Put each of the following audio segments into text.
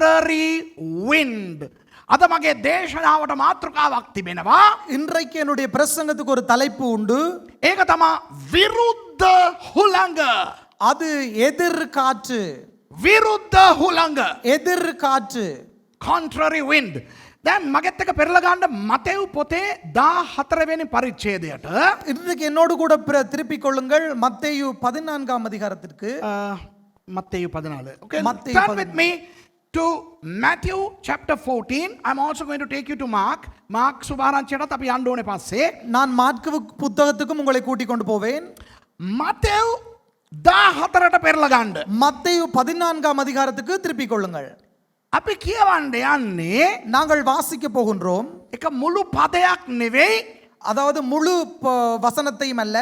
contrary wind. අද මගේ දේශනාවට මාතෘකාවක් තිබෙනවා. இன்றைக்கு என்னுடைய பிரசங்கத்துக்கு ஒரு தலைப்பு உண்டு. ඒක තමා විරුද්ධ හුළඟ. அது எதிர் காற்று. විරුද්ධ හුළඟ. எதிர் காற்று. contrary wind. දැන් මගෙත් එක පෙරලා ගන්න මතෙව් පොතේ 14 වෙනි පරිච්ඡේදයට. இன்றைக்கு என்னோடு கூட திருப்பிக் கொள்ளுங்கள் மத்தேயு 14ஆம் அதிகாரத்திற்கு. மத்தேயு 14. Okay. மத்தேயு Turn with me to Matthew chapter 14. I'm also going to take you to Mark. Mark සුභාරංචියටත් අපි යන්න ඕනේ පස්සේ. நான் மாற்கு புத்தகத்துக்கும் உங்களை கூட்டிக் கொண்டு போவேன். මතෙව් 14ට පෙරලා ගන්න. மத்தேயு 14ஆம் அதிகாரத்துக்கு திருப்பிக் கொள்ளுங்கள். අපි කියවන්න යන්නේ நாங்கள் வாசிக்க போகின்றோம். එක මුළු පදයක් නෙවෙයි. அதாவது முழு வசனத்தையும் அல்ல,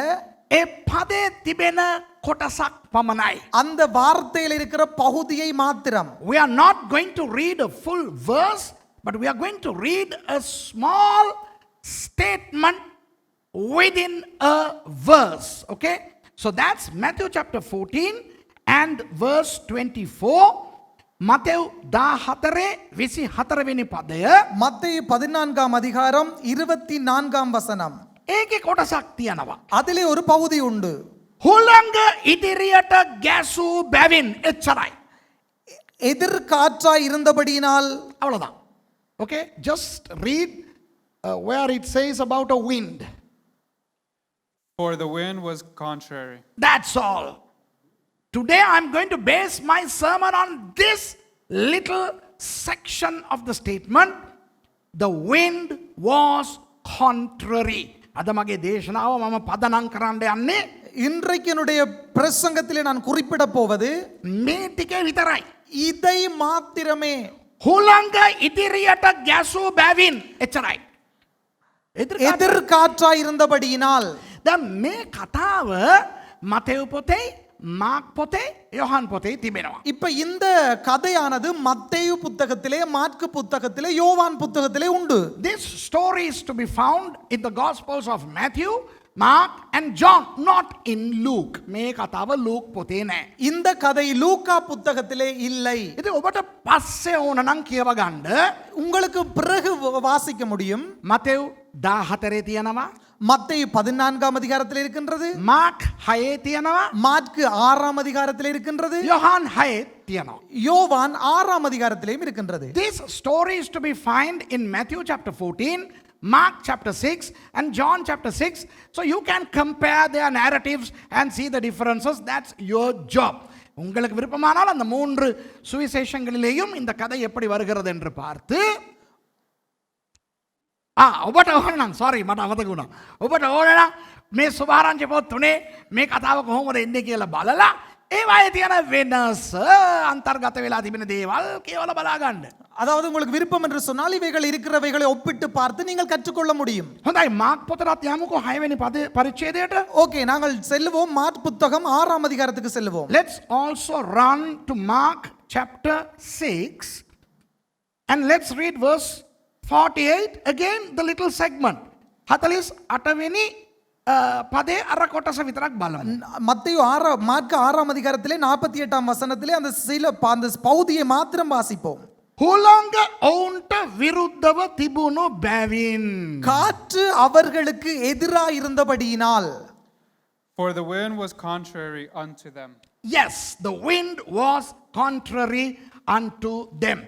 ඒ පදේ තිබෙන කොටසක් පමණයි. அந்த வார்த்தையில் இருக்கிற பகுதியை மாத்திரம். We are not going to read a full verse, but we are going to read a small statement within a verse. Okay? So that's Matthew chapter 14 and verse 24. Matthew 14:24 වෙනි පදය. மத்தேயு 14ஆம் அதிகாரம் 24ஆம் வசனம். ඒකේ කොටසක් තියෙනවා. அதிலே ஒரு பகுதி உண்டு. හුළඟ ඉදිරියට ගැසූ බැවින් එච්චරයි. எதிர் காற்றாய் இருந்தபடியினால். அவ்வளவுதான். Okay, just read where it says about a wind. For the wind was contrary. That's all. Today I'm going to base my sermon on this little section of the statement. The wind was contrary. අද මගේ දේශනාව මම පදනම් කරන්න යන්නේ இன்றைக்கு என்னுடைய பிரசங்கத்திலே நான் குறிப்பிட போவது මේ ටිකේ විතරයි. இதை மாத்திரமே. හුළඟ ඉදිරියට ගැසූ බැවින් එච්චරයි. எதிர் காற்றாய் இருந்தபடியினால். දැන් මේ කතාව මතෙව් පොතේ, මාක් පොතේ, யோவான் පොතේ තිබෙනවා. இப்ப இந்த கதையானது மத்தேயு புத்தகத்திலே, மாற்கு புத்தகத்திலே, யோவான் புத்தகத்திலே உண்டு. This story is to be found in the Gospels of Matthew, Mark and John, not in Luke. මේ කතාව ලූක් පොතේ නෑ. இந்த கதை லூக்கா புத்தகத்திலே இல்லை. ඉතින් ඔබට පස්සේ ඕන නම් කියව ගන්න. உங்களுக்கு பிறகு வாசிக்க முடியும். මතෙව් 14 තියෙනවා. மத்தேயு 14ஆம் அதிகாரத்தில் இருக்கின்றது. මාක් 6 තියෙනවා. மாற்கு 6ஆம் அதிகாரத்தில் இருக்கின்றது. யோவான் 6 තියෙනවා. யோவான் 6ஆம் அதிகாரத்திலேயும் இருக்கின்றது. This story is to be found in Matthew chapter 14, Mark chapter 6 and John chapter 6. So you can compare their narratives and see the differences. That's your job. உங்களுக்கு விருப்பமானால் அந்த 3 சுவிசேஷங்களிலேயும் இந்த கதை எப்படி வருகிறது என்று பார்த்து ඔබට ඕනනම් sorry මට අමතක වුණා. ඔබට ඕනනම් මේ සුභාරංචි පොත් තුනේ මේ කතාව කොහොමද එන්නේ කියලා බලලා ඒවායේ තියෙන වෙනස අන්තර්ගත වෙලා තිබෙන දේවල් කියවලා බලා ගන්න. அதாவது உங்களுக்கு விருப்பம் என்று சொன்னால் இவைகள் இருக்கிறவைகளை ஒப்பிட்டு பார்த்து நீங்கள் கற்றுக்கொள்ள முடியும். හොඳයි මාක් පොතට යමුකෝ 6 වෙනි පරිච්ඡේදයට. ஓகே, நாங்கள் செல்லுவோம். மார்க் புத்தகம் 6ஆம் அதிகாரத்துக்கு செல்லுவோம். Let's also run to Mark chapter 6 and let's read verse 48 again, the little segment. 48 වෙනි පදේ අර කොටස විතරක් බලමු. மத்தேயு மார்க் 6ஆம் அதிகாரத்திலே 48ஆம் வசனத்திலே அந்த அந்த பகுதியை மாத்திரம் வாசிப்போம். හුළඟ ඔවුන්ට විරුද්ධව තිබුණු බැවින්. காற்று அவர்களுக்கு எதிராக இருந்தபடியினால். For the wind was contrary unto them. Yes, the wind was contrary unto them.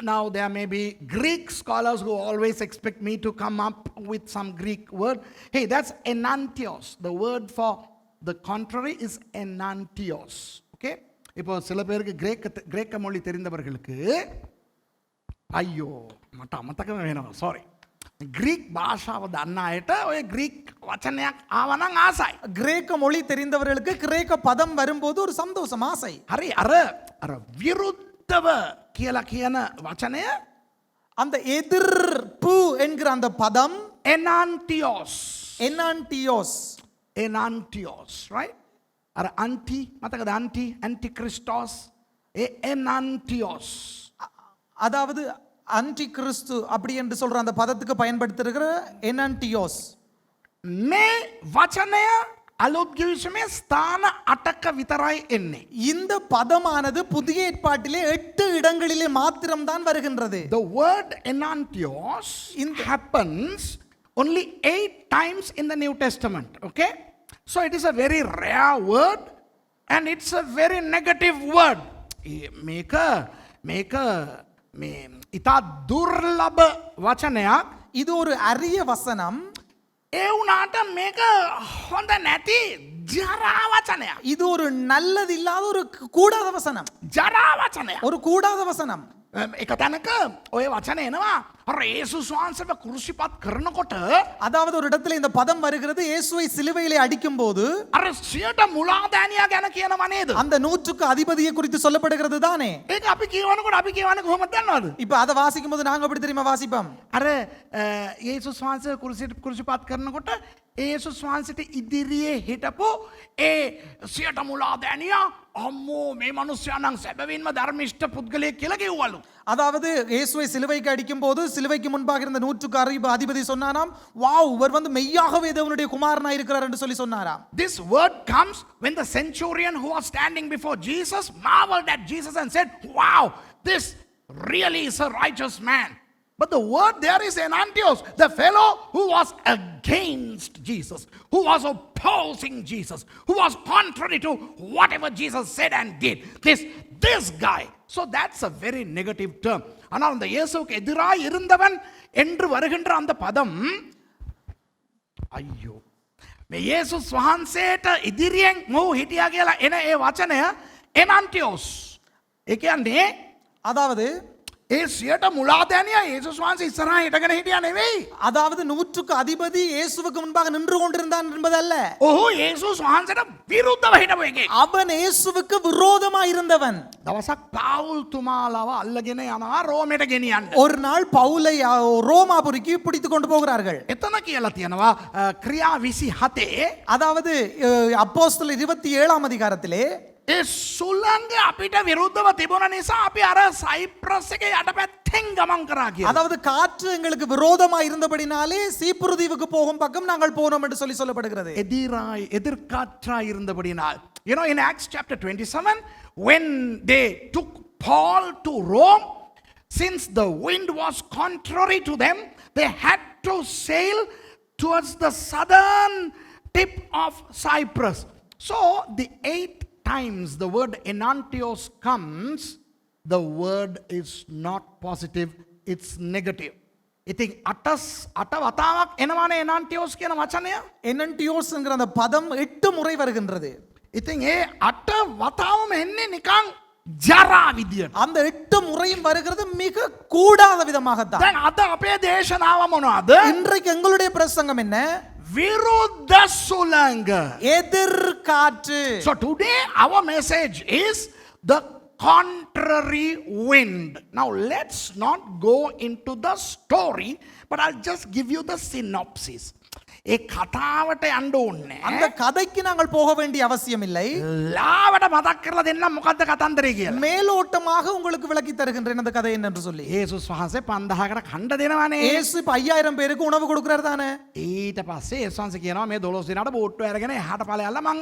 Now there may be Greek scholars who always expect me to come up with some Greek word. Hey, that's enantios. The word for the contrary is enantios. Okay? இப்போ சில பேருக்கு கிரேக்க மொழி தெரிந்தவர்களுக்கு ஐயோ මට අමතකම වෙනවා sorry. Greek භාෂාව දන්න අයට ඔය Greek වචනයක් ආවනම් ආසයි. கிரேக்க மொழி தெரிந்தவர்களுக்கு கிரேக்க பதம் வரும்போது ஒரு சந்தோஷம், ஆசை. හරි අර විරුද්ධව කියලා කියන වචනය அந்த எதிர்ப்பு என்கிற அந்த பதம் enantios. Enantios, right? අර anti මතකද anti-Christos enantios. அதாவது அன்டி கிறிஸ்து அப்படி என்று சொல்ற அந்த பதத்துக்கு பயன்படுத்திருக்கிற எனான்டியோஸ். මේ වචනය අලුත් ගිවිසුමේ ස්ථාන 8ක විතරයි එන්නේ. இந்த பதமானது புதிய ஏற்பாட்டிலே 8 இடங்களிலே மாத்திரம்தான் வருகின்றது. The word enantios happens only 8 times in the New Testament. Okay? So it is a very rare word and it's a very negative word. මේක මේ ඉතා දුර්ලභ වචනයක්. இது ஒரு அரிய வசனம். ඒ වුණාට මේක හොඳ නැති ජරා වචනයක්. இது ஒரு நல்லது இல்லாத ஒரு கூடாத வசனம். ජරා වචනයක්. ஒரு கூடாத வசனம். එක තැනක ඔය වචන එනවා. අර යේසුස් වහන්සේව කුරුසිපත් කරනකොට அதாவது ஒரு இடத்துல இந்த பதம் வருகிறது, இயேசுவை சிலுவையிலே அடிக்கும்போது අර සියට මුලාදෑනියා ගැන කියනවා නේද? அந்த 100க்கு அதிபதியை குறித்து சொல்லப்படுகிறது தானே. ඒක අපි කියවනකොට අපි කියවන්නේ කොහොමද දන්නවද? இப்ப அதை வாசிக்கும் போது நாங்க எப்படி தெரியுமா வாசிப்போம்? අර යේසුස් වහන්සේ කුරුසිපත් කරනකොට යේසුස් වහන්සේට ඉදිරියේ හිටපු ඒ සියට මුලාදෑනියා අම්මෝ මේ මිනිස්සයා නම් සැබවින්ම ධර්මිෂ්ඨ පුද්ගලයෙක් කියලා කිව්වලු. அதாவது இயேசுவை சிலுவைக்கு அடிக்கும் போது சிலுவைக்கு முன்பாக இருந்த 100க்கு அதிபதி சொன்னாராம், வாவ், இவர் வந்து மெய்யாகவே தேவனுடைய குமாரனாய் இருக்கிறார் என்று சொல்லி சொன்னாராம். This word comes when the centurion who was standing before Jesus marveled at Jesus and said, wow, this really is a righteous man. But the word there is enantios, the fellow who was against Jesus, who was opposing Jesus, who was contrary to whatever Jesus said and did. This guy. So that's a very negative term. ஆனால் அந்த இயேசுவுக்கு எதிராய் இருந்தவன் என்று வருகின்ற அந்த பதம், ஐயோ, මේ යේසුස් වහන්සේට ඉදිරියෙන් මොහු හිටියා කියලා එන ඒ වචනය enantios. ඒ කියන්නේ அதாவது ඒ සියට මුලාදෑනියා යේසුස් වහන්සේ ඉස්සරහා හිටගෙන හිටියා නෙවෙයි. அதாவது 100க்கு அதிபதி இயேசுவுக்கு முன்பாக நின்று கொண்டிருந்தான் என்பதல்ல. ඔහු යේසුස් වහන්සේට විරුද්ධව හිටපු එකෙක්. அவன் இயேசுவுக்கு விரோதமாய் இருந்தவன். දවසක් පාවුල් තුමාලව අල්ලගෙන යනවා රෝමයට ගෙනියන්න. ஒரு நாள் பவுலை ரோமாபுரிக்கு பிடித்து கொண்டு போகிறார்கள். එතන කියලා තියෙනවා ක්‍රියා 27 அதாவது அப்போஸ்தலர் 27ஆம் அதிகாரத்திலே ඒ සුළංග අපිට විරුද්ධව තිබුණ නිසා අපි අර සයිප්‍රස් එකේ යටපැත්තෙන් ගමන් කරා කියලා. அதாவது காற்று எங்களுக்கு விரோதமாய் இருந்தபடினாலே சீப்புரு தீவுக்கு போகும் பக்கம் நாங்கள் போனோம் என்று சொல்லி சொல்லப்படுகிறது. எதிர்காற்றாய் இருந்தபடினால். You know, in Acts chapter 27, when they took Paul to Rome, since the wind was contrary to them, they had to sail towards the southern tip of Cyprus. So the 8 times the word enantios comes, the word is not positive, it's negative. ඉතින් අට වතාවක් එනවානේ enantios කියන වචනය. enantios என்கிற அந்த பதம் 8 முறை வருகின்றது. ඉතින් ඒ අට වතාවම එන්නේ නිකන් ජරා විදියට. அந்த 8 முறையும் வருகிறது மிக கூடாத விதமாகத்தான். දැන් අද අපේ දේශනාව මොනවද? இன்றைக்கு எங்களுடைய பிரசங்கம் என்ன? විරුද්ධ සුළංග. எதிர்காற்று. So today our message is the contrary wind. Now let's not go into the story, but I'll just give you the synopsis. ඒ කතාවට යන්න ඕනේ. அந்த கதைக்கு நாங்கள் போக வேண்டிய அவசியம் இல்லை. ලාවට මතක් කරලා දෙන්න මොකද්ද කතන්දරේ කියලා. மேலோட்டமாக உங்களுக்கு விளக்கி தருகின்றேன் அந்த கதை என்னன்னு சொல்லி. යේසුස් වහන්සේ 5000කට කණ්ඩ දෙනවනේ. இயேசு 5000 பேருக்கு உணவு கொடுக்கிறார் தானே. ඊට පස්සේ යේසුස් වහන්සේ කියනවා මේ 12 දිනාට බෝට්ටුව අරගෙන එහාට ඵලයල්ලා මං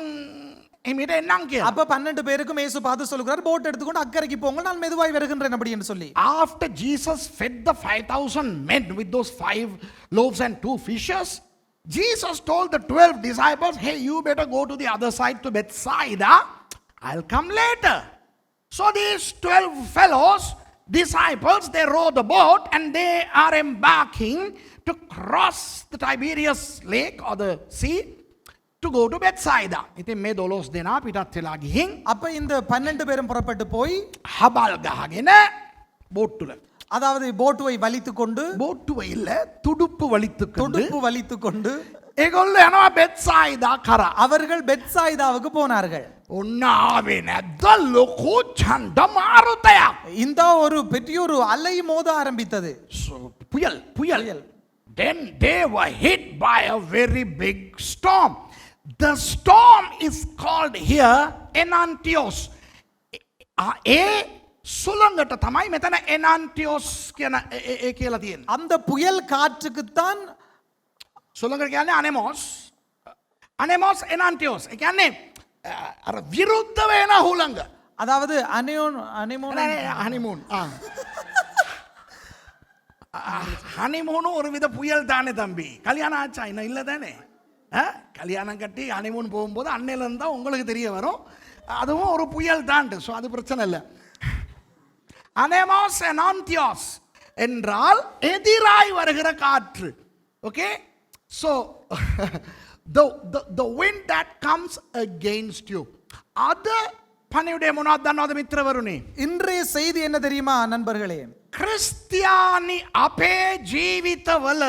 එමිට එන්නම් කියලා. அப்ப 12 பேருக்கும் இயேசு பார்த்து சொல்கிறார், போட் எடுத்துக்கொண்டு அக்கறைக்கு போங்க, நான் மெதுவாய் வருகின்றேன் அப்படி என்று சொல்லி. After Jesus fed the 5000 men with those 5 loaves and 2 fishes, Jesus told the 12 disciples, hey, you better go to the other side to Bethsaida. I'll come later. So these 12 fellows, disciples, they row the boat and they are embarking to cross the Tiberias lake or the sea to go to Bethsaida. ඉතින් මේ 12 දෙනා පිටත් වෙලා ගිහින් அப்ப இந்த 12 பேரும் புறப்பட்டு போய் හබල් ගහගෙන බෝට්ටුල அதாவது போட்டுவை வலித்துக் கொண்டு, බෝට්ටුව இல்ல තුඩුප්පු වලිත්තුකொண்டு துடுப்பு வலித்துக் கொண்டு ඒගොල්ලෝ යනවා බෙත්සයිදා කරා. அவர்கள் பெத்சாயிதாவுக்கு போனார்கள். ඔන්න ආවේ නැද්ද ලොකු ඡණ්ඩ මාරුතයක්. இந்த ஒரு பெரிய ஒரு அலை மோத ஆரம்பித்தது. පුයල්. Then they were hit by a very big storm. The storm is called here enantios. ඒ සුළඟට තමයි මෙතන enantios කියන ඒ කියලා තියෙන්නේ. அந்த புயல் காற்றுக்குத்தான் සුළඟට කියන්නේ අනෙමොස්. අනෙමොස් එනන්ටියෝස්. ඒ කියන්නේ අර විරුද්ධ වෙන හුළඟ. அதாவது அனேமோன் ஹனிமூன் ஹனிமூனும் ஒரு வித புயல் தானே தம்பி. கல்யாணம் ஆச்சா இன்னும் இல்லை தானே? கல்யாணம் கட்டி ஹனிமூன் போகும்போது அன்னையிலேருந்து தான் உங்களுக்கு தெரிய வரும். அதுவும் ஒரு புயல் தாண்டு. ஸோ அது பிரச்சனை இல்லை. அனேமாஸ் எனாந்தியாஸ் என்றால் எதிராய் வருகிற காற்று. Okay, so the wind that comes against you. அது පණිවිඩය මොනවද දන්නවද මිත්‍රවරුනි? இன்றைய செய்தி என்ன தெரியுமா நண்பர்களே? கிறிஸ்தியானி අපේ ජීවිතවල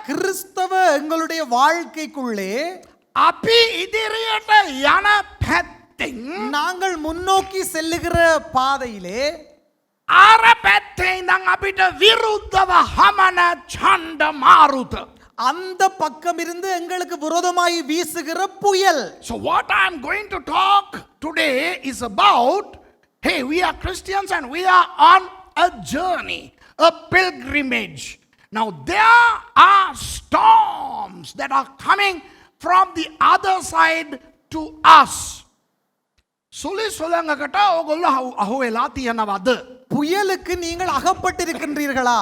கிறிஸ்தவ எங்களுடைய வாழ்க்கைக்குள்ளே අපි ඉදිරියට යන පැත්තෙන් நாங்கள் முன்னோக்கி செல்லுகிற பாதையிலே අර පැත්තේ ඉඳන් අපිට විරුද්ධව හමන ඡණ්ඩ මාරුත. அந்த பக்கம் இருந்து எங்களுக்கு விரோதமாய் வீசுகிற புயல். So what I am going to talk today is about, hey, we are Christians and we are on a journey, a pilgrimage. Now there are storms that are coming from the other side to us. සුලි සුළඟකට ඕගොල්ලෝ අහුවෙලා තියෙනවද? புயலுக்கு நீங்கள் அகப்பட்டிருக்கின்றீர்களா?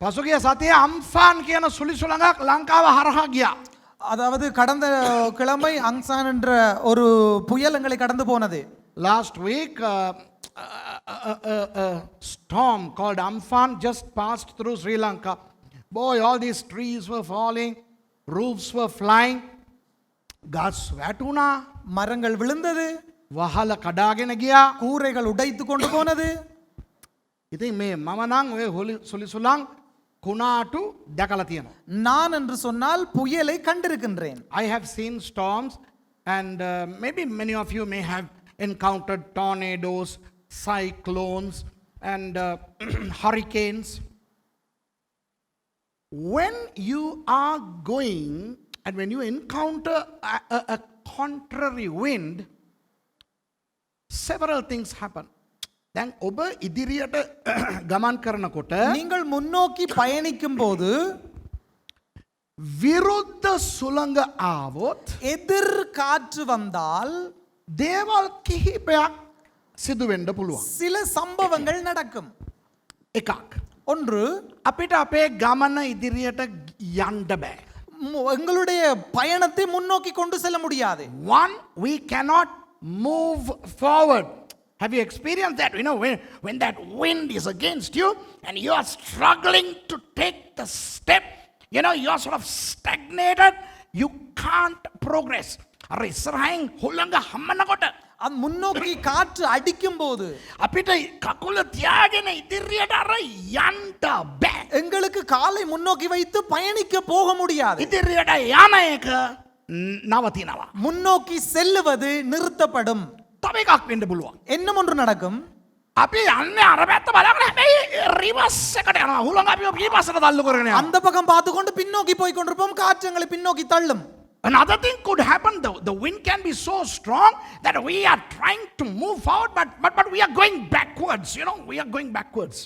පසුගිය සතියේ අම්ෆාන් කියන සුලි සුළඟක් ලංකාව හරහා ගියා. அதாவது கடந்த கிழமை அங்சான் என்ற ஒரு புயல் எங்களை கடந்து போனது. Last week a storm called Amphan just passed through Sri Lanka. Boy, all these trees were falling, roofs were flying, gas වැටුණා, மரங்கள் விழுந்தது, වහල කඩාගෙන ගියා. கூரைகள் உடைத்து கொண்டு போனது. ඉතින් මේ මම නම් ඔය සුලි සුළං කුණාටු දැකලා තියෙනවා. நான் என்று சொன்னால் புயலை கண்டிருக்கின்றேன். I have seen storms and maybe many of you may have encountered tornadoes, cyclones and hurricanes. When you are going and when you encounter a contrary wind, several things happen. දැන් ඔබ ඉදිරියට ගමන් කරනකොට நீங்கள் முன்னோக்கி பயணிக்கும் போது විරුද්ධ සුළඟ ආවොත් எதிர் காற்று வந்தால் දේවල් කිහිපයක් සිදු වෙන්න පුළුවන්. சில சம்பவங்கள் நடக்கும். එකක්, ஒன்று, අපිට අපේ ගමන ඉදිරියට යන්න බෑ. எங்களுடைய பயணத்தை முன்னோக்கி கொண்டு செல்ல முடியாது. One, we cannot move forward. Have you experienced that? You know, when that wind is against you and you are struggling to take the step, you know, you are sort of stagnated, you can't progress. අර ඉස්සරහින් හුළඟ හම්මනකොට அது முன்னோக்கி காற்று அடிக்கும் போது අපිට කකුල තියාගෙන ඉදිරියට අර යන්න බෑ. எங்களுக்கு காலை முன்னோக்கி வைத்து பயணிக்க போக முடியாது. ඉදිරියට යන එක නවතිනවා. முன்னோக்கி செல்லுவது நிறுத்தப்படும். තව එකක් වෙන්න පුළුවන්. இன்னும் ஒன்று நடக்கும். අපි යන්නේ අර පැත්ත බලාගෙන හැබැයි රිවර්ස් එකට යනවා. හුළඟ අපිව පිටිපස්සට තල්ලු කරගෙන යනවා. அந்த பக்கம் பார்த்து கொண்டு பின்னோக்கி போய் கொண்டிருப்போம். காற்று எங்களை பின்னோக்கி தள்ளும். Another thing could happen. The wind can be so strong that we are trying to move forward, but we are going backwards. You know, we are going backwards.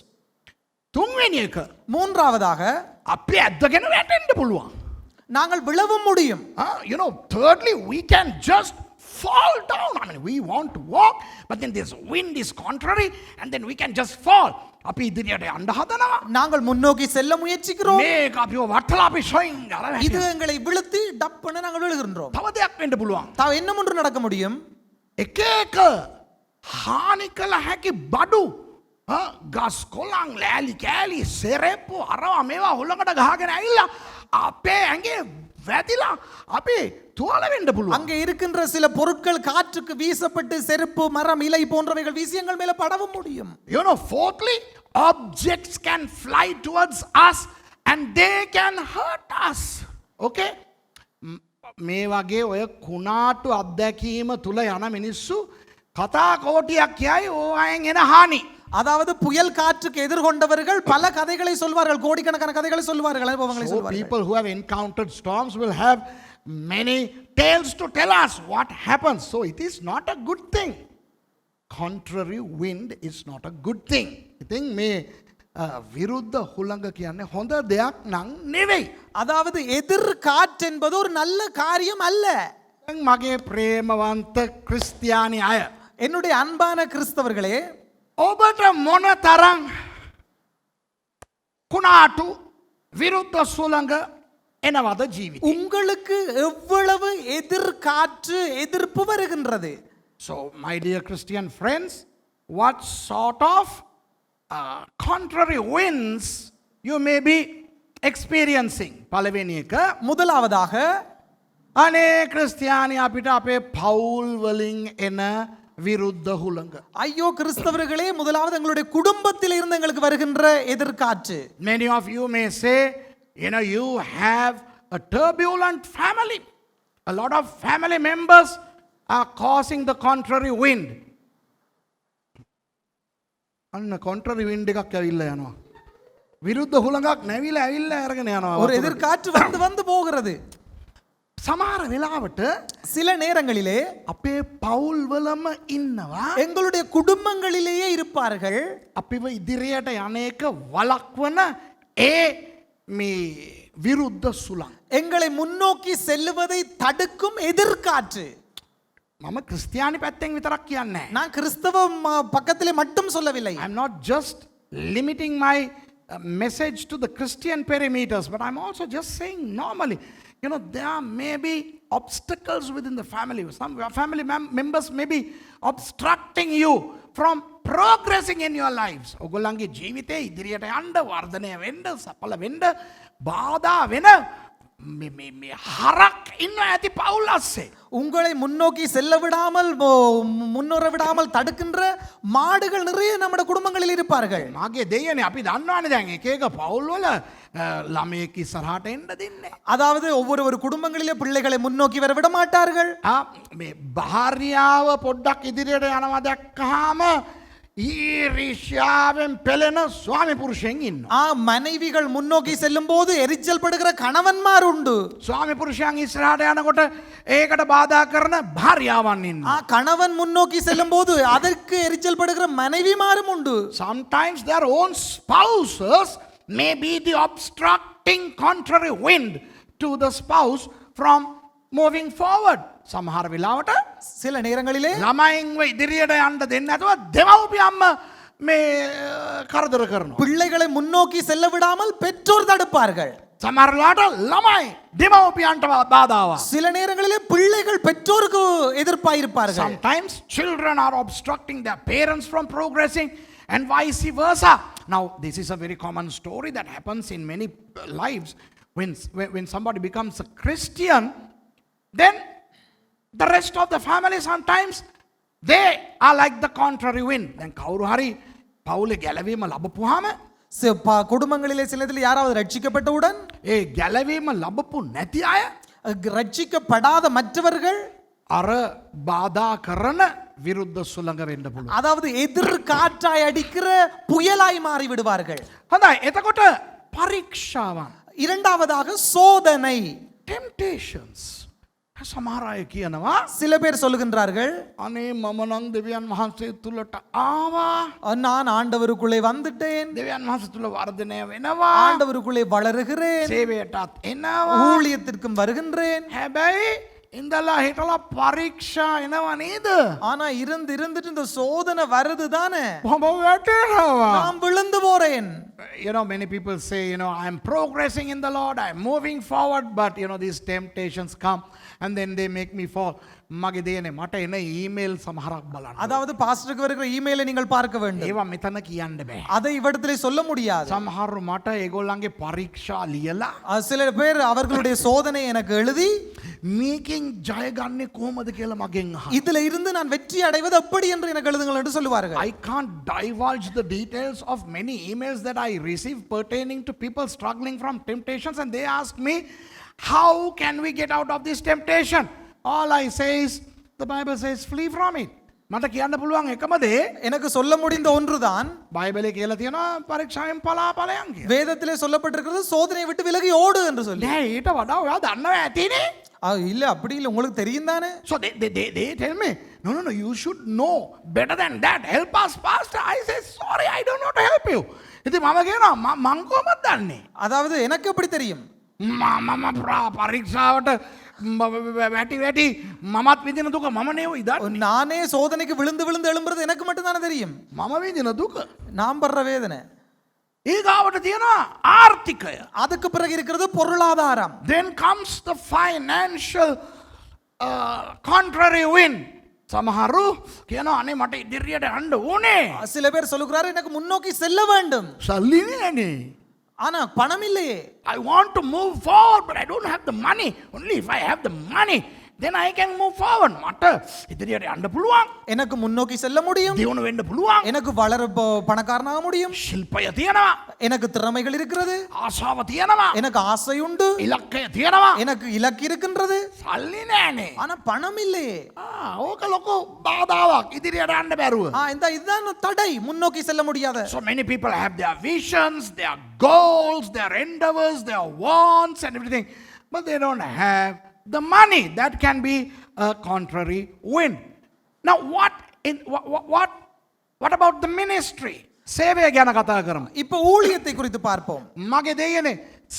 තුන්වෙනි එක, மூன்றாவதாக අපි ඇද්දගෙන වැටෙන්න පුළුවන්. நாங்கள் விழவும் முடியும். You know, thirdly, we can just fall down. I mean, we want to walk, but then this wind is contrary, and then we can just fall. අපි ඉදිරියට යන්න හදනවා. நாங்கள் முன்னோக்கி செல்ல முயற்சிக்கிறோம். මේක අපිව වටලා අපි ෂොයින් ගාලා இது වැටෙනවා. எங்களை விழுத்தி டப்புன்னு நாங்கள் விழுகின்றோம். තව දෙයක් වෙන්න පුළුවන්. இன்னும் ஒன்று நடக்க முடியும். එක එක හානි කළ හැකි බඩු ගස් කොළන් ලෑලි කෑලි සෙරෙප්පු අරවා මේවා හුළඟට ගහගෙන ඇවිල්ලා අපේ ඇඟේ වැදිලා අපි තුවාල වෙන්න පුළුවන්. அங்கே இருக்கின்ற சில பொருட்கள் காற்றுக்கு வீசப்பட்டு செருப்பு, மரம், இலை போன்றவைகள் வீசி எங்கள் மேல படவும் முடியும். You know, fourthly, objects can fly towards us and they can hurt us. Okay? මේ වගේ ඔය කුණාටු අත්දැකීම තුල යන මිනිස්සු කතා කෝටියක් කියයි ඕවායෙන් එන හානි. அதாவது புயல் காற்றுக்கு எதிர்கொண்டவர்கள் பல கதைகளை சொல்வார்கள், கோடிக்கணக்கான கதைகளை சொல்வார்கள், அனுபவங்களை So சொல்வார்கள். people who have encountered storms will have many tales to tell us what happens. So it is not a good thing. Contrary wind is not a good thing. I think මේ විරුද්ධ හුළඟ කියන්නේ හොඳ දෙයක් නම් නෙවෙයි. அதாவது எதிர்காற்று என்பது ஒரு நல்ல காரியம் அல்ல. දැන් මගේ ප්‍රේමවන්ත ක්‍රිස්තියානි අය என்னுடைய அன்பான கிறிஸ்தவர்களே, ඔබට මොන තරම් කුණාටු විරුද්ධ සුළඟ එනවද ජීවිතේ? உங்களுக்கு எவ்வளவு எதிர்காற்று எதிர்ப்பு வருகின்றது? So my dear Christian friends, what sort of contrary winds you may be experiencing? පළවෙනි එක, முதலாவதாக අනේ ක්‍රිස්තියානි අපිට අපේ පවුල් වලින් එන විරුද්ධ හුළඟ. ஐயோ கிறிஸ்தவர்களே, முதலாவது எங்களுடைய குடும்பத்தில் இருந்து எங்களுக்கு வருகின்ற எதிர்காற்று. Many of you may say, you have a turbulent family. A lot of family members are causing the contrary wind. අන්න contrary wind එකක් ඇවිල්ලා යනවා. විරුද්ධ හුළඟක් නැවිලා ඇවිල්ලා අරගෙන යනවා. ஒரு எதிர்காற்று வந்து வந்து போகிறது. සමහර වෙලාවට சில நேரங்களிலே අපේ පවුල් වලම ඉන්නවා எங்களுடைய குடும்பங்களிலேயே இருப்பார்கள் අපිව ඉදිරියට යන්නේක වළක්වන ඒ මේ විරුද්ධ සුළං. எங்களை முன்னோக்கி செல்லுவதை தடுக்கும் எதிர்காற்று. මම ක්‍රිස්තියානි පැත්තෙන් විතරක් කියන්නේ නැහැ. நான் கிறிஸ்தவ பக்கத்திலே மட்டும் சொல்லவில்லை. I'm not just limiting my message to the Christian perimeters, but I'm also just saying normally, there may be obstacles within the family. Some family members may be obstructing you from progressing in your lives. ඔගොල්ලන්ගේ ජීවිතේ ඉදිරියට යන්න, වර්ධනය වෙන්න, සඵල වෙන්න බාධා වෙන මේ හරක් ඉන්න ඇති පවුල් අස්සේ. உங்களை முன்னோக்கி செல்ல விடாமல் முன்னேற விடாமல் தடுக்கின்ற மாடுகள் நிறைய நம்முடைய குடும்பங்களில் இருப்பார்கள். මාගේ දෙයනේ අපි දන්නවනේ දැන් එක එක පවුල් වල ළමයෙක් ඉස්සරහට එන්න දෙන්නේ. அதாவது ஒவ்வொரு குடும்பங்களிலே பிள்ளைகளை முன்னோக்கி வர விட மாட்டார்கள். මේ භාර්යාව පොඩ්ඩක් ඉදිරියට යනවා දැක්කහම ඊර්ෂ්‍යාවෙන් පෙළෙන ස්වාමි පුරුෂයන් ඉන්නවා. மனைவிகள் முன்னோக்கி செல்லும் போது எரிச்சல் படுகிற கணவன்மார் உண்டு. ස්වාමි පුරුෂයන් ඉස්සරහට යනකොට ඒකට බාධා කරන භාර්යාවන් ඉන්නවා. கணவன் முன்னோக்கி செல்லும் போது அதற்கு எரிச்சல் படுகிற மனைவிமாரும் உண்டு. Sometimes their own spouses may be the obstructing contrary wind to the spouse from moving forward. සමහර වෙලාවට சில நேரங்களிலே ළමයින්ව ඉදිරියට යන්න දෙන්නේ නැතුව දෙමව්පියන්ම මේ කරදර කරනවා. பிள்ளைகளை முன்னோக்கி செல்ல விடாமல் பெற்றோர் தடுப்பார்கள். සමහර වෙලාවට ළමයි දෙමව්පියන්ට බාධාවක්. சில நேரங்களிலே பிள்ளைகள் பெற்றோருக்கு எதிர்ப்பாயிருப்பார்கள். Sometimes children are obstructing their parents from progressing and vice versa. Now this is a very common story that happens in many lives. When somebody becomes a Christian, then the rest of the family sometimes they are like the contrary wind. දැන් කවුරු හරි පවුලේ ගැලවීම ලැබපුවාම குடும்பங்களிலே சிலதில் யாராவது ரட்சிக்கப்பட்டவுடன் ඒ ගැලවීම ලැබපු නැති අය ரட்சிக்கப்படாத மற்றவர்கள் අර බාධා කරන විරුද්ධ සුළඟ වෙන්න පුළුවන්. அதாவது எதிர்காற்றாய் அடிக்கிற புயலாய் மாறி விடுவார்கள். හොඳයි. එතකොට පරීක්ෂාවන්, இரண்டாவதாக சோதனை, temptations. සමහර අය කියනවා சில பேர் சொல்லுகின்றார்கள், අනේ මම නම් දෙවියන් වහන්සේ තුලට ආවා, நான் ஆண்டவருக்குள்ளே வந்துட்டேன், දෙවියන් වහන්සේ තුල වර්ධනය වෙනවා, ஆண்டவருக்குள்ளே வளருகிறேன், සේවයටත් එනවා, ஊழியத்திற்கும் வருகின்றேன். හැබැයි ඉඳලා හිටලා පරීක්ෂා එනවා නේද? ஆனா இருந்துட்டு இந்த சோதனை வருது தானே, ඔබ වැටෙනවා. நான் விழுந்து போறேன். Many people say, I'm progressing in the Lord, I'm moving forward, but these temptations come and then they make me fall. මගේ දේනේ මට එන ඊමේල් සමහරක් බලන්න. அதாவது பாஸ்டருக்கு வருகிற ஈமெயிலை நீங்கள் பார்க்க வேண்டும். ඒවා මෙතන කියන්න බෑ. அதை இவ்விடத்திலே சொல்ல முடியாது. සමහරු මට ඒගොල්ලන්ගේ පරීක්ෂා ලියලා சில பேர் அவர்களுடைய சோதனை எனக்கு எழுதி මේකෙන් ජය ගන්නේ කොහොමද කියලා මගෙන් අහනවා. இதுல இருந்து நான் வெற்றி அடைவது எப்படி என்று எனக்கு எழுதுங்கள் என்று சொல்லுவார்கள். I can't divulge the details of many emails that I receive pertaining to people struggling from temptations, and they ask me, how can we get out of this temptation? All I say is, the Bible says, flee from it. මට කියන්න පුළුවන් එකම දේ, எனக்கு சொல்ல முடிந்த ஒன்றுதான், බයිබලයේ කියලා තියෙනවා පරීක්ෂාවෙන් පලාපලයන් කියලා. வேதத்திலே சொல்லப்பட்டிருக்கிறது சோதனையை விட்டு விலகி ஓடு என்று சொல்லி. නෑ, ඊට වඩා ඔයා දන්නවා ඇතිනේ. இல்ல அப்படி இல்ல, உங்களுக்கு தெரியும் தானே. So they tell me, no, you should know better than that. Help us, pastor. I say, sorry, I don't know to help you. ඉතින් මම කියනවා මං කොහොමද දන්නේ? அதாவது எனக்கு எப்படி தெரியும்? මම පරීක්ෂාවට වැටි මමත් විදින දුක මම නෙවෙයි දන්නේ. நானே சோதனைக்கு விழுந்து விழுந்து எழும்புறது எனக்கு மட்டும் தானே தெரியும். මම විදින දුක. நாம் படுற வேதனை. ඊගාවට තියෙනවා ආර්ථිකය. அதுக்கு பிறகு இருக்கிறது பொருளாதாரம். Then comes the financial contrary wind. සමහරු කියනවා අනේ මට ඉදිරියට යන්න ඕනේ. சில பேர் சொல்லுகிறாரு எனக்கு முன்னோக்கி செல்ல வேண்டும். සල්ලි නෑනේ. ஆனா பணம் இல்லையே. I want to move forward but I don't have the money. Only if I have the money then I can move forward. මට ඉදිරියට යන්න පුළුවන්. எனக்கு முன்னோக்கி செல்ல முடியும். දියුණු වෙන්න පුළුවන්. எனக்கு வளர பணக்காரனாக முடியும். ශිල්පය තියෙනවා. எனக்கு திறமைகள் இருக்கிறது. ආශාව තියෙනවා. எனக்கு ஆசை உண்டு. ඉලක්කය තියෙනවා. எனக்கு இலக்கு இருக்கின்றது. සල්ලි නෑනේ. ஆனா பணம் இல்லையே. ඕක ලොකු බාධාවක් ඉදිරියට යන්න බැරුව. இதுதான் தடை முன்னோக்கி செல்ல முடியாத. So many people have their visions, their goals, their endeavors, their wants and everything, but they don't have the money. That can be a contrary wind. Now what about the ministry? සේවය ගැන කතා කරමු. இப்ப ஊழியத்தை குறித்து பார்ப்போம். මගේ දෙයනේ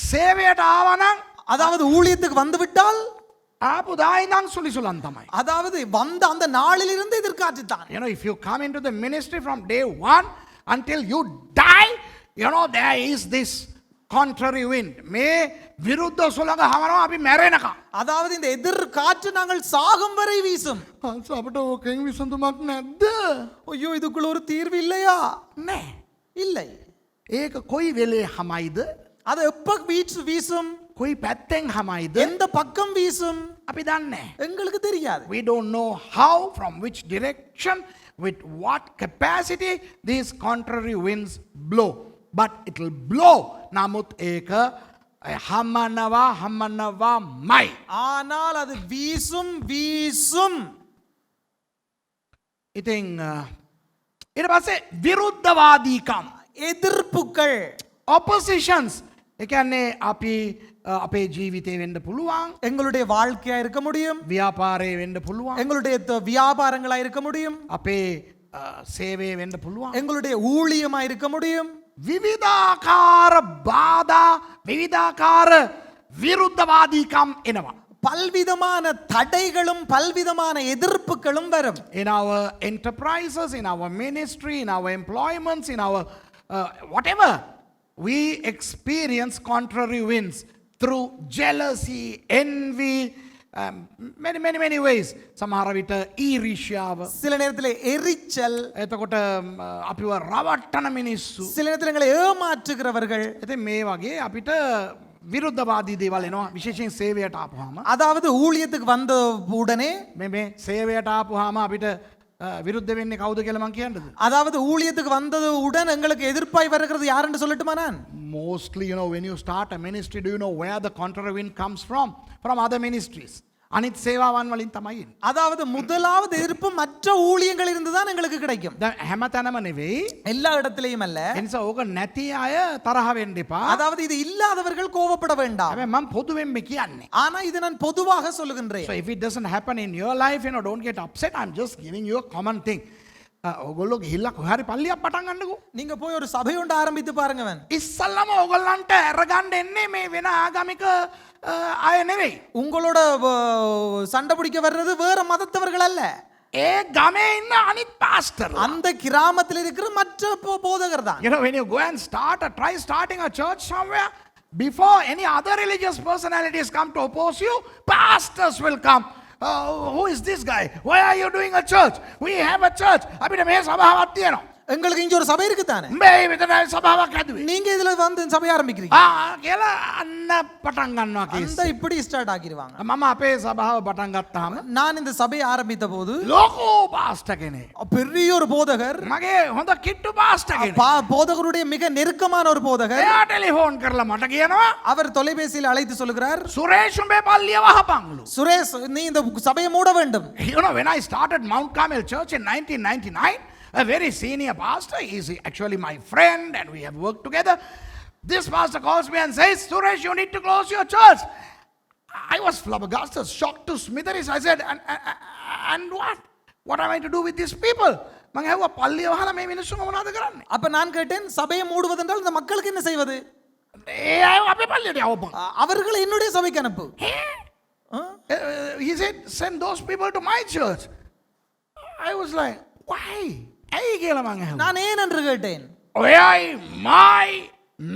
සේවයට ආවනම් அதாவது ஊழியத்துக்கு வந்து விட்டால் ආපු දායින්දන් සුලිසුලන් තමයි. அதாவது வந்த அந்த நாளிலிருந்து எதிர்காற்று தான். You know, if you come into the ministry from day one until you die, you know, there is this contrary wind. මේ විරුද්ධ සුළඟ හමනවා අපි මැරෙනකම්. அதாவது இந்த எதிர்காற்று நாங்கள் சாகும் வரை வீசும். අපට ඕකෙන් විසඳුමක් නැද්ද? ஐயோ இதுக்குள்ள ஒரு தீர்வு இல்லையா? නෑ. இல்லை. ඒක කොයි වෙලේ හමයිද? அது எப்ப வீசும்? කොයි පැත්තෙන් හමයිද? எந்த பக்கம் வீசும்? අපි දන්නේ නෑ. எங்களுக்கு தெரியாது. We don't know how, from which direction, with what capacity these contrary winds blow. But it will blow. නමුත් ඒක හමනවාමයි. ஆனால் அது வீசும். ඉතින් ඊට පස්සේ විරුද්ධවාදීකම්, எதிர்ப்புகள், oppositions. ඒ කියන්නේ අපි අපේ ජීවිතේ වෙන්න පුළුවන්, எங்களுடைய வாழ்க்கையா இருக்க முடியும், ව්‍යාපාරේ වෙන්න පුළුවන්, எங்களுடைய வியாபாரங்களா இருக்க முடியும், අපේ සේවය වෙන්න පුළුවන්. எங்களுடைய ஊழியமா இருக்க முடியும். විවිධාකාර බාධා, විවිධාකාර විරුද්ධවාදීකම් එනවා. பல்விதமான தடைகளும் பல்விதமான எதிர்ப்புகளும் வரும். In our enterprises, in our ministry, in our employments, in our whatever, we experience contrary winds through jealousy, envy, many ways. සමහර විට ඊර්ෂ්‍යාව, சில நேரத்தில் எரிச்சல், එතකොට අපිව රවට්ටන මිනිස්සු. சில நேரத்தில் எங்களை ஏமாற்றுகிறவர்கள். ඉතින් මේ වගේ අපිට විරුද්ධවාදී දේවල් එනවා, විශේෂයෙන් සේවයට ආපුවාම. அதாவது ஊழியத்துக்கு வந்த உடனே මේ සේවයට ආපුවාම අපිට විරුද්ධ වෙන්නේ කවුද කියලා මං කියන්නද? அதாவது ஊழியத்துக்கு வந்தது உடன் எங்களுக்கு எதிர்ப்பாய் வருகிறது யாருன்னு சொல்லட்டுமா நான்? Mostly, you know, when you start a ministry, do you know where the contrary wind comes from? From other ministries. අනිත් සේවාවන් වලින් තමයි එන්නේ. அதாவது முதலாவது எதிர்ப்பு மற்ற ஊழியங்கள் இருந்து தான் எங்களுக்கு கிடைக்கும். දැන් හැමතැනම නෙවෙයි. எல்லா இடத்திலேயும் அல்ல. එනිසා ඕක නැති අය තරහ වෙන්න එපා. அதாவது இது இல்லாதவர்கள் கோபப்பட வேண்டாம். හැබැයි මම පොදුවෙන් මේ කියන්නේ. ஆனா இது நான் பொதுவாக சொல்லுகின்றேன். So if it doesn't happen in your life, you know, don't get upset. I'm just giving you a common thing. ඔගොල්ලෝ ගිහිල්ලා කොහරි පල්ලියක් පටන් ගන්නකෝ. நீங்க போய் ஒரு சபை ஒன்று ஆரம்பித்து பாருங்கவன். ඉස්සල්ලාම ඔයගොල්ලන්ට අරගන්න එන්නේ මේ වෙන ආගමික අය නෙවෙයි. உங்களோட சண்டை பிடிக்க வர்றது வேற மதத்தவர்கள் அல்ல. ඒ ගමේ ඉන්න අනිත් පාස්ටර්. அந்த கிராமத்தில் இருக்கிற மற்ற போதகர் தான். You know, when you go and try starting a church somewhere, before any other religious personalities come to oppose you, pastors will come. Who is this guy? Why are you doing a church? We have a church. අපිට මේ සභාවක් තියෙනවා. எங்களுக்கு இங்க ஒரு சபை இருக்கு தானே. මේ මෙතන සභාවක් හැදුවේ. நீங்க இதுல வந்து சபை ஆரம்பிக்கிறீங்க. කියලා අන්න පටන් ගන්නවා කේස්. அந்த இப்படி ஸ்டார்ட் ஆகிடுவாங்க. මම අපේ සභාව පටන් ගත්තාම நான் இந்த சபையை ஆரம்பித்த போது ලොකෝ පාස්ටර් කෙනෙක්. பெரிய ஒரு போதகர், මගේ හොඳ කිට්ටු පාස්ටර් කෙනෙක්. போதகருடைய மிக நெருக்கமான ஒரு போதகர். එයා ටෙලිෆෝන් කරලා මට කියනවා, அவர் தொலைபேசியில் அழைத்து சொல்லுகிறார், සුරේෂ් උඹේ පල්ලිය වහපන්ලු. சுரேஷ் நீ இந்த சபையை மூட வேண்டும். You know, when I started Mount Carmel Church in 1999, a very senior pastor, he's actually my friend and we have worked together. This pastor calls me and says, Suresh, you need to close your church. I was flabbergasted, shocked to smithereens. I said, and what? What am I to do with these people? මම ඇහුවා පල්ලිය වහලා මේ මිනිස්සුම මොනවද කරන්නේ? அப்ப நான் கேட்டேன், சபையை மூடுவதென்றால் இந்த மக்களுக்கு என்ன செய்வது? ඒ අය අපේ පල්ලියට යවපන්. அவர்களை என்னுடைய சபைக்கு அனுப்பு. ஆ? He said, send those people to my church. I was like, why? ඇයි කියලා මං ඇහුවා. நான் ஏன் என்று கேட்டேன். ඔයයි මයි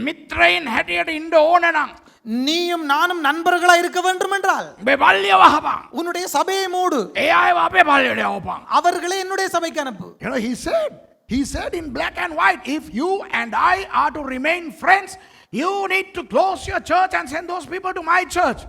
මිත්‍රයින් හැටියට ඉන්න ඕන නම් நீயும் நானும் நண்பர்களா இருக்க வேண்டும் என்றால் මේ පල්ලිය වහපන්. உன்னுடைய சபையை மூடு. ඒ අයව අපේ පල්ලියට යවපන්. அவர்களை என்னுடைய சபைக்கு அனுப்பு. You know, he said in black and white, if you and I are to remain friends, you need to close your church and send those people to my church.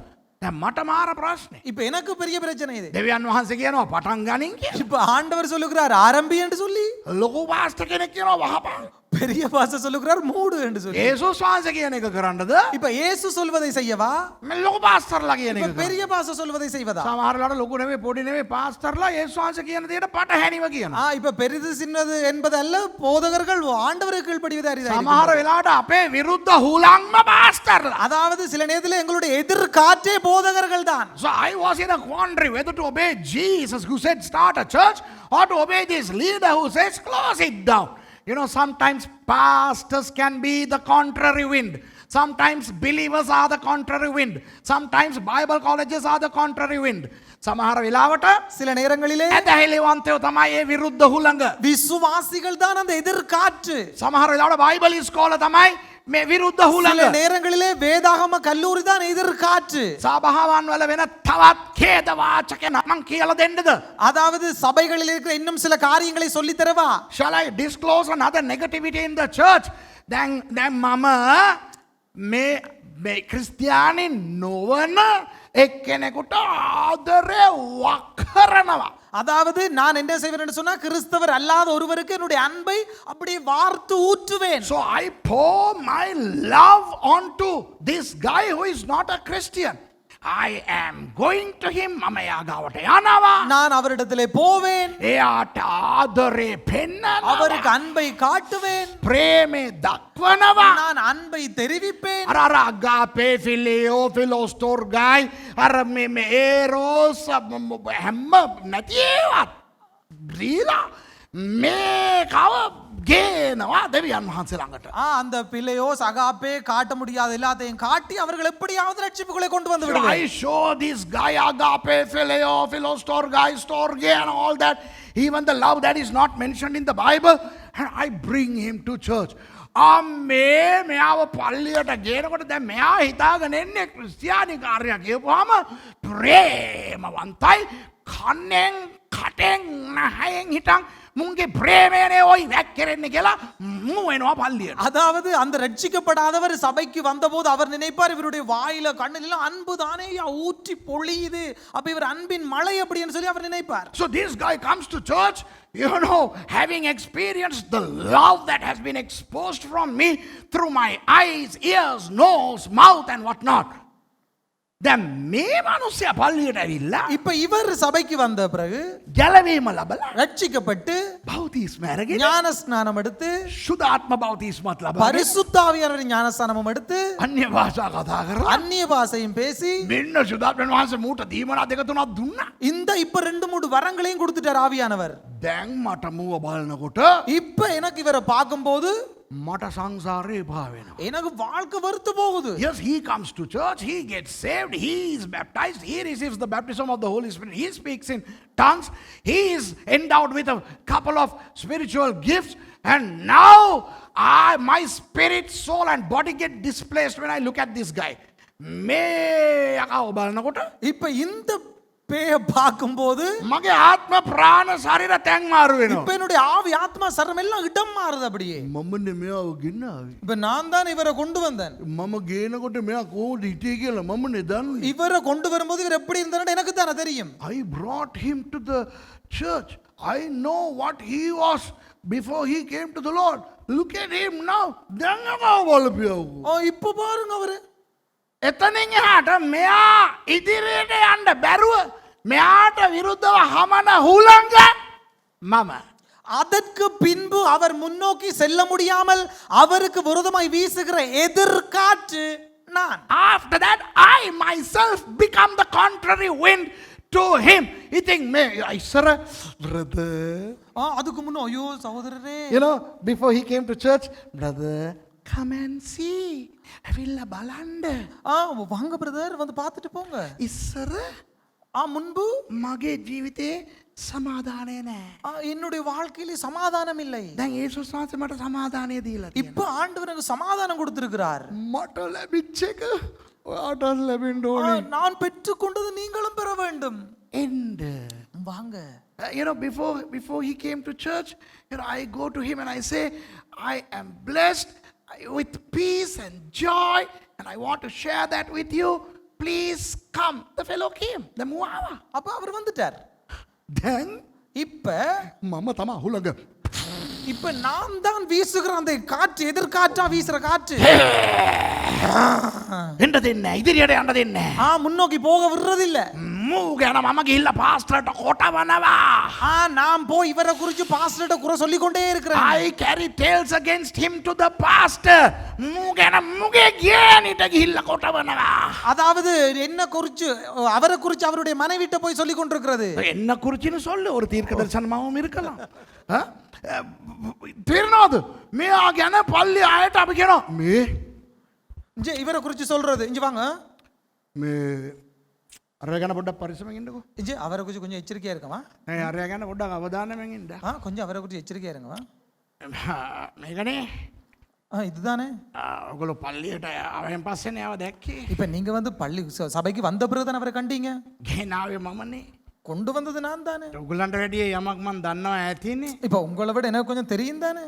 දැන් මට මාර ප්‍රශ්නේ. இப்ப எனக்கு பெரிய பிரச்சனை இது. දෙවියන් වහන්සේ කියනවා පටන් ගනින් කියලා. இப்ப ஆண்டவர் சொல்லுகிறார் ஆரம்பி என்று சொல்லி, ලොකු පාස්ටර් කෙනෙක් කියනවා වහපන්. பெரிய பாஸ்டர் சொல்லுகிறார் மூடு என்று சொல்லி. යේසුස් වහන්සේ කියන එක කරන්නද? இப்ப இயேசு சொல்வதை செய்யவா? මේ ලොකු පාස්ටර්ලා කියන இப்ப එක. பெரிய பாஸ்டர் சொல்வதை செய்வதா? සමහරලාට ලොකු නෙවෙයි පොඩි නෙවෙයි පාස්ටර්ලා යේසුස් වහන්සේ කියන දේට පටහැනිව කියනවා. இப்ப பெரிது சின்னது என்பதல்ல, போதகர்கள் ஆண்டவருக்கு கீழ்ப்படிவதை அரிதா සමහර இருக்கிறது. වෙලාවට අපේ විරුද්ධ හුලංම පාස්ටර්ලා. அதாவது சில நேரத்தில் எங்களுடைய எதிர்காற்றே போதகர்கள் தான். So I was in a quandary whether to obey Jesus who said start a church or to obey this leader who says close it down. You know, sometimes pastors can be the contrary wind. Sometimes believers are the contrary wind. Sometimes Bible colleges are the contrary wind. සමහර වෙලාවට சில நேரங்களிலே ඇදහිලිවන්තයෝ තමයි ඒ විරුද්ධ හුළඟ. விசுவாசிகள் தான் அந்த எதிர்காற்று. සමහර වෙලාවට බයිබල් ඉස්කෝල තමයි මේ විරුද්ධ சில හුළඟ. நேரங்களிலே வேதாகம கல்லூரி தான் எதிர்காற்று. සභාවන් වල වෙන තවත් ඛේදවාචක නම් කියලා දෙන්නද? அதாவது சபைகளில் இருக்கிற இன்னும் சில காரியங்களை சொல்லி தரவா? Shall I disclose another negativity in the church? දැන් මම මේ ක්‍රිස්තියානි නොවන එක්කෙනෙකුට ආදරය වක්කරනවා. அதாவது நான் என்ன செய்வேன் என்று சொன்னா, கிறிஸ்தவர் அல்லாத ஒருவருக்கு என்னுடைய அன்பை அப்படியே வார்த்து ஊற்றுவேன். So I pour my love onto this guy who is not a Christian. I am going to him. මම එයා ගාවට යනවා. நான் அவரிடத்திலே போவேன், එයාට ආදරේ පෙන්නනවා. அவருக்கு அன்பை காட்டுவேன், ප්‍රේමේ දක්වනවා. நான் அன்பை தெரிவிப்பேன். අර අගාපේ ෆිලියෝ ෆිලෝස්ටෝර් ගයි අර මේ ඒරෝස් හැම්ම නැතිවත් දීලා මේකව ගේනවා දෙවියන් වහන්සේ ළඟට. அந்த பிள்ளையோ சகாப்பே காட்ட முடியாத எல்லாத்தையும் காட்டி அவர்கள் எப்படியாவது ரட்சிப்புகளை கொண்டு வந்து So விடுவேன். I show this guy agape phileo philostor guy storge and all that, even the love that is not mentioned in the Bible, and I bring him to church. මෙයාව පල්ලියට ගේනකොට දැන් මෙයා හිතාගෙන එන්නේ ක්‍රිස්තියානි කාර්යයක් කියපුවාම ප්‍රේමවන්තයි කන්නෙන් කටෙන් නහයෙන් හිටන් මුන්ගේ ප්‍රේමයනේ ඔයි වැක්කෙරෙන්නේ කියලා මු වෙනවා පල්ලියට. அதாவது அந்த ரட்சிக்கப்படாதவர் சபைக்கு வந்தபோது அவர் நினைப்பார், இவருடைய வாயில கண்ணில அன்பு தானே ஊற்றி பொழியுது, அப்ப இவர் அன்பின் மழை அப்படின்னு சொல்லி அவர் நினைப்பார். So this guy comes to church, you know, having experienced the love that has been exposed from me through my eyes, ears, nose, mouth and what not. දැන් මේ මිනිස්සයා පල්ලියට ඇවිල්ලා இப்ப இவர் சபைக்கு வந்த பிறகு ගැලවීම ලබලා ரட்சிக்கப்பட்டு බෞතිස්ම අරගෙන ஞான ஸ்நானம் எடுத்து සුදාත්ම බෞතිස්මත් ලබා பரிசுத்த ஆவியானவரின் ஞான ஸ்நானமும் எடுத்து අන්‍ය භාෂා කතා කරලා அந்நிய பாஷையும் பேசி මෙන්න සුදාත්මන් වහන්සේ මූට දීමනා දෙක තුනක් දුන්නා. இந்த இப்ப 2-3 வரங்களையும் கொடுத்துட்டார் ஆவியானவர். දැන් මට මුව බලනකොට இப்ப எனக்கு இவரை பார்க்கும்போது මට සංසාරේ එපා වෙනවා. எனக்கு வாழ்க்கை வெறுத்து போகுது. Yes, he comes to church, he gets saved, he is baptized, he receives the baptism of the Holy Spirit, he speaks in tongues, he is endowed with a couple of spiritual gifts, and now my spirit, soul and body get displaced when I look at this guy. මේ යකාව බලනකොට இப்ப இந்த பேய பார்க்கும்போது මගේ ආත්ම ප්‍රාණ ශරීර තැන් මාරු වෙනවා. இப்ப என்னுடைய ஆவி ஆத்மா சரம் எல்லாம் இடம் மாறுது அப்படியே. මමනේ මෙයාව ගෙනාවේ. இப்ப நான் தான் இவரை கொண்டு வந்தேன். මම ගේනකොට මෙයා කොහොමද හිටියේ කියලා මමනේ දන්නේ. இவரை கொண்டு வரும்போது இவர் எப்படி இருந்தாருன்னு எனக்கு தானே தெரியும். I brought him to the church. I know what he was before he came to the Lord. Look at him now. දැන් යකාව බලපියව. இப்ப பாருங்க அவரு. එතනින් එහාට මෙයා ඉදිරියට යන්න බැරුව මෙයාට විරුද්ධව හමන හුළඟ මම. அதற்கு பின்பு அவர் முன்னோக்கி செல்ல முடியாமல் அவருக்கு விரோதமாய் வீசுகிற எதிர்காற்று நான். After that I myself become the contrary wind to him. ඉතින් මේ ඉස්සර brother, அதுக்கு முன்ன ஐயோ சகோதரரே, you know, before he came to church, brother come and see. ඇවිල්ලා බලන්න. வாங்க பிரதர் வந்து பார்த்துட்டு போங்க. ඉස්සර முன்பு මගේ ජීවිතේ සමාදානය නෑ. என்னுடைய வாழ்க்கையிலே சமாதானம் இல்லை. දැන් යේසුස් වහන්සේ මට සමාදානය දීලා තියෙනවා. இப்ப ஆண்டவர் எனக்கு சமாதானம் கொடுத்திருக்கிறார். මට ලැබිච්ච එක ඔයාටත් ලැබෙන්න ඕනේ. நான் பெற்றுக்கொண்டது நீங்களும் பெற வேண்டும். එන්න. வாங்க. You know, before he came to church, you know, I go to him and I say, I am blessed with peace and joy, and I want to share that with you. Please come. The fellow came. The Muava. அப்ப அவர் வந்துட்டார். Then, இப்ப Mama Tama Hulaga. இப்ப நான் தான் வீசுகிற அந்த காற்று, எதிர்காற்றா வீசுற காற்று. එන්නදෙන්න ඉදිරියට යන්න දෙන්න. முன்னோக்கி போக விடுறதில்ல. මූගැන මම ගිහිල්ලා පාස්ටර්ට කොටවනවා. நான் போய் இவரை குறித்து பாஸ்டர்ட்ட குறை சொல்லிக் கொண்டே இருக்கிறேன். I carry tales against him to the pastor. මූගැන මුගේ ගෑනිට ගිහිල්ලා කොටවනවා. அதாவது என்ன குறித்து அவரை குறித்து அவருடைய மனைவிட்ட போய் சொல்லிக் கொண்டிருக்கிறது. என்ன குறிச்சின்னு சொல்லு ஒரு தீர்க்க தரிசனமாவும் இருக்கலாம். තේරෙනවද? මෙයා ගැන පල්ලි ආයත අපි කියනවා මේ இவரை குறித்து சொல்றது. இங்க வாங்க. මේ අර ගැන පොඩ්ඩක් පරිස්සමෙන් ඉන්නකෝ. அவரை குறித்து கொஞ்சம் எச்சரிக்கையா இருக்கவா. අර ගැන පොඩ්ඩක් අවධානයෙන් ඉන්න. கொஞ்சம் அவரை குறித்து எச்சரிக்கையா இருங்கவா. මේකනේ இதுதானே. ඔයගොල්ලෝ පල්ලියට ආවෙන් පස්සේනේ ආව දැක්කේ. இப்ப நீங்க வந்து பள்ளி சபைக்கு வந்த பிறகு தானே அவரை கண்டீங்க. ගෙනාවේ මමනේ. கொண்டு வந்தது நான் தானே. ඔයගොල්ලන්ට වැඩිය යමක් මන් දන්නවා ඇතිනේ. இப்ப உங்களை விட எனக்கு கொஞ்சம் தெரியும் தானே.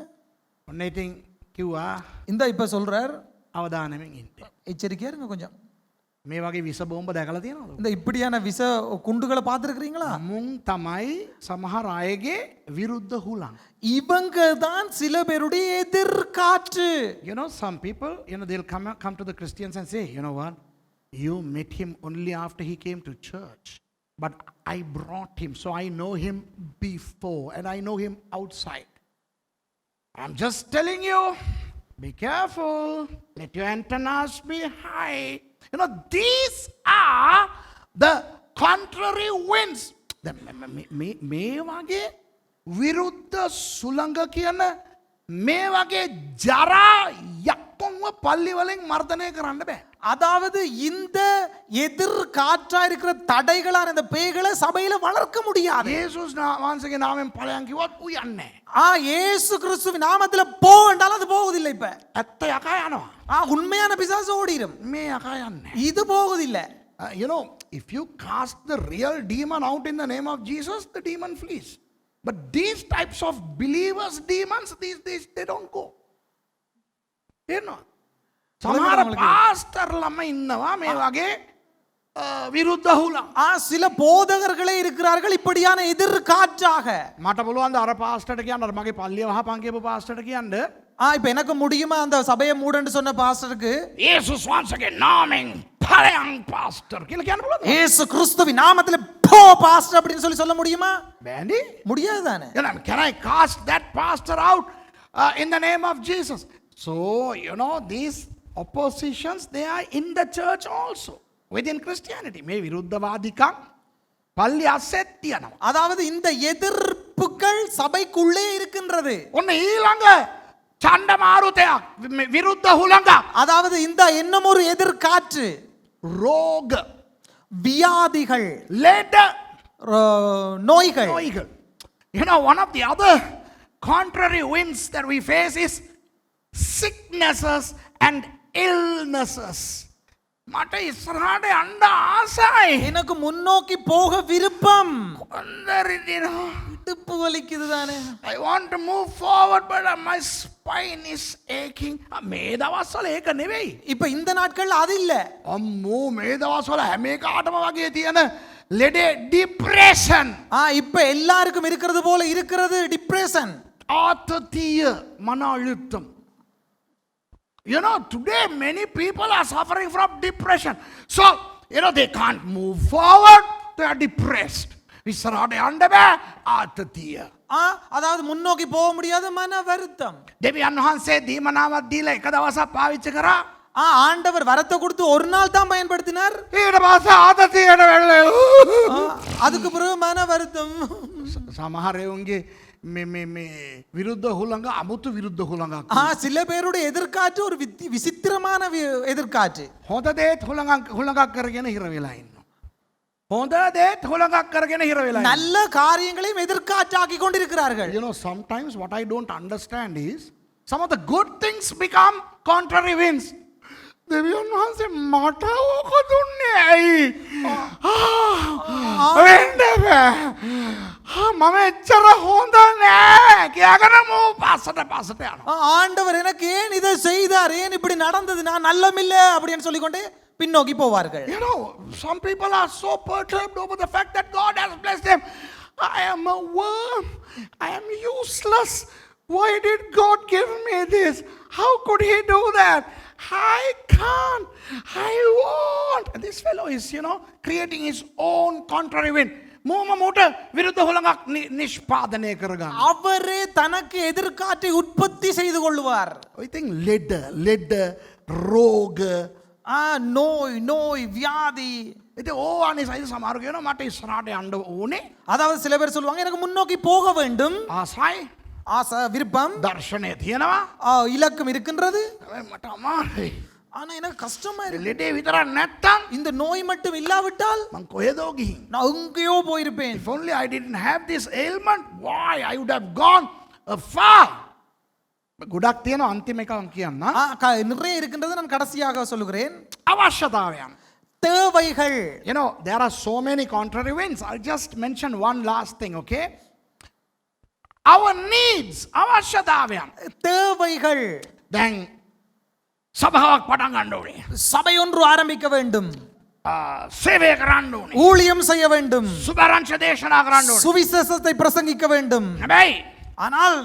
ඔන්න ඉතින් කිව්වා இந்த இப்ப சொல்றார் අවධානයෙන් ඉන්න. எச்சரிக்கையா இருங்க கொஞ்சம். මේ වගේ විස බෝම්බ දැකලා තියෙනවද? இந்த இப்படியான விச குண்டுகளை பார்த்துருக்கிறீங்களா? මුන් තමයි සමහර අයගේ විරුද්ධ හුලං. இவங்க தான் சில பேருடைய எதிர்காற்று. You know, some people, you know, they'll come to the Christians and say, you know what? You met him only after he came to church. But I brought him, so I know him before and I know him outside. I'm just telling you, be careful. Let your antennas be high. You know, these are the contrary winds. මේ වගේ විරුද්ධ සුළඟ කියන මේ වගේ ජරා යක්කොන්ව පල්ලි වලින් මර්ධනය කරන්න බෑ. அதாவது இந்த எதிர்காற்றா இருக்கிற தடைகளான இந்த பேய்களை சபையில வளர்க்க முடியாது. යේසුස් වහන්සේගේ නාමයෙන් ඵලයන් කිව්වත් ඌ යන්නේ இயேசு கிறிஸ்துவின் நாமத்துல போ என்றால் அது போவதில்லை. இப்ப ඇත්ත යකා යනවා. உண்மையான பிசாசு ஓடிடும். මේ යකා යන්නේ. இது போவதில்லை. You know, if you cast the real demon out in the name of Jesus, the demon flees. But these types of believers, demons, these they don't go. You know, සමහර පාස්ටර්ලම ඉන්නවා මේ වගේ විරුද්ධ හුලං. சில போதகர்களே இருக்கிறார்கள் இப்படியான எதிர்காற்றாக. මට පුළුවන් ද අර පාස්ටර්ට කියන්න අර මගේ පල්ලිය වහපන් කියපු පාස්ටර්ට කියන්න இப்ப எனக்கு முடியுமா அந்த சபையை மூடன்னு சொன்ன பாஸ்டருக்கு යේසුස් වහන්සේගේ නාමයෙන් ඵලයන් පාස්ටර් කියලා කියන්න පුළුවන්ද? இயேசு கிறிஸ்துவின் நாமத்துல போ பாஸ்டர் அப்படின்னு சொல்ல முடியுமா? බෑනේ. முடியாது தானே. You know, can I cast that pastor out in the name of Jesus? So, you know, these oppositions, they are in the church also, within Christianity. මේ විරුද්ධවාදිකම් පල්ලි අස්සෙත් තියනවා. அதாவது இந்த எதிர்ப்புகள் சபைக்குள்ளே இருக்கின்றது. ඔන්න ඊළඟ චණ්ඩමාරුතයක් විරුද්ධ හුළඟක්. அதாவது இந்த இன்னும் ஒரு எதிர்காற்று රෝග வியாதிகள் ලෙඩ நோய்கள். You know, one of the other contrary winds that we face is sicknesses and illnesses. මට ඉස්සරහට යන්න ආසයි. எனக்கு முன்னோக்கி போக விருப்பம். කොන්දරිදිනවා. இடுப்பு வலிக்குது தானே. I want to move forward but my spine is aching. මේ දවස්වල ඒක නෙවෙයි. இப்ப இந்த நாட்கள் அது இல்ல. අම්මෝ මේ දවස්වල හැම එකටම වගේ තියෙන ලෙඩේ depression. இப்ப எல்லாருக்கும் இருக்கிறது போல இருக்கிறது டிப்ரெஷன். ආතතිය මන අழுத்தம். You know, today many people are suffering from depression. So, you know, they can't move forward. They are depressed. ඉස්සරහට යන්න බෑ ආතතිය. அதாவது முன்னோக்கி போக முடியாத மன வருத்தம். දෙවියන් වහන්සේ දීමනාවක් දීලා එක දවසක් පාවිච්චි කරා. ஆண்டவர் வரத்தை கொடுத்து ஒரு நாள் தான் பயன்படுத்தினார். ඊට පස්සේ ආතතියට වැටලා அதுக்கு பிறகு மன வருத்தம். සමහර එවුන්ගේ මේ විරුද්ධ හුළඟ අමුතු විරුද්ධ හුළඟක්. சில பேருடைய எதிர்காற்று ஒரு விசித்திரமான எதிர்காற்று. හොඳ දේත් හුළඟක් කරගෙන හිර වෙලා ඉන්නවා. හොඳ දේත් හුළඟක් කරගෙන හිර වෙලා ඉන්නවා. நல்ல காரியங்களையும் எதிர்காற்றாக்கி கொண்டிருக்கிறார்கள். You know, sometimes what I don't understand is some of the good things become contrary winds. දෙවියන් වහන්සේ මට ඕක දුන්නේ ඇයි? වෙන්න බෑ. මම එච්චර හොඳ නෑ කියගෙන මෝ පස්සට යනවා. ஆண்டவர் எனக்கு ஏன் இதை செய்தார், ஏன் இப்படி நடந்தது, நான் நல்லமில்ல அப்படின்னு சொல்லிக்கொண்டே பின்னோக்கி போவார்கள். You know, some people are so perturbed over the fact that God has blessed them. I am a worm. I am useless. Why did God give me this? How could he do that? I can't. I won't. And this fellow is, you know, creating his own contrary wind. Motor විරුද්ධ හොළඟක් නිෂ්පාදනය කරගන්න. அவரே தனக்கு எதிர்காற்றை உற்பத்தி செய்து கொள்வார். I think ලෙඩ රෝග நோய் வியாதி. ඉතින් ඕවානේ සයිද සමහර කියනවා මට ඉස්සරහට යන්න ඕනේ. அதாவது சில பேர் சொல்லுவாங்க எனக்கு முன்னோக்கி போக வேண்டும், ආසයි ஆசை விருப்பம், දර්ශනය තියෙනවා. இலக்கம் இருக்கின்றது. හැබැයි මට අමාරුයි. ஆனா எனக்கு கஷ்டமா இருக்கு. ලෙඩේ විතරක් නැත්තම් இந்த நோய் மட்டும் இல்லாவிட்டால் මං කොහෙදෝ ගිහින්. நான் எங்கேயோ போயிருப்பேன். If only I didn't have this ailment, why I would have gone far. ගොඩක් තියෙනවා අන්තිම එක මං කියන්න. நிறைய இருக்கின்றது, நான் கடைசியாக சொல்லுகிறேன். අවශ්‍යතාවයන්. தேவைகள். You know, there are so many contrary winds. I'll just mention one last thing, okay? Our needs, අවශ්‍යතාවයන්. தேவைகள். දැන් සභාවක් පටන් ගන්න ඕනේ. சபை ஒன்று ஆரம்பிக்க வேண்டும், සේවය කරන්න ඕනේ. ஊழியம் செய்ய வேண்டும், සුභාරංශ දේශනා කරන්න ඕනේ. சுவிசேஷத்தை பிரசங்கிக்க வேண்டும். හැබැයි ஆனால்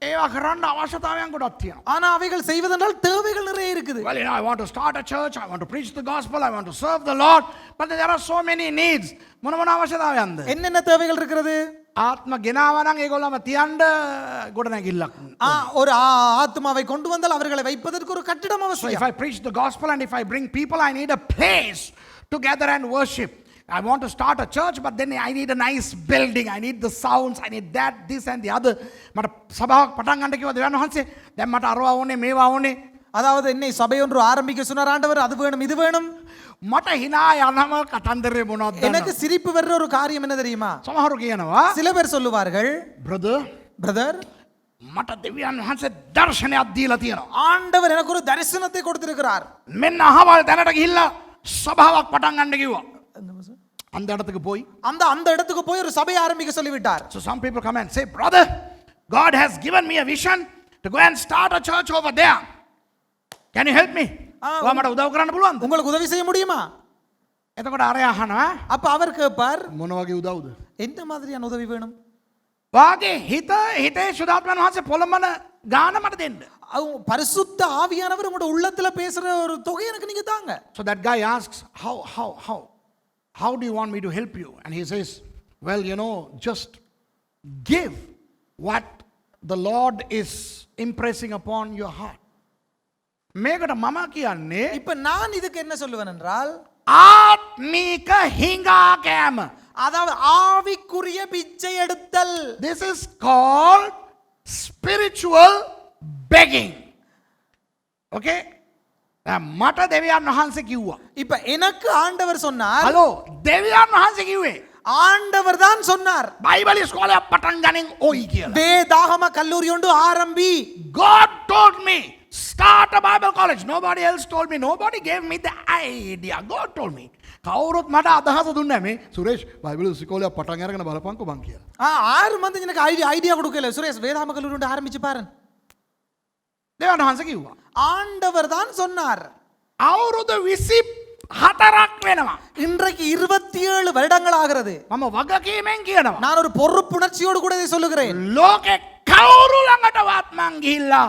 ඒවා කරන්න අවශ්‍යතාවයන් ගොඩක් තියෙනවා. ஆனா அவைகள் செய்வதென்றால் தேவைகள் நிறைய இருக்குது. Well, you know, I want to start a church, I want to preach the gospel, I want to serve the Lord, but there are so many needs. මොන අවශ්‍යතාවයන්ද? என்னென்ன தேவைகள் இருக்கிறது? ආත්ම ගෙනාවා නම් ඒගොල්ලම තියන්න ගොඩනැගිල්ලක්. ஒரு ஆத்மாவை கொண்டு வந்தால் அவர்களை வைப்பதற்கு ஒரு கட்டிடம் So if அவசியம். I preach the gospel and if I bring people, I need a place to gather and worship. I want to start a church, but then I need a nice building. I need the sounds. I need that, this and the other. මට සභාවක් පටන් ගන්න කිව්වා දෙවියන් වහන්සේ. දැන් මට අරවා ඕනේ, මේවා ඕනේ. அதாவது என்னை சபை ஒன்று ஆரம்பிக்க சொன்னார் ஆண்டவர், அது வேணும் இது வேணும். මට hina යනම කතන්දරේ මොනවද? எனக்கு சிரிப்பு வர்ற ஒரு காரியம் என்ன தெரியுமா? සමහරු කියනවා, சில பேர் சொல்லுவார்கள், brother, මට දෙවියන් වහන්සේ දර්ශනයක් දීලා තියෙනවා. ஆண்டவர் எனக்கு ஒரு தரிசனத்தை கொடுத்திருக்கிறார். මෙන්න අහවල් තැනට ගිහිල්ලා සභාවක් පටන් ගන්න කිව්වා. அந்த இடத்துக்கு போய் அந்த இடத்துக்கு போய் ஒரு சபை ஆரம்பிக்க சொல்லிவிட்டார். So some people come and say, brother, God has given me a vision to go and start a church over there. Can you help me? මට උදව් කරන්න පුළුවන්ද? உங்களுக்கு உதவி செய்ய முடியுமா? එතකොට අරය අහනවා, அப்ப அவர் கேட்பார், මොන වගේ උදව්ද? என்ன மாதிரியான உதவி வேணும்? වාගේ හිතේ සුදාත්මයන් වහන්සේ පොළඹන ගාන මට දෙන්න. பரிசுத்த ஆவியானவர் உங்களுடைய உள்ளத்துல பேசுற ஒரு தொகை எனக்கு நீங்க தாங்க. So that guy asks, how do you want me to help you? And he says, well, you know, just give what the Lord is impressing upon your heart. මේකට මම කියන්නේ, இப்ப நான் இதுக்கு என்ன சொல்லுவேன் என்றால், ආත්මික හිඟා කෑම. அதாவது ஆவிக்குரிய பிச்சை எடுத்தல். This is called spiritual begging. Okay? මට දෙවියන් වහන්සේ කිව්වා. இப்ப எனக்கு ஆண்டவர் சொன்னார். හලෝ, දෙවියන් වහන්සේ කිව්වේ. ஆண்டவர் தான் சொன்னார். බයිබල් ඉස්කෝලයක් පටන් ගනින් ඔයි කියලා. வேதாகம கல்லூரி ஒன்று ஆரம்பி. God told me, start a Bible college. Nobody else told me. Nobody gave me the idea. God told me. කවුරුත් මට අදහස දුන්නේ නැහැ. මේ සුරේෂ් බයිබල් ඉස්කෝලයක් පටන් අරගෙන බලපන්කෝ බං කියලා. ஆறு மந்தி எனக்கு ஐடியா கொடுக்கல. சுரேஷ் வேதாகம கல்லூரி ஒன்று ஆரம்பிச்சு பாரு. දෙවියන් වහන්සේ කිව්වා. ஆண்டவர் தான் சொன்னார். අවුරුදු 24ක් වෙනවා. இன்றைக்கு 27 வருடங்கள் ஆகிறது. මම වගකීමෙන් කියනවා. நான் ஒரு பொறுப்புணர்ச்சியோடு கூட இதை சொல்லுகிறேன். ලෝකේ කවුරු ළඟටවත් මං ගිහිල්ලා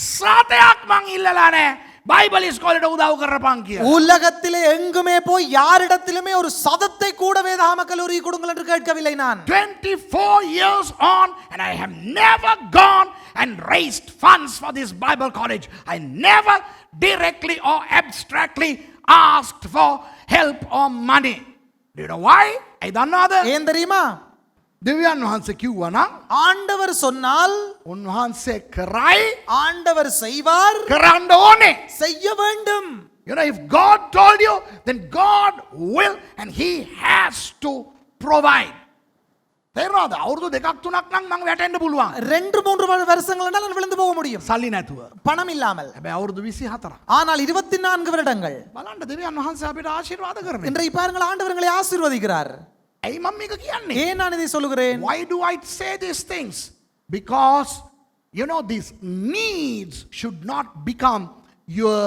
සතයක් මං ඉල්ලලා නැහැ. බයිබල් ඉස්කෝලේට උදව් කරපන් කියලා. உலகத்திலே எங்குமே போய் யாரிடத்திலுமே ஒரு சதத்தை கூட வேதாகம கல்லூரி கொடுங்கள் என்று கேட்கவில்லை நான். 24 years on and I have never gone and raised funds for this Bible college. I never directly or abstractly asked for help or money. Do you know why? I don't know that. ஏன் தெரியுமா? දෙවියන් වහන්සේ කිව්වා නම් ஆண்டவர் சொன்னால் උන්වහන්සේ කරයි ஆண்டவர் செய்வார், කරන්න ඕනේ. செய்ய வேண்டும். You know, if God told you, then God will and He has to provide. තේරෙනවද? අවුරුදු දෙකක් තුනක් නම් මං වැටෙන්න පුළුවන්. 2-3 வருஷங்கள் நான் விழுந்து போக முடியும், සල්ලි නැතුව. பணம் இல்லாமல். හැබැයි අවුරුදු 24. ஆனால் 24 வருடங்கள். බලන්න දෙවියන් වහන්සේ අපිට ආශිර්වාද කරන්නේ. இன்றைய பாருங்கள், ஆண்டவர் எங்களை ஆசீர்வதிக்கிறார். ඇයි මම මේක කියන්නේ? ஏன் நான் இதை சொல்லுகிறேன்? Why do I say these things? Because you know these needs should not become your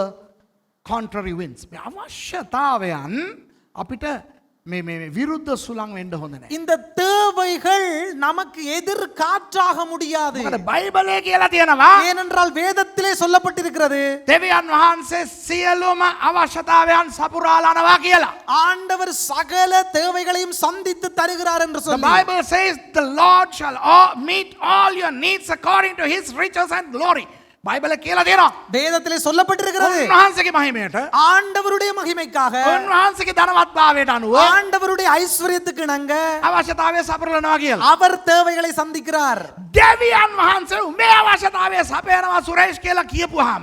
contrary winds. මේ අවශ්‍යතාවයන් අපිට මේ විරුද්ධ සුළං වෙන්න හොඳ නැහැ. இந்த தேவைகள் நமக்கு எதிர் காற்றாக முடியாது. මොකද බයිබලයේ කියලා තියෙනවා ஏனென்றால் வேதத்திலே சொல்லப்பட்டிருக்கிறது, දෙවියන් වහන්සේ සියලුම අවශ්‍යතාවයන් සපුරාලනවා කියලා. ஆண்டவர் சகல தேவைகளையும் சந்தித்து தருகிறார் என்று The சொல்லி. Bible says the Lord shall meet all your needs according to His riches and glory. බයිබලයේ කියලා තියෙනවා. வேதத்திலே சொல்லப்பட்டிருக்கிறது, උන්වහන්සේගේ මහිමයට ஆண்டவருடைய மகிமைக்காக, උන්වහන්සේගේ ධනවත්භාවයට අනුව ஆண்டவருடைய ஐஸ்வரியத்துக்கு இணங்க අවශ්‍යතාවය සපුරලනවා කියලා. அவர் தேவைகளை சந்திக்கிறார். දෙවියන් වහන්සේ උඹේ අවශ්‍යතාවය සපයනවා සුරේෂ් කියලා කියපුවාම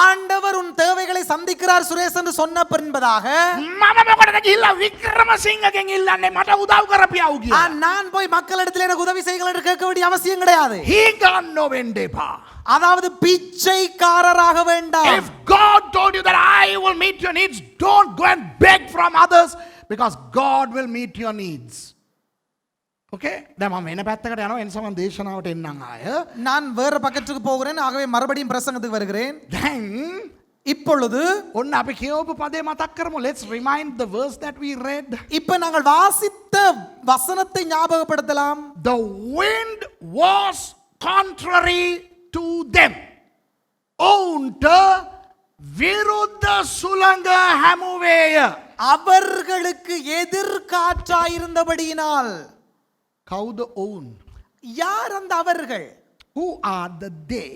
ஆண்டவர் உன் தேவைகளை சந்திக்கிறார் சுரேஷ் என்று சொன்ன பின்பதாக මම මොකටද ගිහිල්ලා වික්‍රමසිංහගෙන් ඉල්ලන්නේ මට උදව් කරපියව් කියලා. நான் போய் மக்களிடத்தில் எனக்கு உதவி செய்யுங்கள் என்று கேட்க வேண்டிய அவசியம் கிடையாது. හීගන්නෝ වෙන්න එපා. அதாவது பிச்சைக்காரராக வேண்டாம். If God told you that I will meet your needs, don't go and beg from others because God will meet your needs. Okay? දැන් මම වෙන පැත්තකට යනවා එනිසා මම දේශනාවට එන්නම් ආය. நான் வேற பக்கத்துக்கு போகிறேன், ஆகவே மறுபடியும் பிரசங்கத்துக்கு வருகிறேன். දැන් இப்பொழுது ඔන්න අපි කියවපු පදේ මතක් කරමු. Let's remind the verse that we read. இப்ப நாங்கள் வாசித்த வசனத்தை ஞாபகப்படுத்தலாம். The wind was contrary to them. ඔවුන්ට විරුද්ධ සුළඟ හැමුවේය. அவர்களுக்கு எதிர்காற்றாயிருந்தபடியினால். කවුද ඔවුන්? யார் அந்த அவர்கள்? Who are the they?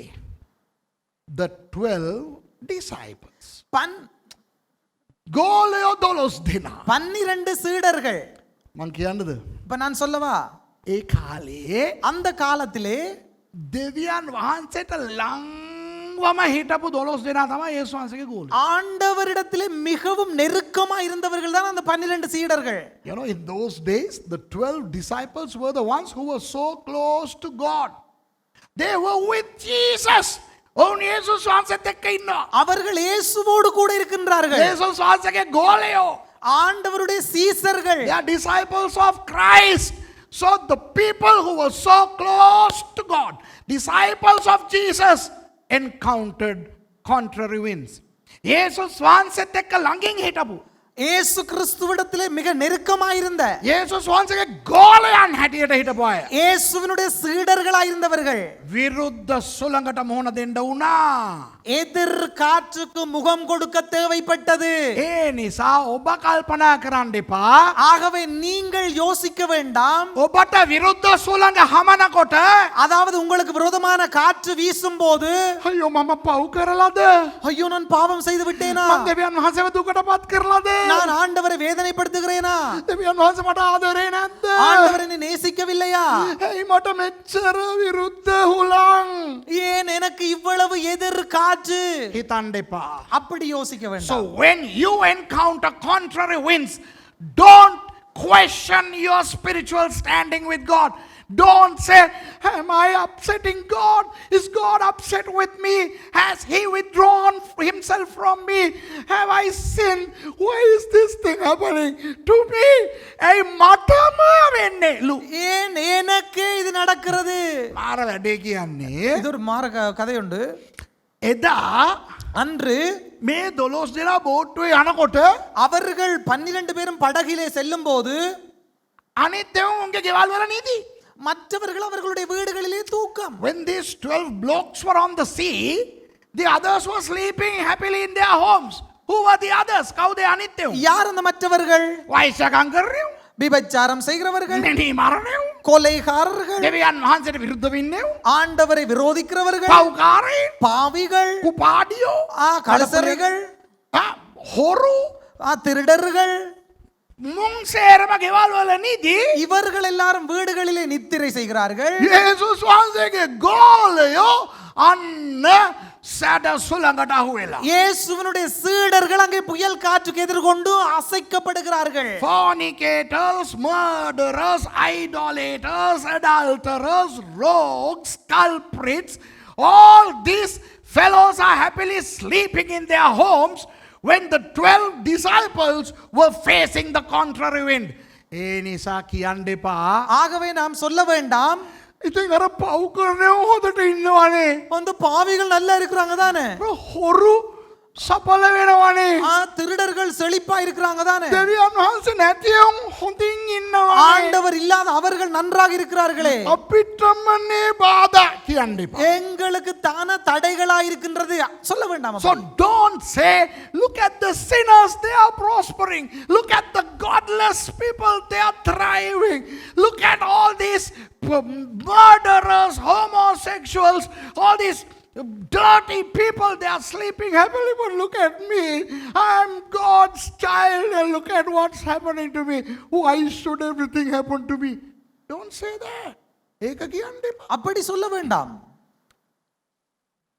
The 12 disciples. ගෝලයෝ 12 දෙනා. 12 சீடர்கள். මං කියන්නද? இப்ப நான் சொல்லவா? ඒ කාලේ அந்த காலத்திலே දෙවියන් වහන්සේට ලංවම හිටපු 12 දෙනා තමයි යේසුස් වහන්සේගේ ගෝලයෝ. ஆண்டவரிடத்திலே மிகவும் நெருக்கமா இருந்தவர்கள் தான் அந்த 12 சீடர்கள். You know, in those days, the 12 disciples were the ones who were so close to God. They were with Jesus. ඔවුන් යේසුස් වහන්සේත් එක්ක ඉන්නවා. அவர்கள் இயேசுவோடு கூட இருக்கின்றார்கள். යේසුස් වහන්සේගේ ගෝලයෝ. ஆண்டவருடைய சீசர்கள். They are disciples of Christ. So the people who were so close to God, disciples of Jesus, encountered contrary winds. යේසුස් වහන්සේත් එක්ක ළඟින් හිටපු இயேசு கிறிஸ்துவிடத்திலே மிக நெருக்கமாயிருந்த යේසුස් වහන්සේගේ ගෝලයන් හැටියට හිටපු අය இயேசுவினுடைய சீடர்களாயிருந்தவர்கள் විරුද්ධ සුළඟට මුහුණ දෙන්න වුණා. எதிர் காற்றுக்கு முகம் கொடுக்க தேவைப்பட்டது. ඒ නිසා ඔබ කල්පනා කරන්න එපා. ஆகவே நீங்கள் யோசிக்க வேண்டாம். ඔබට විරුද්ධ සුළඟ හමනකොට அதாவது உங்களுக்கு விரோதமான காற்று வீசும் போது අයියෝ මම පව් කරලාද? ஐயோ நான் பாவம் செய்து விட்டேனா, මම දෙවියන් වහන්සේව දුකටපත් කරලාද? நான் ஆண்டவரை வேதனைப்படுத்துகிறேனா, දෙවියන් වහන්සේ මට ආදරේ නැද්ද? ஆண்டவர் என்னை நேசிக்கவில்லையா, ඇයි මට මෙච්චර විරුද්ධ හුලං? ஏன் எனக்கு இவ்வளவு எதிர் காற்று? හිතන්න එපා. அப்படி யோசிக்க So வேண்டாம். when you encounter contrary winds, don't question your spiritual standing with God. Don't say, am I upsetting God? Is God upset with me? Has He withdrawn Himself from me? Have I sinned? Why is this thing happening to me? Hey, matama venne. Look. ஏன் எனக்கு இது நடக்கிறது? මාර වැඩේ කියන්නේ இது ஒரு மார்க கதையுண்டு. එදා அன்று මේ 12 දෙනා බෝට්ටුවේ යනකොට அவர்கள் 12 பேரும் படகிலே செல்லும் போது අනිත් ඒවා උන්ගේ ගෙවල් වල නීති. மற்றவர்கள் அவர்களுடைய வீடுகளிலே தூக்கம். When these 12 blocks were on the sea, the others were sleeping happily in their homes. Who were the others? කවුද අනිත් ඒවා? யார் அந்த மற்றவர்கள்? වෛශ්‍යකම් කරන්නේ. விபச்சாரம் செய்கிறவர்கள், මෙනි මරණේ. கொலைகாரர்கள், දෙවියන් වහන්සේට විරුද්ධ වෙන්නේ. ஆண்டவரை விரோதிக்கிறவர்கள், පව්කාරයින්, பாவிகள், කුපාඩියෝ, கலசரிகள், හොරු, திருடர்கள், මුං සේරම ගෙවල් වල නිදි இவர்கள் எல்லாரும் வீடுகளிலே நித்திரை செய்கிறார்கள். යේසුස් වහන්සේගේ ගෝලයෝ අන්න සැඩ සුළඟට අහු වෙලා. இயேசுவினுடைய சீடர்கள் அங்கே புயல் காற்றுக்கு எதிர்கொண்டு அசைக்கப்படுகிறார்கள். Fornicators, murderers, idolaters, adulterers, rogues, culprits, all these fellows are happily sleeping in their homes when the 12 disciples were facing the contrary wind. ඒ නිසා කියන්න එපා. ஆகவே நாம் சொல்ல வேண்டாம், ඉතින් අර පව් කරනව හොදට ඉන්නවනේ. அந்த பாவிகள் நல்லா இருக்கிறாங்க தானே, හොරු සපල වෙනවනේ. திருடர்கள் செழிப்பா இருக்கிறாங்க தானே, දෙවියන් වහන්සේ නැතිවම හොඳින් ඉන්නවනේ. ஆண்டவர் இல்லாத அவர்கள் நன்றாக இருக்கிறார்களே, අපිටමනේ බාධා කියන්න එපා. எங்களுக்கு தான தடைகளா இருக்கின்றது சொல்ல வேண்டாம். So don't say, look at the sinners, they are prospering. Look at the godless people, they are thriving. Look at all these murderers, homosexuals, all these dirty people, they are sleeping happily, but look at me. I am God's child and look at what's happening to me. Why should everything happen to me? Don't say that. ඒක කියන්න එපා. அப்படி சொல்ல வேண்டாம்.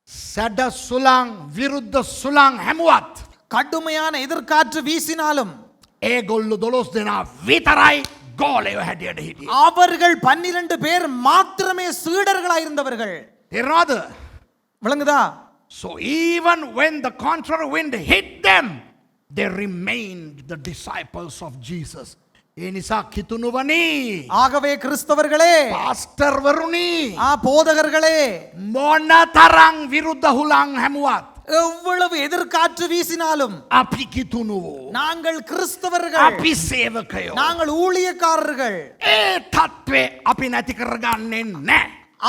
සැඩ සුළං විරුද්ධ සුළං හැමුවත් கடுமையான எதிர்காற்று வீசினாலும் ඒගොල්ලු 12 දෙනා විතරයි ගෝලයෝ හැටියට හිටියේ. அவர்கள் 12 பேர் மாத்திரமே சீடர்களா இருந்தவர்கள். තේරෙනවද? விளங்குதா? So even when the contrary wind hit them, they remained the disciples of Jesus. ඒ නිසා කිතුණුවනි, ஆகவே கிறிஸ்தவர்களே, පාස්ටර් වරුනි, போதகர்களே, මොනතරම් විරුද්ධ හුලං හැමුවත් எவ்வளவு எதிர்காற்று வீசினாலும் අපි කිතුණුවෝ, நாங்கள் கிறிஸ்தவர்கள், අපි සේවකයෝ, நாங்கள் ஊழியக்காரர்கள், ඒ තත්ත්වේ අපි නැති කරගන්නේ නැහැ.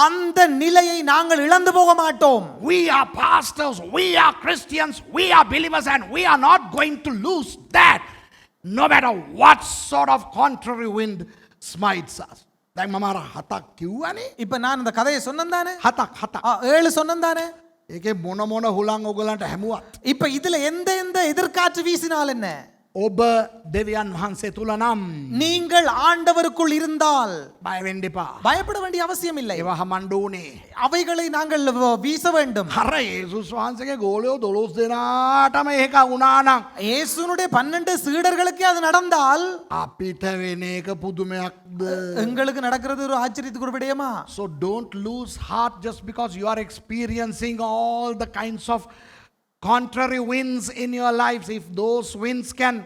அந்த நிலையை நாங்கள் இழந்து போக மாட்டோம். We are pastors, we are Christians, we are believers, and we are not going to lose that no matter what sort of contrary wind smites us. දැන් මම අර හතක් කිව්වනේ. இப்ப நான் இந்த கதையை சொன்னேன் தானே, හතක් 7 சொன்னேன் தானே. ඒකේ මොන හුලං ඔයගලන්ට හැමුවත් இப்ப இதுல எந்த எந்த எதிர்காற்று வீசினால் என்ன, ඔබ දෙවියන් වහන්සේ තුල නම් நீங்கள் ஆண்டவருக்குள் இருந்தால் බය වෙන්න එපා. பயப்பட வேண்டிய அவசியம் இல்லை. ඒවා හමන්න ඕනේ. அவைகளை நாங்கள் வீச வேண்டும். අර යේසුස් වහන්සේගේ ගෝලයෝ 12 දෙනාටම ඒක වුණා නම් இயேசுனுடைய 12 சீடர்களுக்கே அது நடந்தால் අපිට වෙන එක පුදුමයක්ද? எங்களுக்கு நடக்கிறது ஒரு ஆச்சரியத்துக்கு ஒரு விடயமா? So don't lose heart just because you are experiencing all the kinds of contrary winds in your lives. If those winds can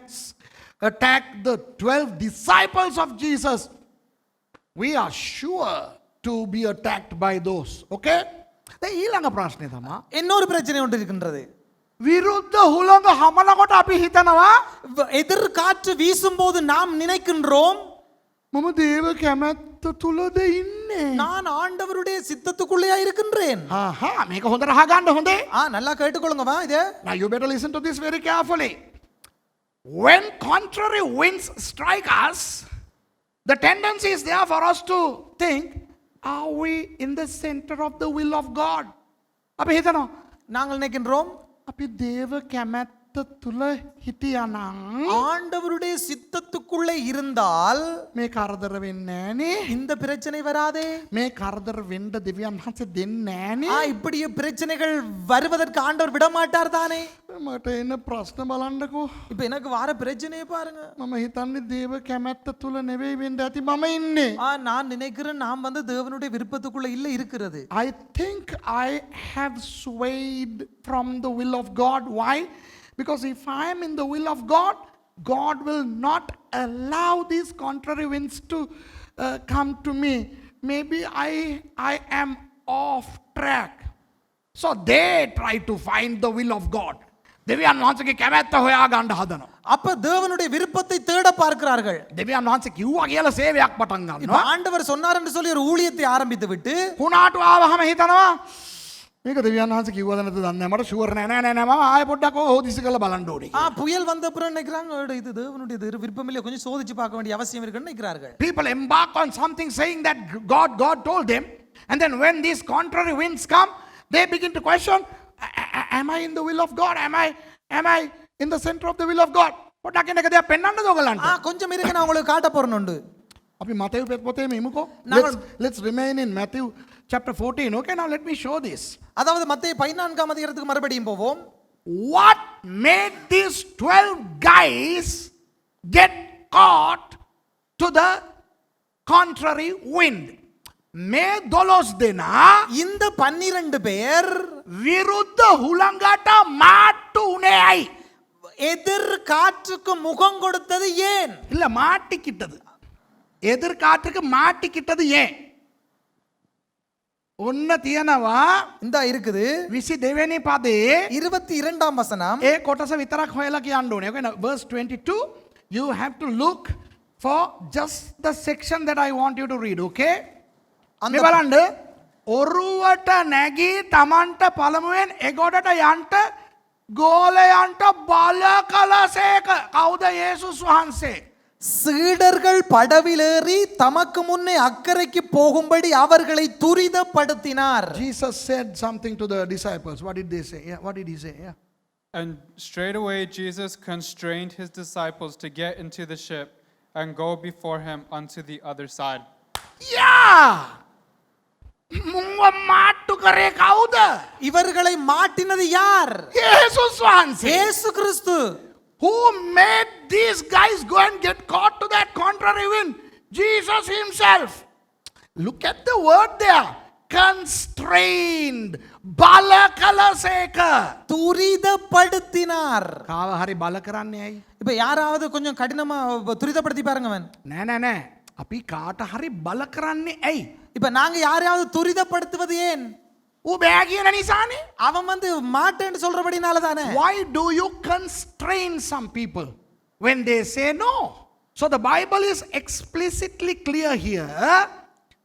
attack the 12 disciples of Jesus, we are sure to be attacked by those. Okay? දැන් ඊළඟ ප්‍රශ්නේ තමයි இன்னொரு பிரச்சனை ஒன்று இருக்கின்றது. විරුද්ධ හුළඟ හමනකොට අපි හිතනවා எதிர்காற்று வீசும்போது நாம் நினைக்கின்றோம், මම දේව කැමැත්ත තුලද ඉන්නේ. நான் ஆண்டவருடைய சித்தத்துக்குள்ளேயா இருக்கின்றேன். ආහා මේක හොඳට අහගන්න හොඳේ. நல்லா கேட்டுக்கொள்ளுங்கப்பா இது. Now you better listen to this very carefully. When contrary winds strike us, the tendency is there for us to think, are we in the center of the will of God? අපි හිතනවා நாங்கள் நினைக்கின்றோம், අපි දේව කැමැත්ත තුල හිටියානම් ஆண்டவருடைய சித்தத்துக்குள்ளே இருந்தால் මේ කරදර වෙන්නේ නෑනේ. இந்த பிரச்சனை வராதே. මේ කරදර වෙන්න දෙවියන් වහන්සේ දෙන්නේ නෑනේ. இப்படி பிரச்சனைகள் வருவதற்கு ஆண்டவர் விட மாட்டார் தானே. මට එන ප්‍රශ්න බලන්නකෝ. இப்ப எனக்கு வர பிரச்சனையை பாருங்க. මම හිතන්නේ දේව කැමැත්ත තුල නෙවෙයි වෙන්න ඇති මම ඉන්නේ. நான் நினைக்கிறேன் நாம் தேவனுடைய விருப்பத்துக்குள்ள இல்ல இருக்கிறது. I think I have swayed from the will of God. Why? Because if I am in the will of God, God will not allow these contrary winds to come to me. Maybe I am off track. So they try to find the will of God. දෙවියන් වහන්සේගේ කැමැත්ත හොයා ගන්න හදනවා. அப்ப தேவனுடைய விருப்பத்தை தேட பார்க்கிறார்கள். දෙවියන් වහන්සේ කිව්වා කියලා සේවයක් පටන් இப்ப ගන්නවා. ஆண்டவர் சொன்னார் என்று சொல்லி ஒரு ஊழியத்தை ஆரம்பித்து விட்டு කුණාටු ආවහම හිතනවා මේක දෙවියන් වහන්සේ කිව්වද නැද්ද දන්නේ නැහැ. මට ෂුවර් නෑ මම ආයෙ පොඩ්ඩක් හොදිසි කරලා බලන්න ඕනේ. புயல் வந்த அப்புறம் நினைக்கிறாங்க, இது தேவனுடைய விருப்பம் இல்லை, கொஞ்சம் சோதிச்சு பார்க்க வேண்டிய அவசியம் இருக்குன்னு நினைக்கிறார்கள். People embark on something saying that God told them, and then when these contrary winds come, they begin to question, am I in the will of God? Am I in the center of the will of God? පොඩ්ඩක් එන්න එක දෙයක් පෙන්වන්නද ඔයගලන්ට? கொஞ்சம் இருங்க நான் உங்களுக்கு காட்ட போறேனுண்டு. අපි Matthew පොතේම ඉමුකෝ. Now- Let's remain in Matthew chapter 14. Okay, now let me show this. அதாவது மத்தேயு 14ஆம் அதிகாரத்துக்கு மறுபடியும் போவோம். What made these 12 guys get caught to the contrary wind? මේ 12 දෙනා இந்த 12 பேர் විරුද්ධ හුළඟට මාට්ටු උනේ ඇයි? எதிர் காற்றுக்கு முகம் கொடுத்தது ஏன்? இல்ல மாட்டிக்கிட்டது. எதிர் காற்றுக்கு மாட்டிக்கிட்டது ஏன்? ஒන්න තියනවා இந்த இருக்குது 22 පදේ 22ஆம் வசனம். ඒ කොටස විතරක් හොයලා කියන්න ඕනේ. Okay, now verse 22 you have to look for just the section that I want you to read, okay? அந்த- මේ බලන්න ඔරුවට නැගී Tamanට පළමුවෙන් එගොඩට යන්න ගෝලයන්ට බල කළසේක. කවුද? යේසුස් වහන්සේ. சீடர்கள் படவிலேறி தமக்கு முன்னே அக்கறைக்கு போகும்படி அவர்களை துரிதப்படுத்தினார். Jesus said something to the disciples. What did they say? Yeah, what did he say? Yeah. And straightway Jesus constrained his disciples to get into the ship and go before him unto the other side. Yeah! මුංග මාට්ටු කරේ කවුද? இவர்களை மாட்டினது யார்? යේසුස් වහන්සේ. இயேசு கிறிஸ்து. Who made these guys go and get caught to that contrary wind? Jesus himself. Look at the word there. Constrained. Balakalaseka. துரிதப்படுத்தினார். කාව හරි බල කරන්නේ ඇයි? இப்ப யாராவது கொஞ்சம் கடினமா துரிதப்படுத்தி பாருங்க அவன். නෑ නෑ නෑ. අපි කාට හරි බල කරන්නේ ඇයි? இப்ப நாங்க யாரையாவது துரிதப்படுத்துவது ஏன்? ඌ බෑ කියන නිසානේ. அவன் வந்து மாட்டேன்னு சொல்றபடினால தானே. Why do you constrain some people when they say no? So the Bible is explicitly clear here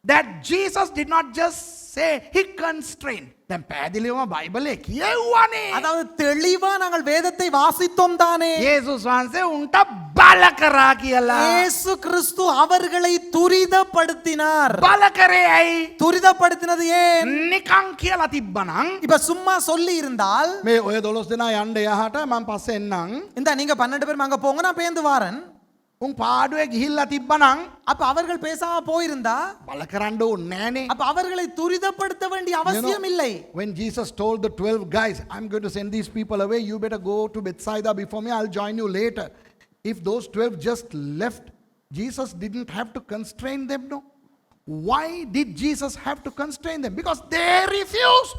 that Jesus did not just say he constrained. දැන් පැහැදිලිවම බයිබලේ කියවුවානේ. அதாவது தெளிவா நாங்கள் வேதத்தை வாசித்தோம் தானே. යේසුස් වහන්සේ උන්ට බල කරා කියලා. இயேசு கிறிஸ்து அவர்களை துரிதப்படுத்தினார். බල කරේ ඇයි? துரிதப்படுத்தினது ஏன்? නිකන් කියලා තිබ්බනම් இப்ப சும்மா சொல்லி இருந்தால் මේ ඔය 12 දෙනා යන්න යහට මම පස්සේ එන්නම්. இந்த நீங்க 12 பேர் அங்க போங்க நான் பேந்து வாரன். උන් පාඩුවේ ගිහිල්ලා තිබ්බනම් அப்ப அவர்கள் பேசாம போயிருந்தா බල කරන්න ඕනේ නෑනේ. அப்ப அவர்களை துரிதப்படுத்த வேண்டிய அவசியம் இல்லை. When Jesus told the 12 guys, I'm going to send these people away, you better go to Bethsaida before me, I'll join you later. If those 12 just left, Jesus didn't have to constrain them, no? Why did Jesus have to constrain them? Because they refused.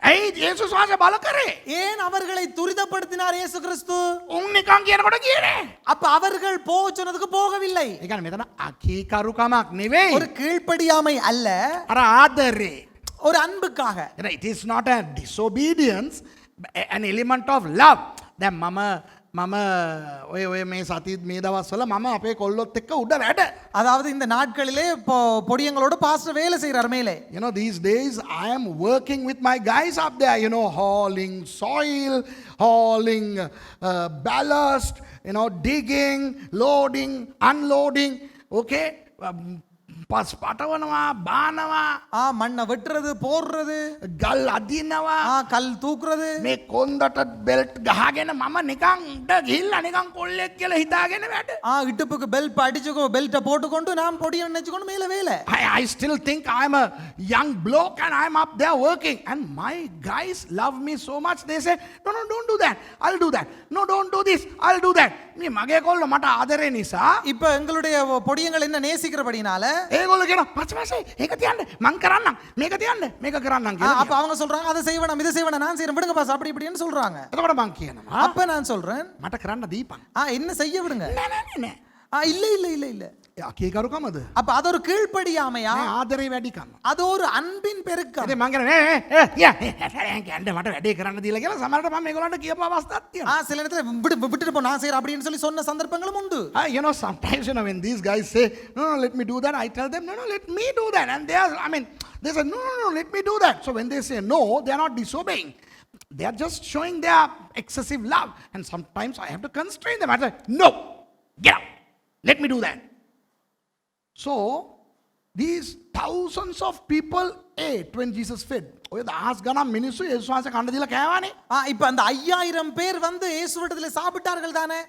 ඇයි යේසුස් වහන්සේ බල කරේ? ஏன் அவர்களை துரிதப்படுத்தினார் இயேசு கிறிஸ்து? උන් නිකන් කියනකොට ගියේ. அப்ப அவர்கள் போக சொன்னதுக்கு போகவில்லை. ඒ කියන්නේ මෙතන අකීකරුකමක් නෙවෙයි. ஒரு கீழ்ப்படியாமை அல்ல, අර ආදරේ. ஒரு அன்புக்காக. It is not a disobedience, an element of love. දැන් මම ඔය මේ සතිත් මේ දවස්වල මම අපේ කොල්ලොත් එක්ක උඩ වැඩ. அதாவது இந்த நாட்களிலே பொடியங்களோட பாஸ்டர் வேலை செய்யறார் மேலே. You know, these days I am working with my guys up there, you know, hauling soil, hauling ballast, you know, digging, loading, unloading, okay? පස් පටවනවා, බානවා, மண்ணை வெட்டுறது, போடுறது, ගල් අදිනවා, கல் தூக்குறது. මේ කොන්දට බෙල්ට් ගහගෙන මම නිකන් උඩ ගිහිල්ලා නිකන් කොල්ලෙක් කියලා හිතාගෙන වැඩ. இடுப்புக்கு பெல்ட் அடிச்சுக்கோ, பெல்ட்டை போட்டுக்கொண்டு நாம் பொடியை நினைச்சுக்கொண்டு மேல வேலை. I still think I'm a young bloke and I'm up there working. And my guys love me so much. They say, no, don't do that. I'll do that. No, don't do this. I'll do that. මේ මගේ කොල්ල මට ආදරේ නිසා இப்ப எங்களுடைய பொடியங்கள் என்ன நேசிக்கிறபடினால ඒගොල්ලෝ කියනවා පස්සේ ඒක තියන්න මං කරන්නම් මේක තියන්න මේක කරන්නම් කියලා. அப்ப அவங்க சொல்றாங்க அதை செய்ய வேணாம், இதை செய்ய வேணாம், நான் செய்யறேன், விடுங்க பாஸ் அப்படி இப்படின்னு சொல்றாங்க. එතකොට මං කියනවා அப்ப நான் சொல்றேன் මට කරන්න දීපන්. என்ன செய்ய விடுங்க. නෑ නෑ නෑ. இல்ல இல்ல இல்ல இல்ல. අකීකරුකමද? அப்ப அது ஒரு கீழ்ப்படியாமையா? මේ ආදරේ වැඩිකම. அது ஒரு අன்பின் பெருக்கம். ඉතින් මං කියනවා කියන්න මට වැඩේ කරන්න දීලා කියලා සමහරට මම මේගොල්ලන්ට කියපු අවස්ථාවක් තියෙනවා. சில நேரத்துல விட்டுட்டு போ நான் செய்யறேன் அப்படின்னு சொல்லி சொன்ன சந்தர்ப்பங்களும் உண்டு. You know, sometimes, you know, when these guys say, no, let me do that, I tell them, no, let me do that. And they are, they say, no, let me do that. So when they say no, they are not disobeying. They are just showing their excessive love. And sometimes I have to constrain them. I say, no, get out. Let me do that. So, these thousands of people ate when Jesus fed. ඔය දහස් ගණන් මිනිස්සු යේසුස් වහන්සේ කන්න දීලා කෑවානේ. இப்ப அந்த 5000 பேர் வந்து இயேசுவிடத்தில் சாப்பிட்டார்கள் தானே.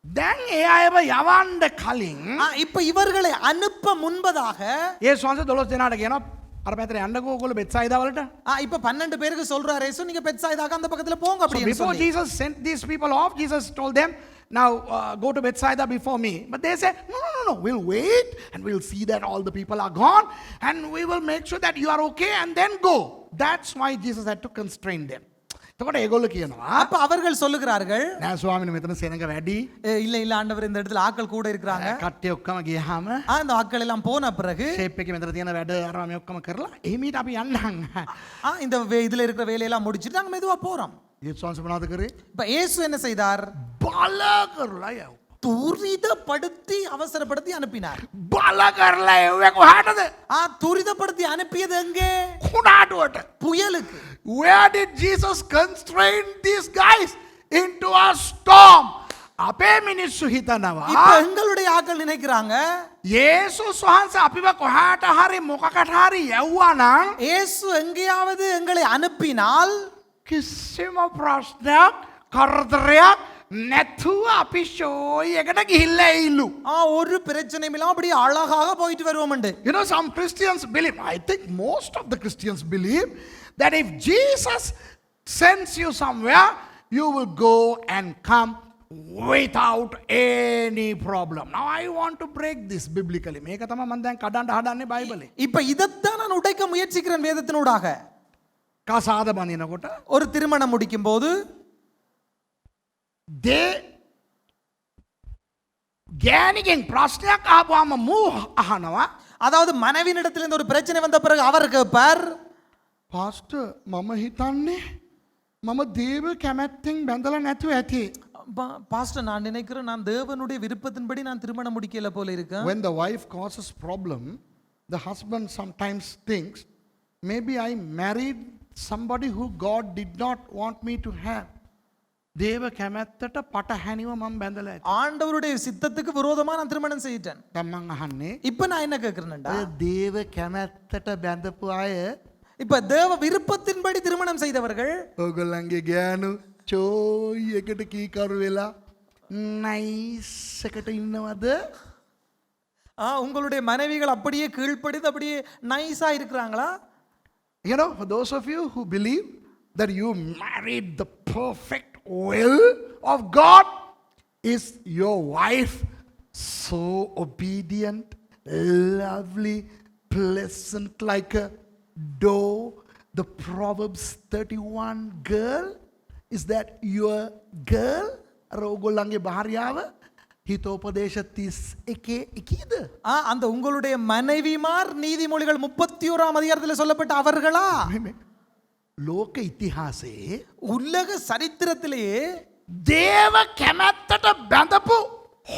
දැන් ඒ අයව යවන්න කලින් இப்ப இவர்களை அனுப்ப முன்பதாக ඒ ස්වාංශ 12 දෙනාට කියනවා අර පැත්තට යන්නකෝ ඔයගොල්ලෝ බෙත්සයිදා වලට. இப்ப 12 பேருக்கு சொல்றாரு இயேசு நீங்க பெத்சாயிதாக்கு அந்த பக்கத்துல போங்க So அப்படின்னு before சொல்லி Jesus sent these people off, Jesus told them, now go to Bethsaida before me. But they said, no, we'll wait and we'll see that all the people are gone and we will make sure that you are okay and then go. That's why Jesus had to constrain them. එතකොට ඒගොල්ලෝ කියනවා அப்ப அவர்கள் சொல்லுகிறார்கள் නෑ ස්වාමීනි මෙතන සෙනඟ වැඩි இல்ல இல்ல ஆண்டவர் இந்த இடத்துல ஆட்கள் கூட இருக்கிறாங்க කට්ටිය ඔක්කොම ගියාම அந்த ஆட்கள் எல்லாம் போன பிறகு ෂේප් එකේ මෙතන තියෙන වැඩ අරවා මේ ඔක්කොම කරලා එහිමීට අපි යන්නම්. இந்த இதுல இருக்கிற வேலையெல்லாம் முடிச்சிட்டு நாங்க மெதுவா போறோம். ඒ ස්වාංශ මොනවද කරේ? இப்ப இயேசு என்ன செய்தார்? බල කරලා යවුවා. துரிதப்படுத்தி அவசரப்படுத்தி அனுப்பினார். බල කරලා යවුවේ කොහාටද? துரிதப்படுத்தி அனுப்பியது எங்கே? කුණාටුවට. புயலுக்கு. Where did Jesus constrain these guys? Into a storm. අපේ මිනිස්සු හිතනවා இப்ப எங்களுடைய ஆட்கள் நினைக்கிறாங்க යේසුස් වහන්සේ අපිව කොහාට හරි මොකකට හරි යවුවා නම් இயேசு எங்கேயாவது எங்களை அனுப்பினால் කිසිම ප්‍රශ්නයක් කරදරයක් නැතුව අපි ෂෝයි එකට ගිහිල්ලා එයිලු. ஒரு பிரச்சனையும் இல்லாம அப்படியே அழகாக போயிட்டு வருவோம். You know, some Christians believe, I think most of the Christians believe, that if Jesus sends you somewhere, you will go and come without any problem. Now I want to break this biblically. මේක තමයි මම දැන් කඩන්න හදන්නේ බයිබලේ. இப்ப இதைத்தான் நான் உடைக்க முயற்சிக்கிறேன் வேதத்தினூடாக. කසාද බඳිනකොට ஒரு திருமணம் முடிக்கும் போது ගෑණිගෙන් ප්‍රශ්නයක් ආපුවාම මූ අහනවා அதாவது மனைவியிடத்துல இருந்து ஒரு பிரச்சனை வந்த பிறகு அவர் கேட்பார் පාස්ටර් මම හිතන්නේ මම දේව කැමැත්තෙන් බැඳලා නැතුව ඇති. பாஸ்டர் நான் நினைக்கிறேன் நான் தேவனுடைய விருப்பத்தின்படி நான் திருமணம் முடிக்கல போல இருக்கேன். When the wife causes problem, the husband sometimes thinks, maybe I married somebody who God did not want me to have. දේව කැමැත්තට පටහැනිව මම බැඳලා ඇති. ஆண்டவருடைய சித்தத்துக்கு விரோதமா நான் திருமணம் செய்யிட்டேன். දැන් මං අහන්නේ இப்ப நான் என்ன கேக்குறேன்டா ඔය දේව කැමැත්තට බැඳපු අය இப்ப தேவ விருப்பத்தின்படி திருமணம் செய்தவர்கள் ඔයගොල්ලන්ගේ ගෑනු චෝයි එකට කීකරු වෙලා නයිස් එකට ඉන්නවද? உங்களுடைய மனைவிகள் அப்படியே கீழ்ப்படிந்து அப்படியே நைஸா இருக்கிறாங்களா? You know, for those of you who believe that you married the perfect will of God, is your wife so obedient, lovely, pleasant like a doe, the Proverbs 31 girl? Is that your girl? රෝගොල්ලන්ගේ භාර්යාව හිතෝපදේශ 31 එකේද? அந்த உங்களுடைய மனைவிமார் நீதிமொழிகள் 31ஆம் அதிகாரத்தில் சொல்லப்பட்ட அவர்களா? ලෝක ඉතිහාසයේ உலக சரித்திரத்திலேயே දේව කැමැත්තට බැඳපු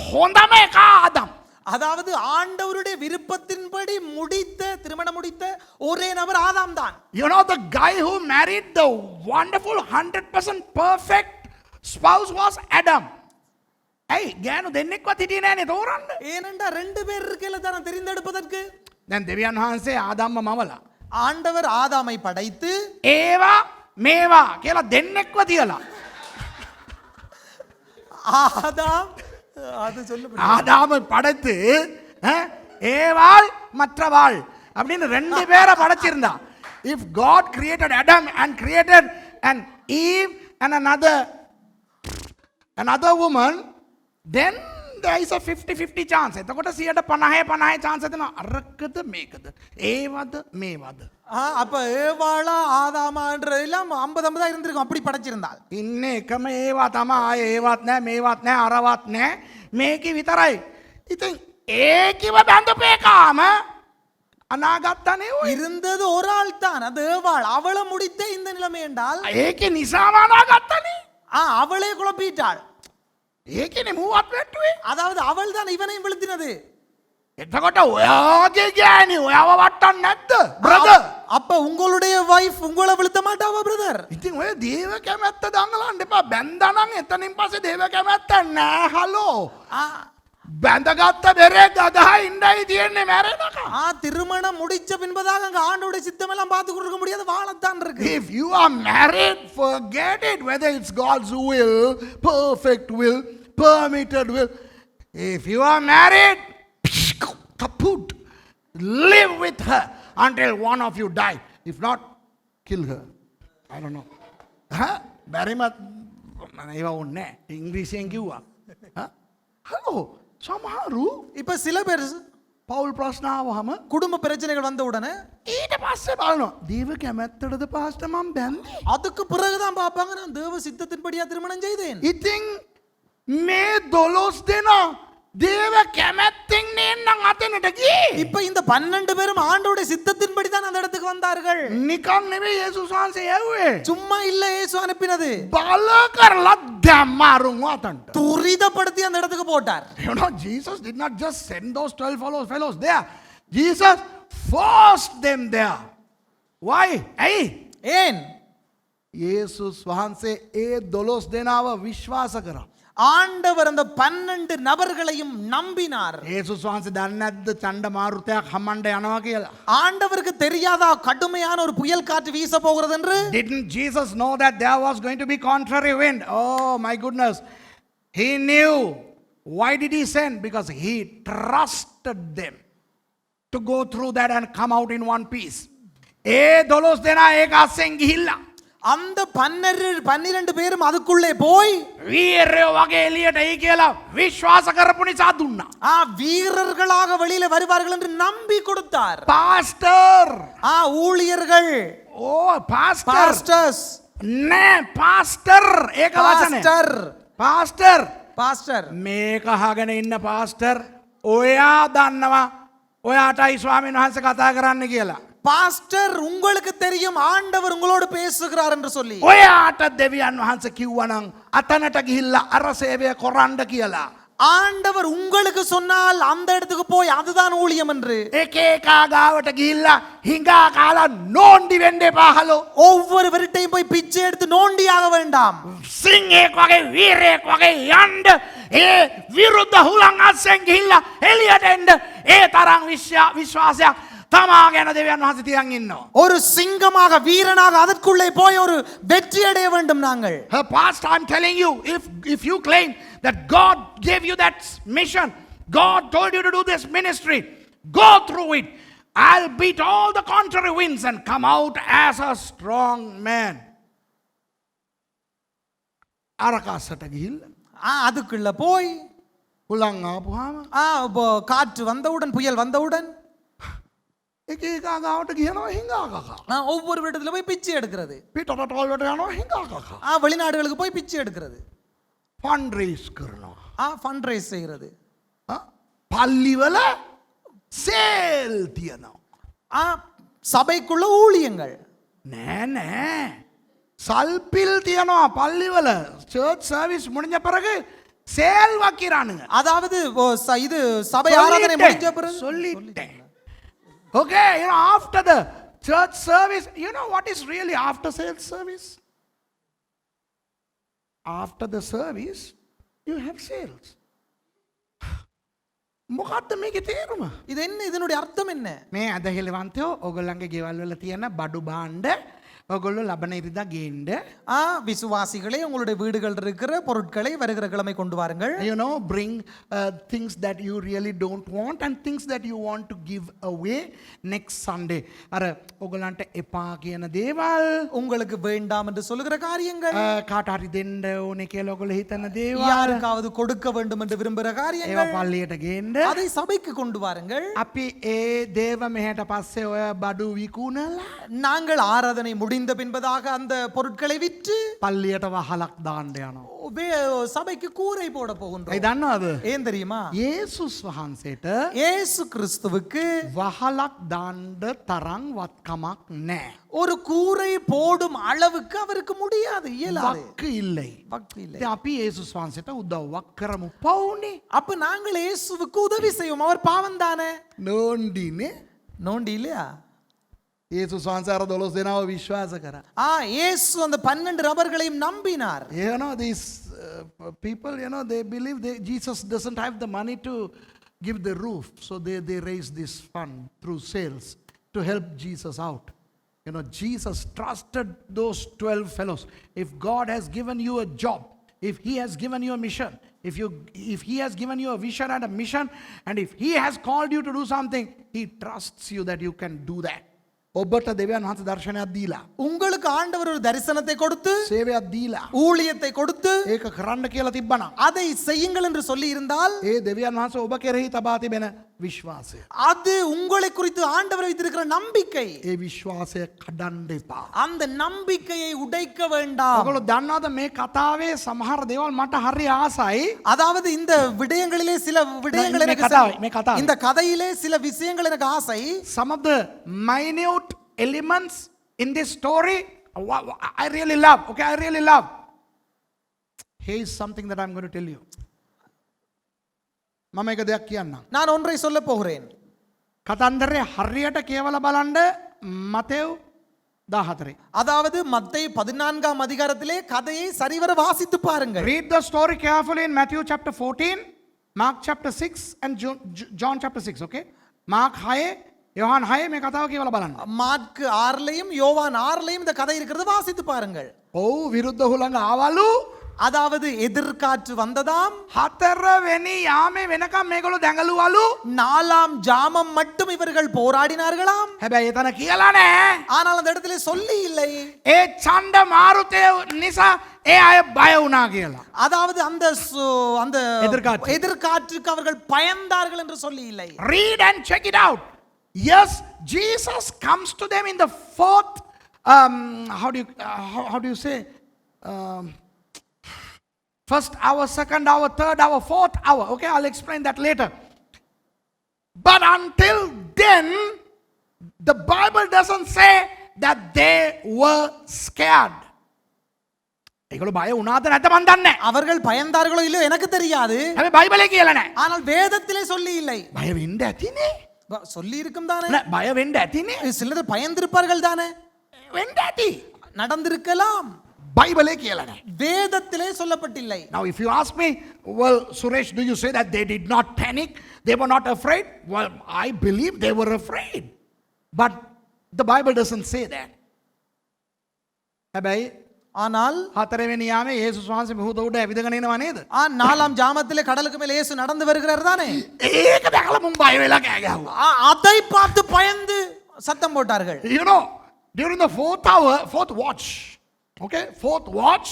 හොඳම එක ආදම්. அதாவது ஆண்டவருடைய விருப்பத்தின்படி முடித்த திருமணம் முடித்த ஒரே நபர் ஆதாம் தான். You know, the guy who married the wonderful 100% perfect spouse was Adam. ඇයි ගෑනු දෙන්නෙක්වත් හිටියේ නෑනේ තෝරන්න. ஏனென்றா ரெண்டு பேர் இருக்கையில தான தெரிந்தெடுப்பதற்கு. දැන් දෙවියන් වහන්සේ ආදම්ම මවලා ஆண்டவர் ஆதாமை படைத்து ඒවා මේවා කියලා දෙන්නෙක්ව තියලා ஆதாம் அது சொல்லு ஆதாமை படைத்து ஏவாள் மற்றவாள் அப்படின்னு ரெண்டு பேரை படைச்சிருந்தா. If God created Adam and created an Eve and another woman, then there is a 50-50 chance. එතකොට 50-50 chance එතන අරකද මේකද ඒවද මේවද. அப்ப ஏவாளா ஆதாமான்ற எல்லாம் 50-50 இருந்திருக்கும் அப்படி படைச்சிருந்தால். ඉන්නේ එකම ඒවා තමයි. ආයේ ඒවත් නැහැ මේවත් නැහැ අරවත් නැහැ මේකේ විතරයි. ඉතින් ඒකිව බඳපේකාම අනාගතනේ ඔය இருந்தது ஒரு ஆள் தான் அது ஏவாள். அவளை முடித்த இந்த நிலைமை என்றால் ඒකේ නිසාම අනාගතනේ. அவளே குழப்பிட்டாள். ඒකනේ මූවත් වැට්ටුවේ. அதாவது அவள் தான் இவனையும் விழுத்தினது. එතකොට ඔයාගේ ගෑණි ඔයාව වට්ටන්නේ නැද්ද බ්‍රදර්? அப்ப உங்களுடைய வைஃப் உங்களை விழுத்த மாட்டாவா பிரதர்? ඉතින් ඔය දේව කැමැත්ත දඟලන්න එපා. බැඳා නම් එතනින් පස්සේ දේව කැමැත්ත නැහැ. හලෝ. බැඳගත්ත බෙරේ ගගහා ඉන්නයි තියෙන්නේ මැරෙනකම්. திருமணம் முடிச்ச பின்பதாக அங்க ஆண்டவருடைய சித்தம் எல்லாம் பார்த்து கொடுக்க முடியாது வாழத்தான் இருக்கு. If you are married, forget it whether it's God's will, perfect will, permitted will. If you are married, kaput. Live with her until one of you die. If not, kill her. I don't know. Very much. ඒවා ඕනේ ඉංග්‍රීසියෙන් කිව්වා. Hello සමහරු இப்ப சில பேர் පවුල් ප්‍රශ්න ආවහම குடும்ப பிரச்சனைகள் வந்த உடனே ඊට පස්සේ බලනවා දේව කැමැත්තටද පාස්ටර් මම බැන්නේ. அதுக்கு பிறகுதான் பார்ப்பாங்க நான் தேவ சித்தத்தின்படியா திருமணம் செய்தேன். ඉතින් මේ 12 දෙනා දේව කැමැත්තෙන් නෙන්නම් අතනට ගියේ. இப்ப இந்த 12 பேரும் ஆண்டவருடைய சித்தத்தின்படி தான் அந்த இடத்துக்கு வந்தார்கள். නිකන් නෙවෙයි යේසුස් වහන්සේ යව්වේ. சும்மா இல்ல இயேசு அனுப்பினது. බල කරලා දැම්මාරුන් අතන්ට. துரிதப்படுத்தி அந்த இடத்துக்கு போட்டார். You know, Jesus did not just send those 12 fellows there. Jesus forced them there. Why? ඇයි? ஏன்? යේසුස් වහන්සේ ඒ 12 දෙනාව විශ්වාස කරා. ஆண்டவர் அந்த 12 நபர்களையும் நம்பினார். යේසුස් වහන්සේ දන්නේ නැද්ද චණ්ඩ මාරුතයක් හමන්න යනවා කියලා? ஆண்டவருக்கு தெரியாதா கடுமையான ஒரு புயல் காற்று வீச போகிறது என்று? Didn't Jesus know that there was going to be contrary wind? Oh my goodness. He knew. Why did he send? Because he trusted them to go through that and come out in one piece. ඒ 12 දෙනා ඒක අස්සෙන් ගිහිල්ලා அந்த 12 பேரும் அதுக்குள்ளே போய் වීරයෝ වගේ එළියට එයි කියලා විශ්වාස කරපු නිසා දුන්නා. வீரர்களாக வெளியில வருவார்கள் என்று நம்பி கொடுத்தார். පාස්ටර් ஊழியர்கள் ඕ පාස්ටර් பாஸ்டர்ஸ் නෑ පාස්ටර් ඒක වචනේ பாஸ்டர் පාස්ටර් பாஸ்டர் මේක අහගෙන ඉන්න පාස්ටර් ඔයා දන්නවා ඔයාටයි ස්වාමීන් වහන්සේ කතා කරන්න කියලා. பாஸ்டர் உங்களுக்கு தெரியும் ஆண்டவர் உங்களோடு பேசுகிறார் என்று சொல்லி ඔයාට දෙවියන් වහන්සේ කිව්වනම් අතනට ගිහිල්ලා අර සේවය කරන්න කියලා. ஆண்டவர் உங்களுக்கு சொன்னால் அந்த இடத்துக்கு போய் அதுதான் ஊழியம் என்று එක එකා ගාවට ගිහිල්ලා හිඟා කාලා නෝන්ඩි වෙන්න එපා හලෝ. ஒவ்வொருவர்கிட்டையும் போய் பிச்சை எடுத்து நோண்டியாக வேண்டாம். සිංහෙක් වගේ වීරයෙක් වගේ යන්න ඒ විරුද්ධ හුලං අස්සෙන් ගිහිල්ලා එළියට එන්න ඒ තරම් විශ්වාසයක් තමා ගැන දෙවියන් වහන්සේ තියන් ඉන්නවා. ஒரு சிங்கமாக வீரனாக அதற்குள்ளே போய் ஒரு வெற்றி அடைய வேண்டும் நாங்கள். Her past, I'm telling you, if you claim that God gave you that mission, God told you to do this ministry, go through it. I'll beat all the contrary winds and come out as a strong man. අරකාසට ගිහිල්ලා அதுக்குள்ள போய் හුලං ආපුවාම காற்று வந்தவுடன் புயல் வந்தவுடன் එක එකා ගාවට ගියනවා හිඟා කකා. ஒவ்வொரு இடத்துல போய் பிச்சை எடுக்கிறது. පිටරටවල් වලට යනවා හිඟා කකා. வெளிநாடுகளுக்கு போய் பிச்சை எடுக்கிறது. ෆන්ඩ් රේස් කරනවා. ஃபண்ட் ரைஸ் செய்கிறது. පල්ලිවල සේල් තියනවා. சபைக்குள்ள ஊழியங்கள் නෑ නෑ සල්පිල් තියනවා පල්ලිවල චර්ච් සර්විස් முடிஞ்ச பிறகு சேல் வைக்கிறானுங்க. அதாவது இது சபை ஆராதனை முடிஞ்ச பிறகு சொல்லிட்டேன். Okay, you know, after the church service, you know what is really after sales service? After the service, you have sales. මොකක්ද මේකේ තේරුම? இது என்ன இதனுடைய அர்த்தம் என்ன? මේ අදහිලවන්තයෝ ඔයගොල්ලන්ගේ ගෙවල් වල තියෙන බඩු භාණ්ඩ ඔයගොල්ලෝ ලබන ඉරිදා ගේන්න. விசுவாசிகளே உங்களுடைய வீடுகள் இருக்கிற பொருட்களை வருகிற கிழமை கொண்டு வாருங்கள். You know, bring things that you really don't want and things that you want to give away next Sunday. අර ඔයගොල්ලන්ට එපා කියන දේවල්, உங்களுக்கு வேண்டாம் என்று சொல்லுகிற காரியங்கள், කාට හරි දෙන්න ඕනේ කියලා ඔයගොල්ලෝ හිතන දේවල්, யாருக்காவது கொடுக்க வேண்டும் என்று விரும்புகிற ඒවා காரியங்கள் පල්ලියට ගේන්න. அதை சபைக்கு கொண்டு வாருங்கள். අපි ඒ දේව මෙහෙට පස්සේ ඔය බඩු විකුණලා நாங்கள் ஆராதனை முடிந்த பின்பதாக அந்த பொருட்களை விற்று පල්ලියට වහලක් දාන්න යනවා. சபைக்கு கூரை போட ඒ போகின்றோம். දන්නවද? ஏன் தெரியுமா? යේසුස් වහන්සේට இயேசு கிறிஸ்துவுக்கு වහලක් දාන්න තරම් වත්කමක් නැහැ. ஒரு கூரை போடும் அளவுக்கு அவருக்கு முடியாது, இயலாது. වක්ක ඉල්ලයි. பக்தி இல்லை. ඉතින් අපි යේසුස් වහන්සේට උදව්වක් කරමු. පවුනේ அப்ப நாங்கள் இயேசுவுக்கு உதவி செய்வோம். அவர் பாவம் தானே, නෝන්ඩිනේ. நோண்டி இல்லையா? යේසුස් වහන්සේ අර 12 දෙනාව විශ්වාස කරා. இயேசு அந்த 12 நபர்களையும் நம்பினார். You know, these people, you know, they believe Jesus doesn't have the money to give the roof. So they raise this fund through sales to help Jesus out. You know, Jesus trusted those 12 fellows. If God has given you a job, if he has given you a mission, if he has given you a vision and a mission, and if he has called you to do something, he trusts you that you can do that. ඔබට දෙවියන් වහන්සේ දර්ශනයක් දීලා உங்களுக்கு ஆண்டவர் ஒரு தரிசனத்தை கொடுத்து සේවයක් දීලා ஊழியத்தை கொடுத்து ඒක කරන්න කියලා තිබ්බනම් அதை செய்யுங்கள் என்று சொல்லி இருந்தால் ඒ දෙවියන් වහන්සේ ඔබ කෙරෙහි තබා තිබෙන විශ්වාසය அது உங்களை குறித்து ஆண்டவர் வைத்திருக்கிற நம்பிக்கை. ඒ විශ්වාසය කඩන්න එපා. அந்த நம்பிக்கையை உடைக்க வேண்டாம். ඔයගොල්ලෝ දන්නවද මේ කතාවේ සමහර දේවල් මට හරි ආසයි. அதாவது இந்த விடயங்களிலே சில விடயங்கள் මේ எனக்கு කතාවේ මේ කතාවේ இந்த கதையிலே சில விஷயங்கள் எனக்கு ஆசை. some of the minute elements in this story I really love. Okay, I really love. Here is something that I'm going to tell you. මම එක දෙයක් කියන්නම්. நான் ஒன்றை சொல்ல போகிறேன். කතන්දරේ හරියට කියවලා බලන්න මතෙව් 14. அதாவது மத்தேயு 14ஆம் அதிகாரத்திலே கதையை சரிவர வாசித்து பாருங்கள். Read the story carefully in Matthew chapter 14, Mark chapter 6 and John chapter 6, okay? Mark 6, யோவான் 6 මේ කතාව කියවලා බලන්න. மார்க் 6லையும் யோவான் 6லையும் இந்த கதை இருக்கிறது வாசித்து பாருங்கள். ඔව් විරුද්ධ හුළඟ ආවලු. அதாவது எதிர்காற்று வந்ததாம். 4 වෙනි යාමේ වෙනකම් මේගොල්ලෝ දැඟලුවලු. 4ஆம் ஜாமம் மட்டும் இவர்கள் போராடினார்களாம். හැබැයි එතන කියලා නැහැ. ஆனால் அந்த இடத்துல சொல்லி இல்லை. ඒ ඡණ්ඩ මාරුතය නිසා ඒ අය බය වුණා කියලා. அதாவது அந்த அந்த எதிர்காற்று. எதிர்காற்றுக்கு அவர்கள் பயந்தார்கள் என்று சொல்லி இல்லை. Read and check it out. Yes, Jesus comes to them in the fourth, how do you say, first hour, second hour, third hour, fourth hour. Okay, I'll explain that later. But until then, the Bible doesn't say that they were scared. ඒගොල්ලෝ බය වුණාද නැද්ද මන් දන්නේ නැහැ. அவர்கள் பயந்தார்களோ இல்லையோ எனக்கு தெரியாது. හැබැයි බයිබලේ කියලා නැහැ. ஆனால் வேதத்திலே சொல்லி இல்லை. බය වෙන්න ඇතිනේ. சொல்லி இருக்கும் தானே. නෑ බය වෙන්න ඇතිනේ. சிலர் பயந்திருப்பார்கள் தானே. වෙන්න ඇති. நடந்திருக்கலாம். බයිබලේ කියලා නැහැ. வேதத்திலே சொல்லப்பட்டில்லை. Now if you ask me, well, Suresh, do you say that they did not panic? They were not afraid? Well, I believe they were afraid. But the Bible doesn't say that. හැබැයි ஆனால் 4 වෙනි යාමේ යේසුස් වහන්සේ මුහුද උඩ ඇවිදගෙන එනවා නේද? 4ஆம் ஜாமத்திலே கடலுக்கு மேல் இயேசு நடந்து வருகிறார் தானே. ඒක දැකලා මුන් බය වෙලා කෑ ගැහුවා. அதை பார்த்து பயந்து சத்தம் போட்டார்கள். You know, during the fourth watch, okay, fourth watch,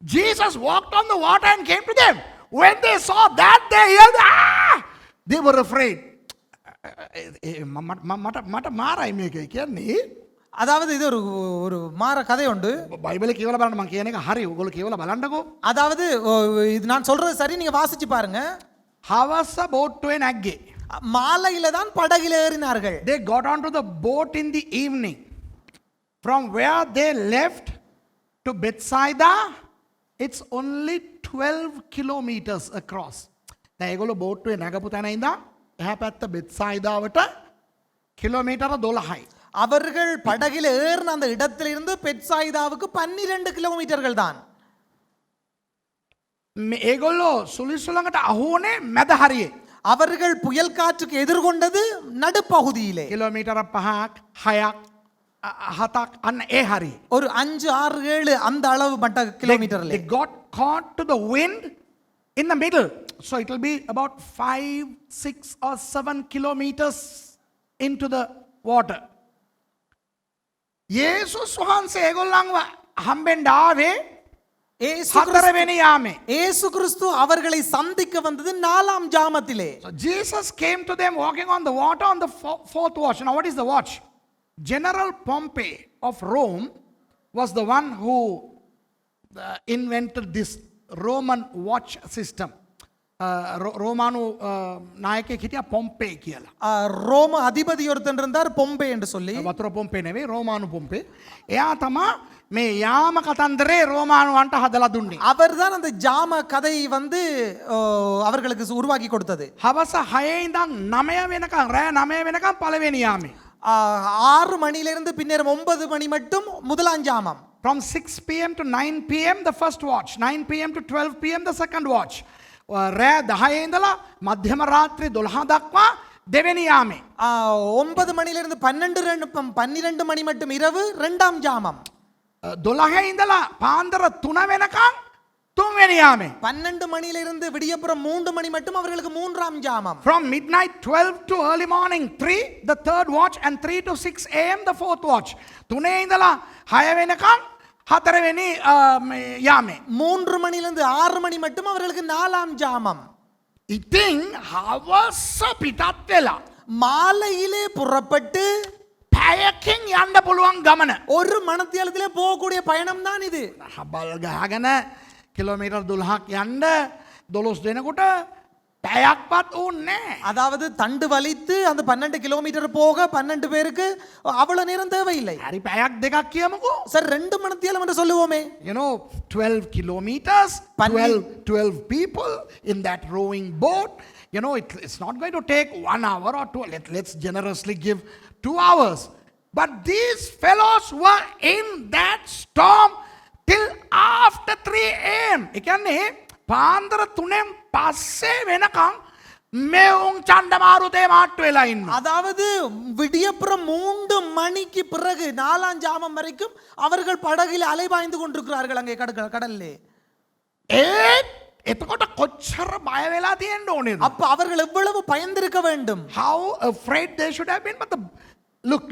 Jesus walked on the water and came to them. When they saw that, they yelled, ah! They were afraid. මට මාරයි මේක කියන්නේ. அதாவது இது ஒரு ஒரு மாற கதை உண்டு. බයිබලේ කියවලා බලන්න මම කියන එක හරි. ඔයගොල්ලෝ කියවලා බලන්නකෝ. அதாவது இது நான் சொல்றது சரி, நீங்க வாசிச்சு பாருங்க. හවස බෝට්ටුවේ නැග්ගේ. மாலையில தான் படகில் ஏறினார்கள். They got onto the boat in the evening. From where they left to Bethsaida, it's only 12 kilometers across. දැන් ඒගොල්ලෝ බෝට්ටුවේ නැගපු තැන ඉඳන් එහා පැත්ත බෙත්සයිදාවට කිලෝමීටර 12යි. அவர்கள் படகில் ஏறின அந்த இடத்திலிருந்து பெத்சாயிதாவுக்கு 12 கிலோமீட்டர்கள் தான். ඒගොල්ලෝ සුලිසුලඟට අහුවනේ මැද හරියේ. அவர்கள் புயல் காற்றுக்கு எதிர்கொண்டது நடுப்பகுதியிலே. කිලෝමීටර 5ක් 6ක් 7ක් අන්න ඒ හරියේ. ஒரு 5 6 7 அந்த அளவு மட்ட கிலோமீட்டர்ல. They got caught to the wind in the middle. So it will be about 5, 6 or 7 kilometers into the water. යේසුස් වහන්සේ ඒගොල්ලන්ව හම්බෙන්න ආවේ 4 වෙනි යාමේ. இயேசு கிறிஸ்து அவர்களை சந்திக்க வந்தது 4ஆம் ஜாமத்திலே. So Jesus came to them walking on the water on the fourth watch. Now what is the watch? General Pompey of Rome was the one who invented this Roman watch system. ரோமானு நாயකයෙක් හිටියා පොම්පේ කියලා. ரோம அதிபதி ஒருத்தன் இருந்தார் பொம்பே என்று சொல்லி. වතුර පොම්පේ නෙවෙයි රෝමානු පොම්පේ. එයා තමා මේ යාම කතන්දරේ රෝමානුවන්ට හදලා දුන්නේ. அவர்தான் அந்த ஜாம கதை வந்து அவர்களுக்கு உருவாக்கி கொடுத்தது. හවස 6 ඉඳන් 9 වෙනකන් රෑ 9 වෙනකන් පළවෙනි යාමේ. 6 மணியிலிருந்து பின்னர் 9 மணி மட்டும் முதலாம் ஜாமம். From 6 p.m. to 9 p.m. the first watch, 9 p.m. to 12 p.m. the second watch. රෑ 10 ඉඳලා මධ්‍යම රාත්‍රී 12 දක්වා දෙවෙනි යාමේ. 9 மணியிலிருந்து 12 மணி மட்டும் இரவு இரண்டாம் ஜாமம். 12 ඉඳලා පාන්දර 3 වෙනකන් තුන්වෙනි යාමේ. 12 மணியிலிருந்து விடியப்புறம் 3 மணி மட்டும் அவர்களுக்கு மூன்றாம் ஜாமம். From midnight 12 to early morning 3 the third watch and 3 to 6 a.m. the fourth watch. 3 ඉඳලා 6 වෙනකන් 4 වෙනි යාමේ. 3 மணியிலிருந்து 6 மணி மட்டும் அவர்களுக்கு நாலாம் ஜாமம். ඉතින් හවස පිටත් වෙලා மாலையிலே புறப்பட்டு පැයකින් යන්න පුළුවන් ගමන. ஒரு மணத்தியாலத்திலே போகக்கூடிய பயணம் தான் இது. හබල් ගහගෙන කිලෝමීටර් 12ක් යන්න 12 දෙනෙකුට පැයක්වත් ඕනේ නැහැ. அதாவது தண்டு வலித்து அந்த 12 கிலோமீட்டர் போக 12 பேருக்கு அவ்வளவு நேரம் தேவையில்லை. හරි පැයක් දෙකක් කියමුකෝ. சார் 2 மணத்தியாலம் என்று சொல்லுவோமே. You know, 12 kilometers, 12 people in that rowing boat. You know, it's not going to take 1 hour or 2. Let's generously give 2 hours. But these fellows were in that storm till after 3 a.m. ඒ කියන්නේ පාන්දර 3න් පස්සේ වෙනකන් මෙවුන් චණ්ඩමාරුතේ මාට්ටු වෙලා ඉන්නවා. அதாவது விடியப்புறம் 3 மணிக்கு பிறகு 4ஆம் ஜாமம் வரைக்கும் அவர்கள் படகில் அலைபாய்ந்து கொண்டிருக்கிறார்கள் அங்கே கடல்லே. එතකොට කොච්චර බය වෙලා තියෙන්න ඕනේද? அப்ப அவர்கள் எவ்வளவு பயந்திருக்க வேண்டும். How afraid they should have been. But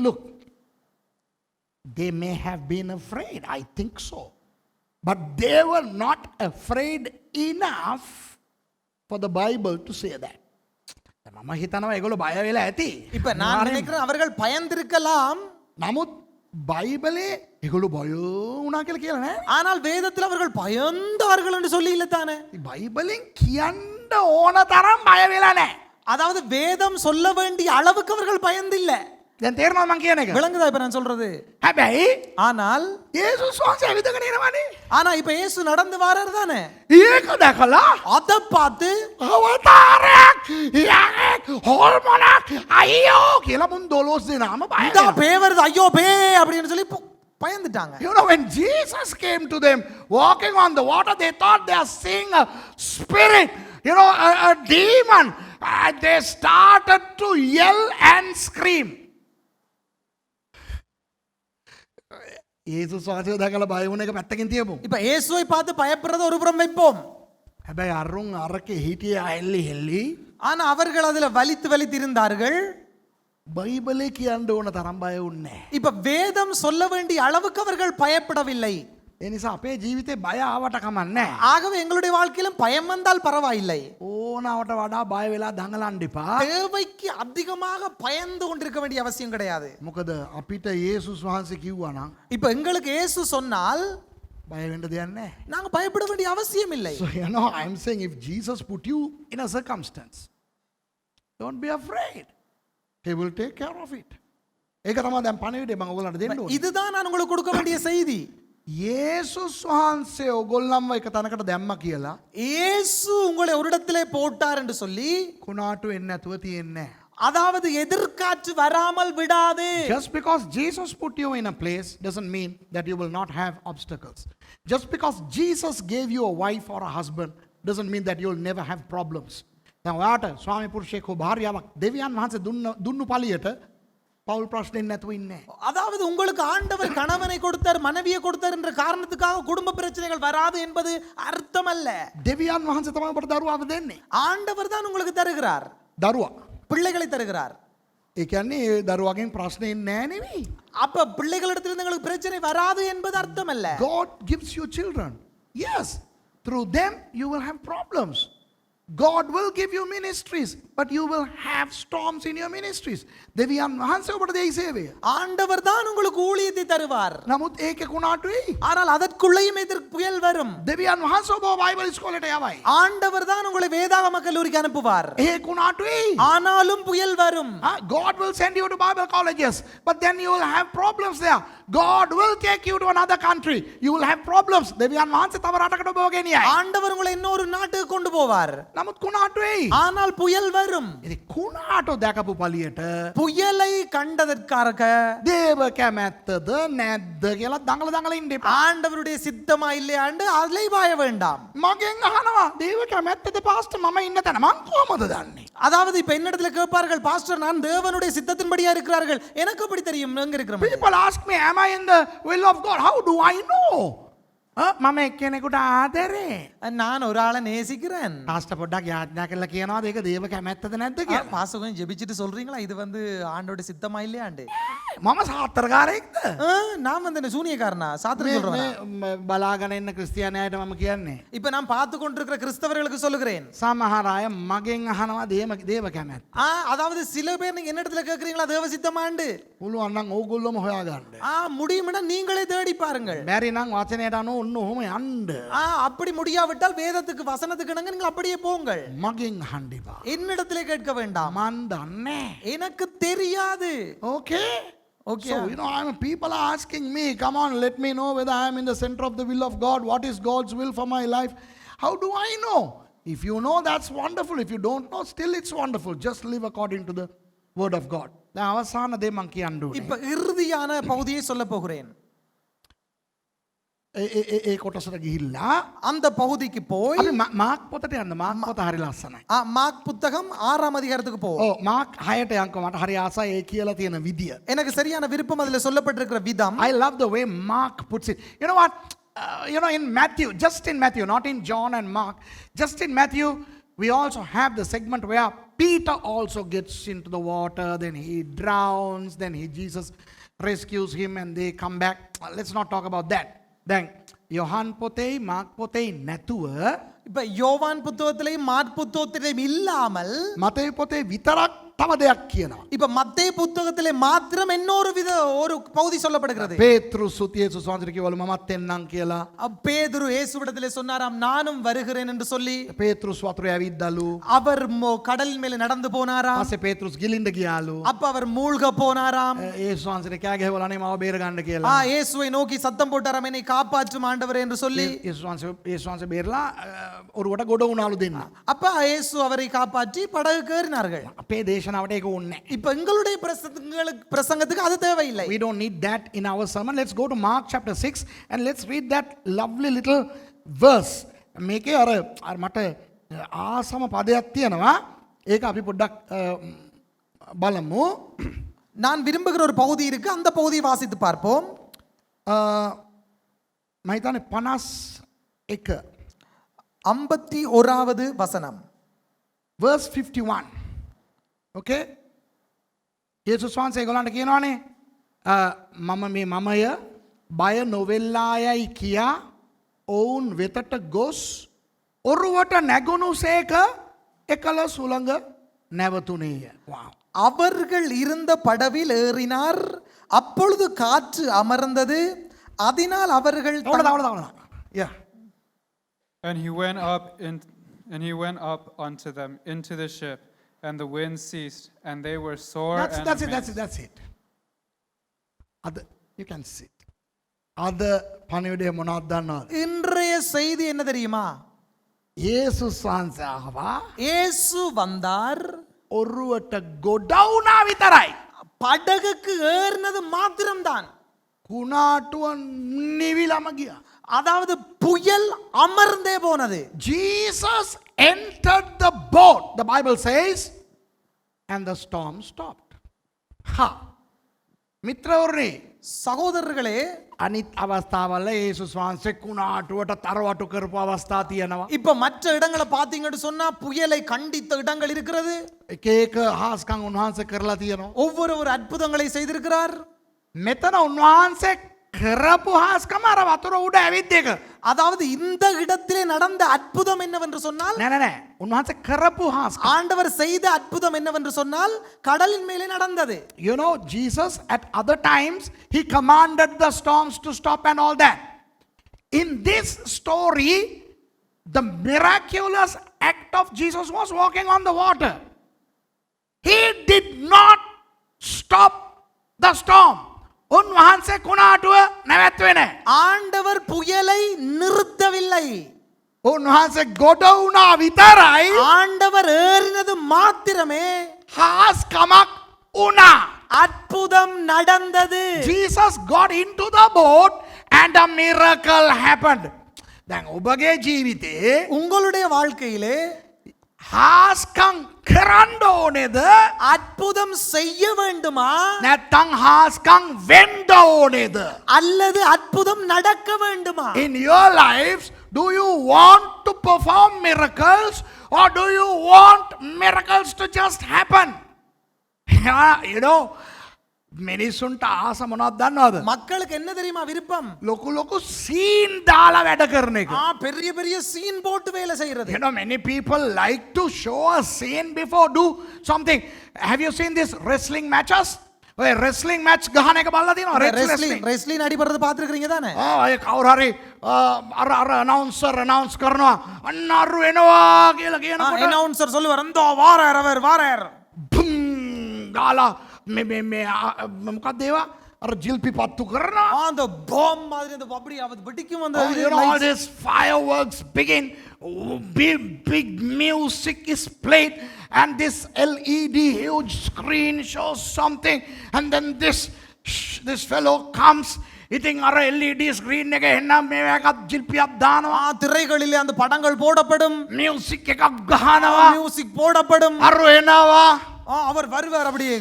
look. They may have been afraid. I think so. But they were not afraid enough for the Bible to say that. මම හිතනවා ඒගොල්ලෝ බය වෙලා ඇති. இப்ப நான் நினைக்கிறேன் அவர்கள் பயந்திருக்கலாம். නමුත් බයිබලේ ඒගොල්ලෝ බය වුණා කියලා නෑ. ஆனால் வேதத்தில் அவர்கள் பயந்தார்கள் என்று சொல்லி இல்ல தானே. බයිබලෙන් කියන්න ඕන තරම් බය වෙලා නෑ. அதாவது வேதம் சொல்ல வேண்டிய அளவுக்கு அவர்கள் பயந்தில்ல. දැන් තේරෙනවද මං කියන එක? விளங்குதா இப்ப நான் சொல்றது? හැබැයි ஆனால் යේසුස් වහන්සේ ඇවිදගෙන එනවනේ. ஆனா இப்ப இயேசு நடந்து வராரு தானே. ඒක දැකලා அத பார்த்து අවතාරයක් යකෙක් හොල්මනක් අයියෝ කියලා මුන් 12 දෙනාම බය இந்த වෙනවා. பே வருது ஐயோ பே அப்படின்னு சொல்லி பயந்துட்டாங்க. You know, when Jesus came to them walking on the water, they thought they are seeing a spirit, you know, a demon. They started to yell and scream. යේසුස් වහන්සේ දැකලා බය වුණ එක පැත්තකින් තියමු. இப்ப இயேசுவை பார்த்து பயப்படுறத ஒரு புறம் வைப்போம். හැබැයි අරුන් අරකේ හිටියේ ඇල්ලි ஆனா அவர்கள் அதுல வலித்து இருந்தார்கள். බයිබලේ කියන්න ඕන තරම් බය වුණේ නැහැ. இப்ப வேதம் சொல்ல வேண்டிய அளவுக்கு அவர்கள் பயப்படவில்லை. ඒ නිසා අපේ ජීවිතේ බය ආවට කමක් නැහැ. ஆகவே எங்களுடைய வாழ்க்கையிலும் பயம் வந்தால் பரவாயில்லை. ඕනවට වඩා බය වෙලා දඟලන්න එපා. தேவைக்கு அதிகமாக பயந்து கொண்டிருக்க வேண்டிய அவசியம் கிடையாது. මොකද අපිට යේසුස් වහන්සේ කිව්වා නම් இப்ப எங்களுக்கு இயேசு சொன்னால் බය වෙන්න දෙයක් නැහැ. நாங்க பயப்பட வேண்டிய அவசியம் இல்லை. So you know, I'm saying if Jesus put you in a circumstance, don't be afraid. He will take care of it. ඒක තමයි දැන් පණිවිඩය මම ඔයගොල්ලන්ට දෙන්න ඕනේ. இதுதான் நான் உங்களுக்கு கொடுக்க வேண்டிய செய்தி. යේසුස් වහන්සේ ඔයගොල්ලන්ව එක තැනකට දැම්මා කියලා இயேசு உங்களை ஒரு இடத்திலே போட்டார் என்று சொல்லி කුණාටු වෙන්නේ නැතුව තියෙන්නේ නැහැ. அதாவது எதிர்காற்று வராமல் விடாது. Just because Jesus put you in a place doesn't mean that you will not have obstacles. Just because Jesus gave you a wife or a husband doesn't mean that you'll never have problems. දැන් ඔයාට ස්වාමි පුරුෂයෙක් හෝ භාර්යාවක් දෙවියන් වහන්සේ දුන්නු පළියට පෞල් ප්‍රශ්නෙන් නැතුව ඉන්නේ. அதாவது உங்களுக்கு ஆண்டவர் கணவனை கொடுத்தார் மனைவியை கொடுத்தார் என்ற காரணத்துக்காக குடும்ப பிரச்சனைகள் வராது என்பது அர்த்தம் அல்ல. දෙවියන් වහන්සේ තමයි ඔබට දරුවාව දෙන්නේ. ஆண்டவர் தான் உங்களுக்கு தருகிறார். දරුවා. பிள்ளைகளை தருகிறார். ඒ කියන්නේ ඒ දරුවගෙන් ප්‍රශ්නේ නැහැ නෙවෙයි. அப்ப பிள்ளைகளிடத்திலிருந்து உங்களுக்கு பிரச்சனை வராது என்பது அர்த்தம் அல்ல. God gives you children. Yes, through them you will have problems. God will give you ministries, but you will have storms in your ministries. දෙවියන් වහන්සේ ඔබට දෙයි සේවය. ஆண்டவர் தான் உங்களுக்கு ஊழியத்தை தருவார். නමුත් ඒකේ කුණාටුයි. ஆனால் அதற்குள்ளேயும் எதிர் புயல் வரும். දෙවියන් වහන්සේ ඔබ බයිබල් ඉස්කෝලේට යවයි. ஆண்டவர் தான் உங்களை வேதாகம கல்லூரிக்கு அனுப்புவார். ඒ කුණාටුයි. ஆனாலும் புயல் வரும். God will send you to Bible colleges, but then you will have problems there. God will take you to another country. You will have problems. දෙවියන් වහන්සේ තව රටකට ඔබව ගෙනියයි. ஆண்டவர் உங்களை இன்னொரு நாட்டுக்கு கொண்டு போவார். නමුත් කුණාටුයි. ஆனால் புயல் வரும். ඉතින් කුණාටු දැකපු පළියට புயலை கண்டதற்காக දේව කැමැත්තද නැද්ද කියලා දඟල ඉන්න එපා. ஆண்டவருடைய சித்தமா இல்லையாண்டு அலைபாய வேண்டாம். මගෙන් අහනවා දේව කැමැත්තද පාස්ටර් මම ඉන්න තැන මං කොහමද දන්නේ? அதாவது இப்ப என்னிடத்துல கேட்பார்கள் பாஸ்டர் நான் தேவனுடைய சித்தத்தின்படியா இருக்கிறார்கள் எனக்கு எப்படி தெரியும் எங்க இருக்கிறோம்? People ask me, am I in the will of God? How do I know? මම එක්කෙනෙකුට ආදරේ. நான் ஒரு ஆளை நேசிக்கிறேன். තාස්ට පොඩ්ඩක් යාඥා කරලා කියනවාද ඒක දේව කැමැත්තද නැද්ද කියලා. பாசகம் ஜெபிச்சுட்டு சொல்றீங்களா இது வந்து ஆண்டோட சித்தமா இல்லையாண்டு? මම සාත්තරකාරයෙක්ද? நான் வந்து என்ன சூனியக்காரனா? சாத்திரம் சொல்றேன். බලාගෙන ඉන්න ක්‍රිස්තියානියට මම කියන්නේ. இப்ப நான் பார்த்து கொண்டிருக்கிற கிறிஸ்தவர்களுக்கு சொல்லுகிறேன். සමහර අය මගෙන් අහනවා දේව කැමැත්ත. அதாவது சில பேர் நீங்க என்ன இடத்துல கேக்குறீங்களா தேவ சித்தமாண்டு? පුළුවන් නම් ඕගොල්ලෝම හොයාගන්න. முடியும்னா நீங்களே தேடி பாருங்கள். බැරි නම් වචනයට අනුව ඔන්න ඔහොම යන්න. அப்படி முடியாவிட்டால் வேதத்துக்கு வசனத்துக்கு இணங்க நீங்கள் அப்படியே போங்கள். මගෙන් අහන්න එපා. என்னிடத்திலே கேட்க வேண்டாம். මන් දන්නේ. எனக்கு தெரியாது. Okay? Okay. So, people are asking me, come on, let me know whether I am in the center of the will of God. What is God's will for my life? How do I know? If you know, that's wonderful. If you don't know, still it's wonderful. Just live according to the word of God. දැන් අවසාන දේ මං කියන්න ඕනේ. இப்ப இறுதியான பகுதியை சொல்ல போகிறேன். ඒ කොටසට ගිහිල්ලා அந்த பகுதிக்கு போய் අපි මාක් පොතට යන්න. මාක් පොත හරි ලස්සනයි. மார்க் புத்தகம் 6ஆம் அதிகாரத்துக்கு போ. ඔව් මාක් 6ට යන්කෝ මට හරි ආසයි ඒ කියලා තියෙන විදිය. எனக்கு சரியான விருப்பம் அதுல சொல்லப்பட்டிருக்கிற விதம். I love the way Mark puts it. You know what? In Matthew, just in Matthew, not in John and Mark, just in Matthew, we also have the segment where Peter also gets into the water, then he drowns, then Jesus rescues him and they come back. Let's not talk about that. Then, Yohan potei, Mark potei නැතුව இப்ப யோவான் புத்தகத்திலேயும் mark புத்தகத்திலேயும் இல்லாமல் මතේ පොතේ විතරක් තව දෙයක් කියනවා. இப்ப மத்தேயு புத்தகத்திலே மாத்திரம் இன்னொரு ஒரு பகுதி சொல்லப்படுகிறது. පේත්‍රුස් යේසුස් වහන්සේට කිව්වලු මමත් එන්නම් කියලා. பேதுரு இயேசுவிடத்திலே சொன்னாராம் நானும் வருகிறேன் என்று சொல்லி. පේත්‍රුස් වතුරේ ඇවිද්දලු. அவர் கடலின் மேலே நடந்து போனாராம். ඊපස්සේ පේත්‍රුස් ගිලින්න ගියාලු. அப்ப அவர் மூழ்க போனாராம். යේසුස් වහන්සේට කෑ ගැහුවලානේ මාව බේර ගන්න කියලා. இயேசுவை நோக்கி சத்தம் போட்டாராம் என்னை காப்பாற்றும் ஆண்டவரே என்று சொல்லி. යේසුස් වහන්සේ බේරලා ඔරුවට ගොඩ වුණාලු දෙන්න. அப்ப இயேசு அவரை காப்பாற்றி படகுக்கு ஏறினார்கள். අපේ දේශනාවට ඒක ඕනේ නැහැ. இப்ப எங்களுடைய பிரசங்கத்துக்கு அது தேவையில்லை. We don't need that in our sermon. Let's go to Mark chapter 6 and let's read that lovely little verse. මේකේ අර මට ආසම පදයක් තියෙනවා. ඒක අපි පොඩ්ඩක් බලමු. நான் விரும்புகிற ஒரு பகுதி இருக்கு. அந்த பகுதியை வாசித்து பார்ப்போம். මම හිතන්නේ 51 51வது வசனம். verse 51. Okay? යේසුස් වහන්සේ ඒගොල්ලන්ට කියනවානේ මම මේ මමය බය නොවෙල්ලායයි කියා ඔවුන් වෙතට ගොස් ඔරුවට නැගුණුසේක එකල සුළඟ නැවතුනේය. Wow. அவர்கள் இருந்த படவில் ஏறினார். அப்பொழுது காற்று அமர்ந்தது. அதனால் அவர்கள் அவ்வளவுதான். Yeah. And he went up unto them into the ship, and the wind ceased, and they were sore and That's it. You can sit. අද පණිවිඩය මොනවද දන්නවද? இன்றைய செய்தி என்ன தெரியுமா? යේසුස් වහන්සේ ආවා. இயேசு வந்தார். ඔරුවට ගොඩ වුණා විතරයි. படகுக்கு ஏறினது மாத்திரம்தான். කුණාටුව නිවිලම ගියා. அதாவது புயல் அமர்ந்தே போனது. Jesus entered the boat, the Bible says, and the storm stopped. මිත්‍රවරුනි, சகோதரர்களே, අනිත් අවස්ථාවල යේසුස් වහන්සේ කුණාටුවට තරවටු කරපු අවස්ථා තියෙනවා. இப்ப மற்ற இடங்களை பாத்தீங்கன்னு சொன்னா புயலை கண்டித்த இடங்கள் இருக்கிறது. එක එක හාස්කම් උන්වහන්සේ කරලා තියෙනවා. ஒவ்வொரு அற்புதங்களை செய்திருக்கிறார். මෙතන උන්වහන්සේ කරපු හාස්කම අර වතුර උඩ ඇවිත් එක. அதாவது இந்த இடத்திலே நடந்த அற்புதம் என்னவென்று சொன்னால் නෑ උන්වහන්සේ කරපු හාස්කම. ஆண்டவர் செய்த அற்புதம் என்னவென்று சொன்னால் கடலின் மேலே நடந்தது. You know, Jesus at other times he commanded the storms to stop and all that. In this story, the miraculous act of Jesus was walking on the water. He did not stop the storm. උන්වහන්සේ කුණාටුව නැවැත්තුවේ නැහැ. ஆண்டவர் புயலை நிறுத்தவில்லை. උන්වහන්සේ ගොඩ වුණා විතරයි. ஆண்டவர் ஏறினது மாத்திரமே හාස්කමක් වුණා. அற்புதம் நடந்தது. Jesus got into the boat and a miracle happened. දැන් ඔබගේ ජීවිතේ உங்களுடைய வாழ்க்கையிலே හාස්කම් කරන්න ඕනේද அற்புதம் செய்ய வேண்டுமா නැත්තම් හාස්කම් වෙන්න ඕනේද? அல்லது அற்புதம் நடக்க வேண்டுமா? In your lives, do you want to perform miracles or do you want miracles to just happen? You know, මිනිස්සුන්ට ආස මොනවද දන්නවද? மக்களுக்கு என்ன தெரியுமா விருப்பம்? ලොකු ලොකු සීන් දාලා වැඩ කරන එක. பெரிய பெரிய சீன் போட்டு வேலை செய்யறது. You know, many people like to show a scene before do something. Have you seen this wrestling matches? ඔය wrestling match ගහන එක බලලා තියෙනවද? ரெஸ்லிங் அடிபடுறது பார்த்திருக்கீங்க தானே? ඒ කවුරු හරි අර announce කරනවා අන්න අරු එනවා කියලා කියනකොට அனௌன்சர் சொல்லுவார் அந்த வாரார் அவர் வாரார். බුම් ගාලා මේ මොකක්ද ඒවා? අර ජිල්පි පත්තු කරනවා. அந்த பாம் மாதிரி அந்த அப்படி அது வெடிக்கும் அந்த You know, all these fireworks begin. Big music is played, and this LED huge screen shows something, and then this fellow comes. ඉතින් අර LED screen එක එන්නම් මේකත් ජිල්පියක් දානවා. திரைகளிலே அந்த படங்கள் போடப்படும். මියුසික් එකක් ගහනවා. மியூசிக் போடப்படும். අරු එනවා. அவர் வருவார் அப்படியே.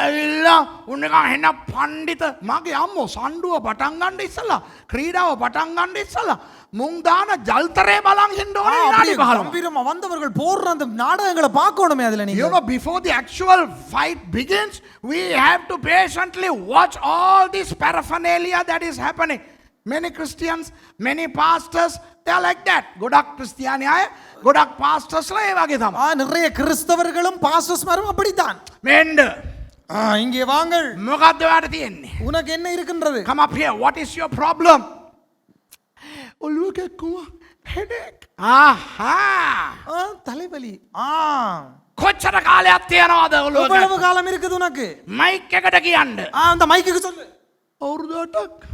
ඇවිල්ලා උන්නකන් එන්න පණ්ඩිත මගේ අම්මෝ සණ්ඩුව පටන් ගන්න ඉස්සලා ක්‍රීඩාව පටන් ගන්න ඉස්සලා මුං දාන ජල්තරේ බලන් ඉන්න ඕනේ විනාඩි 15. கம்பீரமா வந்தவர்கள் போடுற அந்த நாடகங்களை பார்க்கணுமே அதுல நீங்க. You know, before the actual fight begins, we have to patiently watch all this paraphernalia that is happening. Many Christians, many pastors, they are like that. ගොඩක් ක්‍රිස්තියානි අය, ගොඩක් pastors ලා ඒ වගේ තමයි. நிறைய கிறிஸ்தவர்களும் பாஸ்டர்ஸ்மாரும் அப்படித்தான். මෙන්න இங்கே வாங்கள். මොකද්ද ඔයාට තියෙන්නේ? உனக்கு என்ன இருக்கின்றது? Come up here. What is your problem? ඔළුව කැක්කුවා. Headache. தலைவலி. කොච්චර කාලයක් තියනවද ඔළුව எவ்வளவு காலம் இருக்குது உனக்கு? මයික් එකට කියන්න. அந்த மைக்குக்கு சொல்லு. අවුරුදු 8ක්.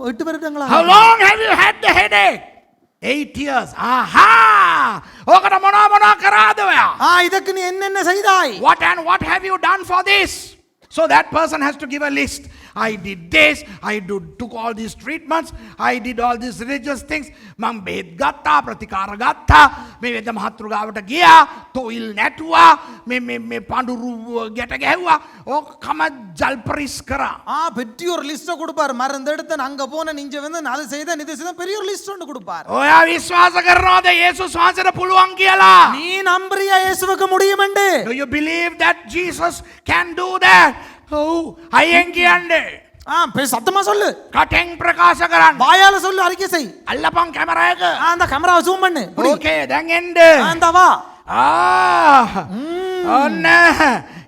8 வருடங்களா? How long have you had the headache? 8 years. ඕකට මොනවා කරාද ඔයා? இதற்கு நீ என்னென்ன செய்தாய்? What have you done for this? So that person has to give a list. I did this, took all these treatments, I did all these religious things. මං බෙහෙත් ගත්තා, ප්‍රතිකාර ගත්තා, මේ වෙද මහත්තුරු ගාවට ගියා, තොইল නැටුවා, මේ පඳුරු ගැට ගැහුවා. ඔක්කම ජල්පරිස් කරා. பெரிய ஒரு லிஸ்ட் கொடுப்பார். மருந்து எடுத்து அங்க போன நீங்க வந்து அது செய்த இது செய்த பெரிய ஒரு லிஸ்ட் ஒன்று கொடுப்பார். ඔයා විශ්වාස කරනවද යේසුස් වහන්සේට පුළුවන් කියලා? நீ நம்புறியா இயேசுவுக்கு முடியும் என்று? Do you believe that Jesus can do that? අයියෙන් කියන්නේ. சத்தமா சொல்லு. කටෙන් ප්‍රකාශ කරන්න. வாயால சொல்லு, அறிக்கை செய். අල්ලපන් කැමරා එක. அந்த கேமராவை ஜூம் பண்ணு. ஓகே දැන් එන්න. அந்த வா. ඔන්න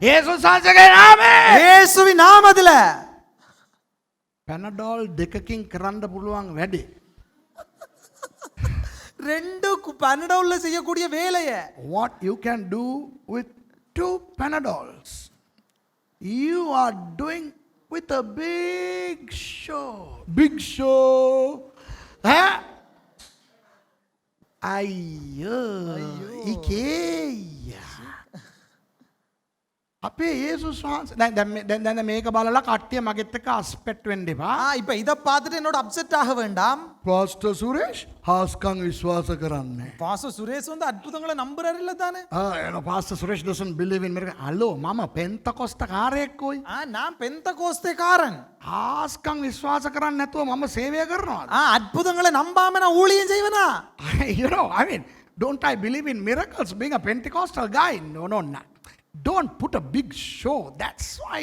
යේසුස් වහන්සේගේ නාමයෙන්. இயேசுவின் நாமத்தில. පැනඩෝල් දෙකකින් කරන්න පුළුවන් වැඩේ. ரெண்டு பனடோல்ல செய்யக்கூடிய வேலையை. What you can do with 2 Panadols, you are doing with a big show. Big show. අයියෝ. ඉකේ. අපේ යේසුස් වහන්සේ දැන් මේක බලලා කට්ටිය මගෙත් එක්ක අස්පෙට් වෙන්න එපා. இப்ப இத பார்த்துட்டு என்னோட அப்செட் ஆக வேண்டாம். පාස්ටර් සුරේෂ් හාස්කම් විශ්වාස කරන්නේ. பாஸ்டர் சுரேஷ் வந்து அற்புதங்களை நம்புறாரு இல்ல தானே? Pastor Suresh doesn't believe in miracle. Hello මම පෙන්තකොස්ත කාරයෙක් කොයි. நான் பெந்தகோஸ்தேக்காரன். හාස්කම් විශ්වාස කරන්නේ නැතුව මම සේවය කරනවාද? அற்புதங்களை நம்பாம நான் ஊழியம் செய்வேனா? You know, I mean, don't I believe in miracles being a Pentecostal guy? No, not. Don't put a big show. That's why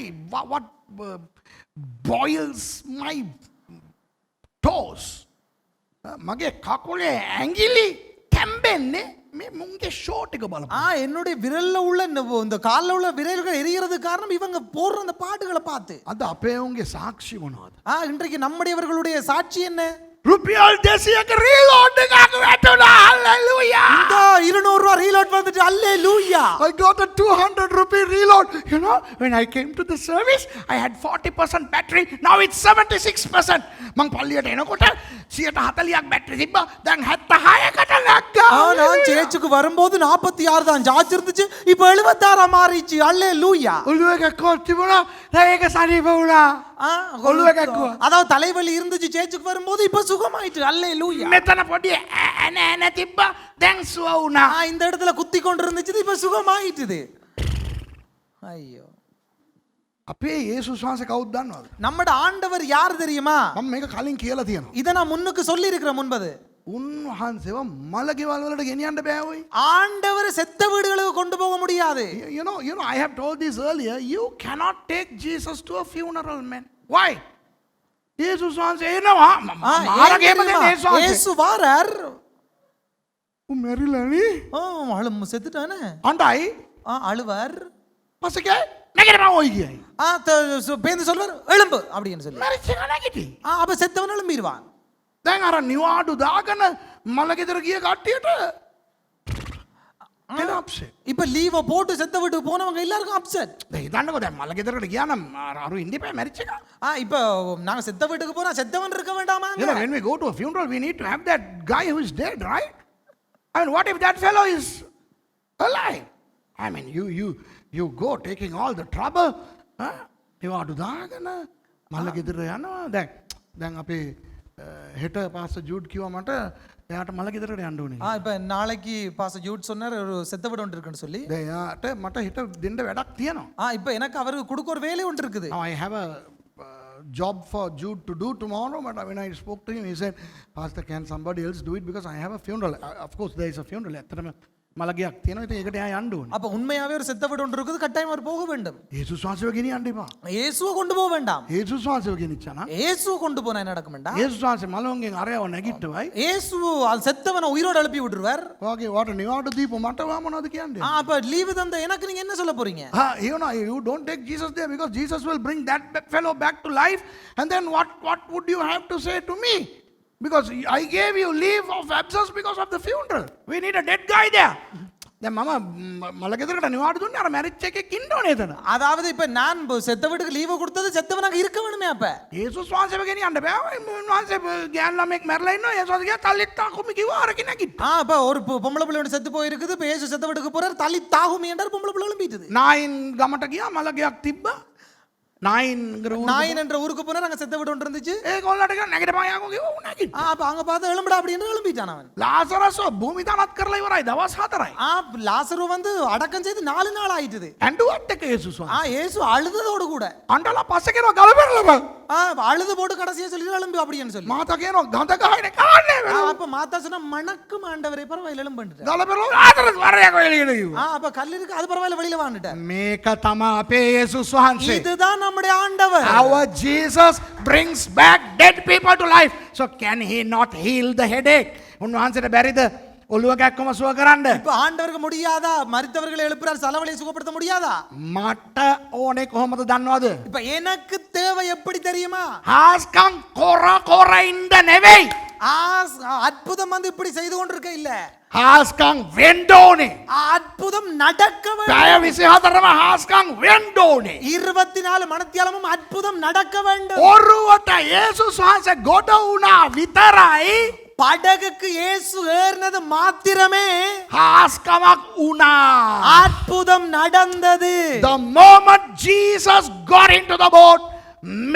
what boils my toes. මගේ කකුලේ ඇඟිලි කැම්බෙන්නේ මේ මුංගේ ෂෝට් එක බලපන්. என்னுடைய விரல்ல உள்ள இந்த கால்ல உள்ள விரல்கள் எரியறது காரணம் இவங்க போடுற அந்த பாட்டுகளை பார்த்து. අද අපේ උන්ගේ සාක්ෂි මොනවද? இன்றைக்கு நம்முடையவர்களுடைய சாட்சி என்ன? රුපියල් 200ක රීලෝඩ් එකක් වැටුණා. හalleluya. இந்த 200 ரூபாய் ரீலோட் வந்துட்டு ஹalleluya. I got a 200 rupee reload. You know, when I came to the service, I had 40% battery. Now it's 76%. මං පල්ලියට එනකොට 140ක් බැටරි තිබ්බා. දැන් 76කට නැග්ගා. நான் சேர்ச்சுக்கு வரும்போது 46 தான் சார்ஜ் இருந்துச்சு. இப்போ 76 மாறிச்சு. ஹalleluya. ඔළුව එකක්වත් තිබුණා. දැන් ඒක සනීප වුණා. அதாவது தலைவலி இருந்துச்சு சேர்ச்சுக்கு வரும்போது இப்போ சுகமாயிட்டு. அல்லேலூயா. මෙතන පොඩි ඇන තිබ්බා දැන් සුව වුණා. இந்த இடத்துல குத்தி கொண்டு இருந்துச்சு, இப்ப சுகமாயிட்டுது. ஐயோ, අපේ යේසුස් වහන්සේ කවුද දන්නවද? நம்மட ஆண்டவர் யார் தெரியுமா? මම මේක කලින් කියලා තියෙනවා. இதை நான் முன்னுக்கு சொல்லி இருக்கிற முன்பது. උන්වහන්සේව මලගෙවල් වලට ගෙනියන්න බෑ ඔයි. ஆண்டவர் செத்த வீடுகளுக்கு கொண்டு போக முடியாது. You know, I have told this earlier. You cannot take Jesus to a funeral, man. Why? යේසුස් වහන්සේ එනවා. මාරගේම දෙන්නේ යේසුස් වහන්සේ. இயேசு வாரார். මෙරිලානේ. அழும் செத்துட்டானே. අඬයි. அழுவார். පස්සේ නැගිටපන් ඔයි කියයි. பேந்து சொல்வார் எழும்பு அப்படின்னு சொல்லி. මැරිච්ච එක නැගිටි. அப்ப செத்தவன் எழும்பிடுவான். දැන් අර නිවාඩු දාගෙන මලගෙදර ගිය කට්ටියට එන අප්සෙට්. இப்ப லீவ போட்டு செத்த வீட்டுக்கு போனவங்க எல்லாருக்கும் அப்செட். දැන් හිතන්නකෝ දැන් මලගෙදරට ගියා නම් අර ඉන්දිපේ මැරිච්ච එක. இப்ப நாங்க செத்த வீட்டுக்கு போனா செத்தவன் இருக்க வேண்டாமா? You know, when we go to a funeral, we need to have that guy who is dead, right? I mean, what if that fellow is alive? I mean, you go taking all the trouble. නිවාඩු දාගෙන මලගෙදර යනවා. දැන් අපේ හෙට pastor Jude කිව්වා මට එයාට මලගෙදරට යන්න ඕනේ. இப்ப நாளைக்கு பாஸ்டர் ஜூட் சொன்னார் ஒரு செத்த வீடு ஒன்று இருக்குன்னு சொல்லி. දැන් එයාට මට හෙට දෙන්න වැඩක් තියෙනවා. இப்ப எனக்கு அவருக்கு கொடுக்க ஒரு வேலை ஒன்று இருக்குது. Now I have a job for Jude to do tomorrow, but when I spoke to him, he said, Pastor, can somebody else do it because I have a funeral. Of course, there is a funeral. ඇත්තටම මලගයක් තියෙනවා. ඉතින් ඒකට එයා යන්න ඕනේ. அப்ப உண்மையாவே ஒரு செத்த வீடு ஒன்று இருக்குது, கட்டாயம் அவர் போக வேண்டும். යේසුස් වහන්සේව ගෙනියන්න එපා. இயேசுவை கொண்டு போக வேண்டாம். යේසුස් වහන්සේව ගෙනිච්චා නම් இயேசுவை கொண்டு போனா என்ன நடக்கும் என்றால், යේසුස් වහන්සේ මලවුන්ගෙන් අරයව නැගිට්ටවයි. இயேசு அது செத்தவனை உயிரோடு எழுப்பி விட்டுருவார். වාගේ වාට නිවාඩු දීපු මට වා මොනවද කියන්නේ? அப்ப லீவு தந்த எனக்கு நீங்க என்ன சொல்ல போறீங்க? You don't take Jesus there because Jesus will bring that fellow back to life, and then what would you have to say to me? Because I gave you leave of absence because of the funeral. We need a dead guy there. දැන් මම මලගෙදරට නිවාඩු දුන්නේ අර මැරිච් එකෙක් ඉන්න ඕනේ එතන. அதாவது இப்ப நான் செத்த வீட்டுக்கு லீவு கொடுத்தது செத்தவனாக இருக்க வேணுமே. அப்ப යේසුස් වහන්සේව ගෙනියන්න බෑ. උන්වහන්සේ ගෑන් ළමෙක් මැරලා ඉන්නවා. යේසුස් වහන්සේ කිව්වා තල්ලිත්තා කුමි කිව්වා අරකින් නැගිට. அப்ப ஒரு பொம்பளை பிள்ளை ஒன்று செத்து போயிருக்குது. இப்ப இயேசு செத்த வீட்டுக்கு போறார். தள்ளி தாகுமி என்றார். பொம்பளை பிள்ளை எழும்பிட்டுது. නායින් ගමට ගියා මලගයක් තිබ්බා. නායින් நாயின் என்ற ஊருக்கு போனா அங்க செத்த வீடு ஒன்று இருந்துச்சு. ඒගොල්ලන්ට කිව්වා නැගිටපන් යාකෝ කිව්වා ඌ නැගිට. அப்ப அங்க பார்த்து எழும்புடா அப்படின்னு எழும்பிட்டான் அவன். ලාසරස්ව භූමි දානත් කරලා ඉවරයි දවස් 4යි. லாசரு வந்து அடக்கம் செய்து 4 நாள் ஆயிட்டுது. ඇඬුවත් එක යේසුස් වහන්සේ. இயேசு அழுததோடு கூட අඬලා පස්සේ කියනවා ගල පෙරලා බං. அழுது போட்டு கடைசியா சொல்லி எழும்பு அப்படின்னு சொல்லி. මාතා කියනවා ගඳ ගහගෙන කාන්නේ වෙනවා. அப்ப மாத்தா சொன்னா மணக்கும் ஆண்டவரே பரவாயில்லை எழும்புன்னுட்டார். ගල පෙරලා ආතර වරයක් එළියට කිව්වා. அப்ப கல் இருக்கு அது பரவாயில்லை வெளியில வான்னுட்டார். මේක තමයි අපේ යේසුස් වහන්සේ. இதுதான் நம்முடைய ஆண்டவர். Our Jesus brings back dead people to life. So can he not heal the headache? උන්වහන්සේට බැරිද ඔළුව කැක්කම සුව කරන්න? இப்ப ஆண்டவருக்கு முடியாதா? மரித்தவர்களை எழுப்புறார், சலவலியை சுகப்படுத்த முடியாதா? මට ඕනේ කොහොමද දන්නවද? இப்ப எனக்கு தேவை எப்படி தெரியுமா? හාස්කම් කොර ඉන්න නෙවෙයි. அற்புதம் வந்து இப்படி செய்து கொண்டிருக்க இல்ல. හාස්කම් වෙන්න ඕනේ. அற்புதம் நடக்க வேண்டும். පැය 24ම හාස්කම් වෙන්න ඕනේ. 24 மணித்தியாலமும் அற்புதம் நடக்க வேண்டும். ඔරුවට යේසුස් වහන්සේ ගොඩ වුණා විතරයි படகுக்கு இயேசு ஏறினது மாத்திரமே හාස්කමක් වුණා. அற்புதம் நடந்தது. The moment Jesus got into the boat,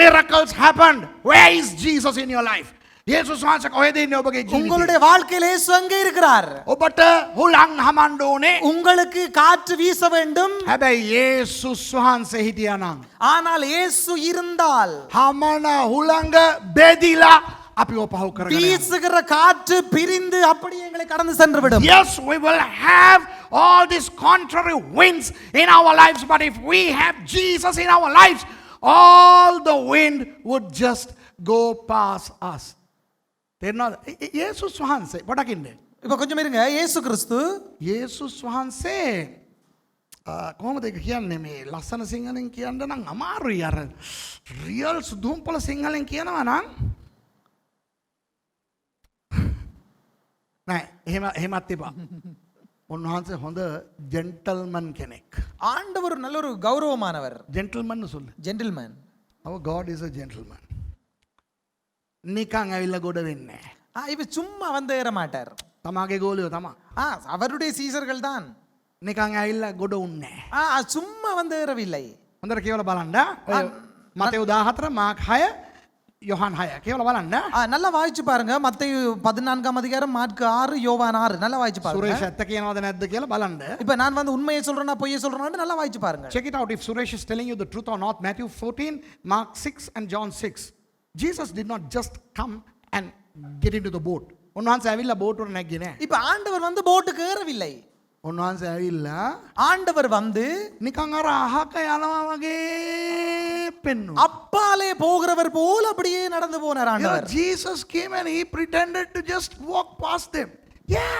miracles happened. Where is Jesus in your life? යේසුස් වහන්සේ කොහෙද ඉන්නේ ඔබගේ ජීවිතේ? உங்களுடைய வாழ்க்கையில் இயேசு அங்கே இருக்கிறார். ඔබට හුලං හමන්න ඕනේ. உங்களுக்கு காற்று வீச வேண்டும். හැබැයි යේසුස් වහන්සේ හිටියානම් ஆனால் இயேசு இருந்தால் හමන හුලඟ බෙදිලා අපිව පහු කරගෙන යනවා. வீசுகிற காற்று பிரிந்து அப்படி எங்களை கடந்து சென்று விடும். Yes, we will have all these contrary winds in our lives, but if we have Jesus in our lives, all the wind would just go past us. තේරෙනවද? යේසුස් වහන්සේ පොඩකින්නේ. இப்ப கொஞ்சம் இருங்க. இயேசு கிறிஸ்து යේසුස් වහන්සේ කොහොමද ඒක කියන්නේ මේ ලස්සන සිංහලෙන් කියන්න නම් අමාරුයි. අර රියල් සුදුම්පල සිංහලෙන් කියනවා නම් නෑ එහෙමත් එපා. උන්වහන්සේ හොඳ ජෙන්ටල්මන් කෙනෙක්. ஆண்டவர் நல்ல ஒரு கௌரவமானவர். ජෙන්ටල්මන් சொல்லு. Gentleman. Our God is a gentleman. නිකන් ඇවිල්ලා ගොඩ වෙන්නේ නෑ. இப்ப சும்மா வந்து ஏற மாட்டார். තමාගේ ගෝලියෝ තමා. அவருடைய சீசர்கள் தான். නිකන් ඇවිල්ලා ගොඩ උන්නේ නෑ. சும்மா வந்து ஏறவில்லை. හොඳට කියවලා බලන්න. මතෙව් 14 මාක් 6 යොහන් 6 කියලා බලන්න. நல்லா வாய்ச்சு பாருங்க. மத்தேயு 14ஆம் அதிகாரம், மார்க்கு 6, யோவான் 6. நல்லா வாய்ச்சு பாருங்க. සුරේෂ් ඇත්ත කියනවද නැද්ද කියලා බලන්න. இப்ப நான் வந்து உண்மையை சொல்றேனா பொய்யை சொல்றேனான்னு நல்லா வாய்ச்சு பாருங்க. Check it out if Suresh is telling you the truth or not. Matthew 14, Mark 6 and John 6. Jesus did not just come and get into the boat. උන්වහන්සේ ඇවිල්ලා බෝට් වල නැග්ගේ නෑ. இப்ப ஆண்டவர் வந்து போட்டுக்கு ஏறவில்லை. උන්වහන්සේ ඇවිල්ලා ஆண்டவர் வந்து නිකන් අර අහක යනවා වගේ පෙන්නුවා. அப்பாலே போகிறவர் போல அப்படியே நடந்து போனார் You know, ஆண்டவர். Jesus came and he pretended to just walk past them. Yeah.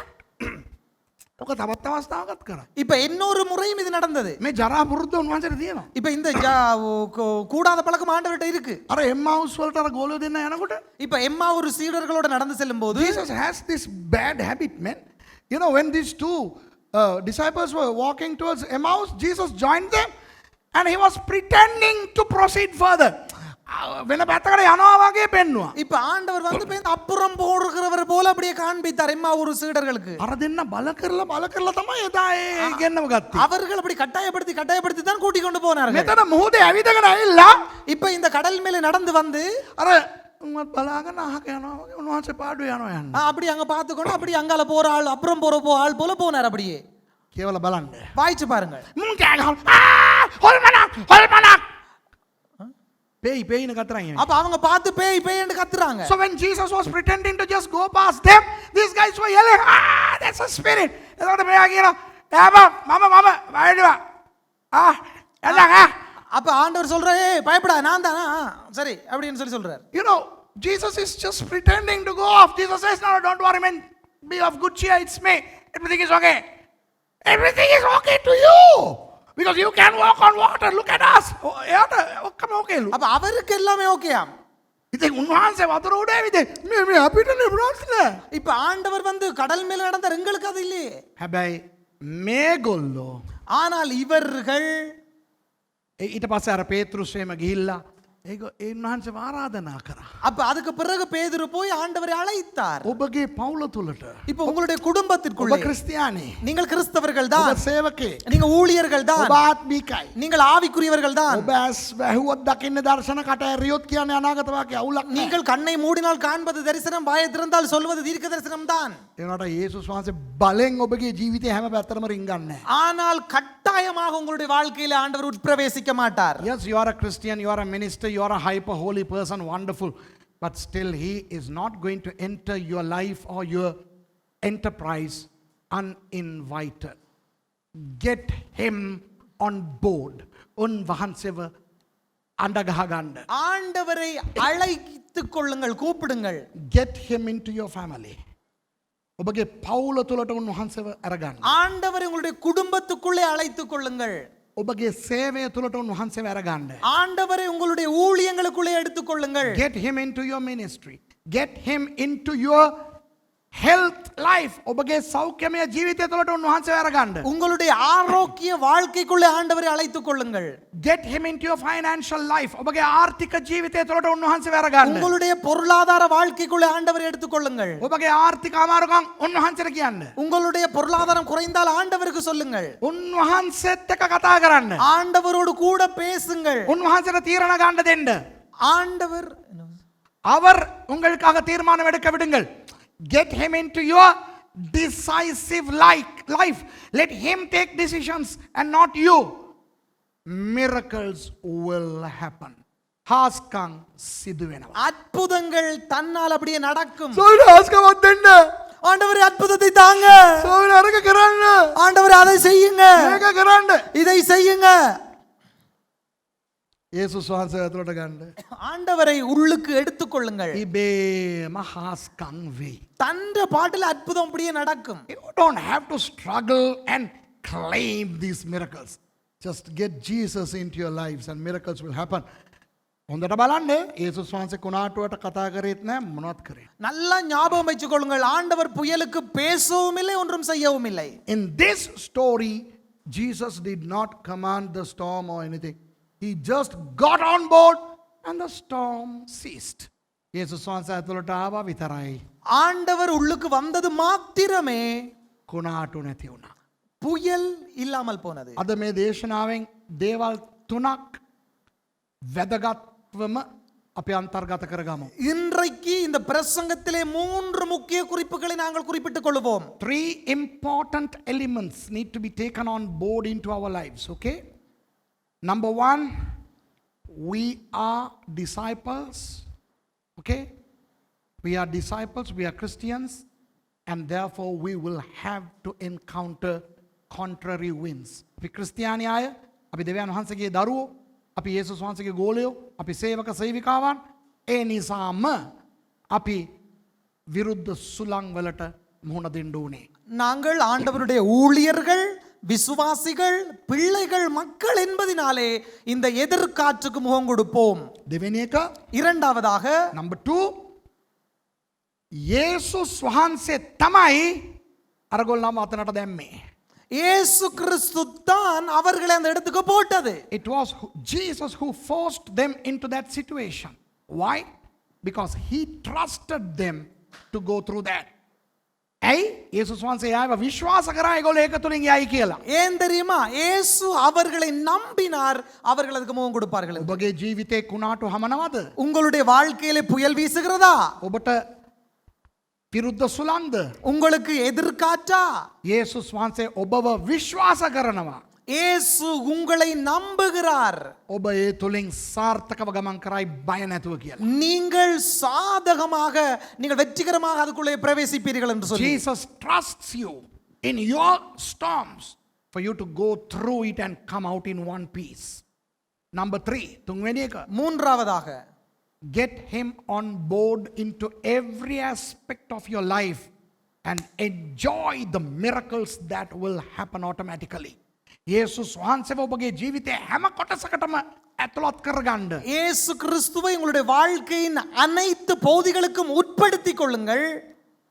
ඔක තවත් අවස්ථාවකත් කරා. இப்ப இன்னொரு முறையும் இது நடந்தது. මේ ජරා පුරුද්ද උන්වහන්සේට තියෙනවා. இப்ப இந்த கூடாத பழக்கம் ஆண்டவர்கிட்ட இருக்கு. අර එම්මාවුස් වලට අර ගෝලෝ දෙන්න යනකොට இப்ப எம்மா ஒரு சீடர்களோட நடந்து செல்லும் போது Jesus has this bad habit, man. You know, when these two disciples were walking towards Emmaus, Jesus joined them and he was pretending to proceed further. වෙන පැත්තකට යනවා වගේ පෙන්නුවා. இப்ப ஆண்டவர் வந்து அப்புறம் போடுகிறவர் போல அப்படியே காண்பித்தார் எம்மா ஒரு சீடர்களுக்கு. අර දෙන්න බල කරලා තමයි එදා ඒ ගෙන්නව ගත්තේ. அவர்கள் அப்படி கட்டாயப்படுத்தி தான் கூட்டி கொண்டு போனார்கள். මෙතන මුහුදේ ඇවිදගෙන ඇවිල්ලා இப்ப இந்த கடல் மேலே நடந்து வந்து අර උන්වත් බලාගෙන අහක යනවා වගේ උන්වහන්සේ පාඩුවේ යනවා යන්න. அப்படி அங்க பார்த்துக்கொண்டு அப்படி அங்கால போற ஆள் அப்புறம் போற ஆள் போல போனார் அப்படியே. கேவல බලන්න. வாய்ச்சு பாருங்க. මුන් කෑගහන හොල්මනක් பேய்னு கத்துறாங்க. அப்ப அவங்க பார்த்து பேய்ன்னு கத்துறாங்க. So when Jesus was pretending to just go past them, these guys were yelling, that's a spirit. එතකොට මෙයා කියනවා මම වයින්නවා. එන්නங்க. அப்ப ஆண்டவர் சொல்றாரு, ஏய் பயப்படா நான் தானா சரி அப்படினு சொல்றாரு. You know, Jesus is just pretending to go off. Jesus says, no, don't worry man, be of good cheer, it's me. Everything is okay. Everything is okay to you. Because you can walk on water. Look at us. ඔක්කොම okay. அப்ப அவருக்கு எல்லாமே ஓகேயாம். ඉතින් උන්වහන්සේ වතුර උඩ ඇවිද මේ අපිට නේ ප්‍රශ්න. இப்ப ஆண்டவர் வந்து கடல் மேல நடந்த எங்களுக்கு அது இல்லையே. හැබැයි මේගොල්ලෝ ஆனால் இவர்கள் ඊට පස්සේ අර පේතෘස් එහෙම ගිහිල්ලා ඒක ඒ උන්වහන්සේ ආරාධනා කරා. அப்ப அதுக்கு பிறகு பேதுரு போய் ஆண்டவரை அழைத்தார். ඔබගේ පවුල තුලට இப்ப உங்களுடைய ඔබ குடும்பத்திற்குள்ளே ක්‍රිස්තියානි நீங்கள் கிறிஸ்தவர்கள் ඔබ தான், සේවකේ நீங்க ஊழியர்கள் தான், ඔබ ආත්මිකයි நீங்கள் ஆவிக்குரியவர்கள் தான். ඔබ ඇස් වැහුවොත් දකින්න දර්ශන කට ඇරියොත් කියන්නේ අනාගත වාක්‍ය අවුලක් නෑ. நீங்கள் கண்ணை மூடினால் காண்பது தரிசனம், வாயை திறந்தால் சொல்வது தீர்க்க தரிசனம் தான். ඒ වුණාට යේසුස් වහන්සේ බලෙන් ඔබගේ ජීවිතේ හැම පැත්තටම රින්ගන්නේ. ஆனால் கட்டாயமாக உங்களுடைய வாழ்க்கையில ஆண்டவர் உட்பிரவேசிக்க மாட்டார். Yes, you are a Christian, you are a minister, you are a hyper holy person, wonderful. But still, he is not going to enter your life or your enterprise uninvited. Get him on board. උන්වහන්සේව අඬගහගන්න. ஆண்டவரை அழைத்துக் கொள்ளுங்கள், கூப்பிடுங்கள். Get him into your family. ඔබගේ පවුල තුලට උන්වහන්සේව අරගන්න. ஆண்டவரை உங்களுடைய குடும்பத்துக்குள்ளே அழைத்துக் கொள்ளுங்கள். ඔබගේ සේවය තුලට උන්වහන්සේව අරගන්න. ஆண்டவரை உங்களுடைய ஊழியங்களுக்குள்ளே எடுத்துக் கொள்ளுங்கள். Get him into your ministry. Get him into your health life. ඔබගේ සෞඛ්‍යමය ජීවිතය තුළට උන්වහන්සේ අරගන්න. உங்களுடைய ஆரோக்கிய வாழ்க்கைக்குள்ளே ஆண்டவரை அழைத்துக் கொள்ளுங்கள். Get him into your financial life. ඔබගේ ආර්ථික ජීවිතය තුළට උන්වහන්සේ අරගන්න. உங்களுடைய பொருளாதார வாழ்க்கைக்குள்ளே ஆண்டவரை எடுத்துக் கொள்ளுங்கள். ඔබගේ ආර්ථික අමාරුකම් උන්වහන්සේට කියන්න. உங்களுடைய பொருளாதாரம் குறைந்தால் ஆண்டவருக்கு சொல்லுங்கள். උන්වහන්සේත් එක්ක කතා කරන්න. ஆண்டவரோடு கூட பேசுங்கள். උන්වහන්සේට තීරණ ගන්න දෙන්න. ஆண்டவர் அவர் உங்களுக்காக தீர்மானம் எடுக்க விடுங்கள். Get him into your decisive life. Let him take decisions and not you. Miracles will happen. හාස්කම් සිදු වෙනවා. அற்புதங்கள் தன்னால் அப்படியே நடக்கும். සෝවින හාස්කමක් දෙන්න. ஆண்டவரே அற்புதத்தை தாங்க. සෝවින අරක කරන්න. ஆண்டவரே அதை செய்யுங்க. මේක කරන්න. இதை செய்யுங்க. යේසුස් වහන්සේ ඇතුළට ගන්න. ஆண்டவரை உள்ளுக்கு எடுத்துக் கொள்ளுங்கள். ඉබේම හාස්කම් වෙයි. தன்ற பாட்டில் அற்புதம் அப்படியே நடக்கும். You don't have to struggle and claim these miracles. Just get Jesus into your lives and miracles will happen. හොඳට බලන්න යේසුස් වහන්සේ කුණාටුවට කතා කරේත් නැහැ මොනවත් කරේ. நல்லா ஞாபகம் வச்சுக் கொள்ளுங்கள், ஆண்டவர் புயலுக்கு பேசவும் இல்லை, ஒன்றும் செய்யவும் இல்லை. In this story, Jesus did not command the storm or anything. He just got on board and the storm ceased. යේසුස් වහන්සේ ඇතුළට ආවා විතරයි. ஆண்டவர் உள்ளுக்கு வந்தது மாத்திரமே කුණාටු නැති වුණා. புயல் இல்லாமல் போனது. අද මේ දේශනාවෙන් දේවල් තුනක් වැදගත්වම අපි අන්තර්ගත කරගමු. இன்றைக்கு இந்த பிரசங்கத்திலே 3 முக்கிய குறிப்புகளை நாங்கள் குறிப்பிட்டுக் கொள்வோம். 3 important elements need to be taken on board into our lives, okay? Number 1, we are disciples, okay? We are disciples, we are Christians, and therefore we will have to encounter contrary winds. අපි ක්‍රිස්තියානි අය, අපි දෙවියන් වහන්සේගේ දරුවෝ, අපි යේසුස් වහන්සේගේ ගෝලයෝ, අපි සේවක සේවිකාවන්, ඒ නිසාම අපි විරුද්ධ සුළං වලට මුහුණ දෙන්න ඕනේ. நாங்கள் ஆண்டவருடைய ஊழியர்கள், விசுவாசிகள், பிள்ளைகள், மக்கள் என்பதினாலே இந்த எதிர்காற்றுக்கு முகம் கொடுப்போம். දෙවෙනි එක, இரண்டாவதாக number 2, යේසුස් වහන්සේ තමයි අරගොල්ලන්ව අතනට දැම්මේ. இயேசு கிறிஸ்து தான் அவர்களை அந்த இடத்துக்கு போட்டது. It was Jesus who forced them into that situation. Why? Because he trusted them to go through that. ඇයි? යේසුස් වහන්සේ ආව විශ්වාස කරා ඒගොල්ලෝ ඒක තුලින් යයි කියලා. ஏன் தெரியுமா? இயேசு அவர்களை நம்பினார், அவர்கள் அதுக்கு முகம் கொடுப்பார்கள். ඔබගේ ජීවිතේ කුණාටු හමනවද? உங்களுடைய வாழ்க்கையிலே புயல் வீசுகிறதா? ඔබට විරුද්ධ සුළංද? உங்களுக்கு எதிர்காற்றா? යේසුස් වහන්සේ ඔබව විශ්වාස කරනවා. இயேசு உங்களை நம்புகிறார். ඔබ ඒ තුලින් සාර්ථකව ගමන් කරයි බය නැතුව කියලා. நீங்கள் சாதகமாக, நீங்கள் வெற்றிகரமாக அதுக்குள்ளே பிரவேசிப்பீர்கள் என்று சொல்லி. Jesus trusts you in your storms for you to go through it and come out in one piece. Number 3, තුන්වෙනි එක, மூன்றாவதாக get him on board into every aspect of your life and enjoy the miracles that will happen automatically. යේසුස් වහන්සේව ඔබගේ ජීවිතයේ හැම කොටසකටම ඇතුළත් කරගන්න. இயேசு கிறிஸ்துவை உங்களுடைய வாழ்க்கையின் அனைத்து பகுதிகளுக்கும் உட்படுத்திக் கொள்ளுங்கள்.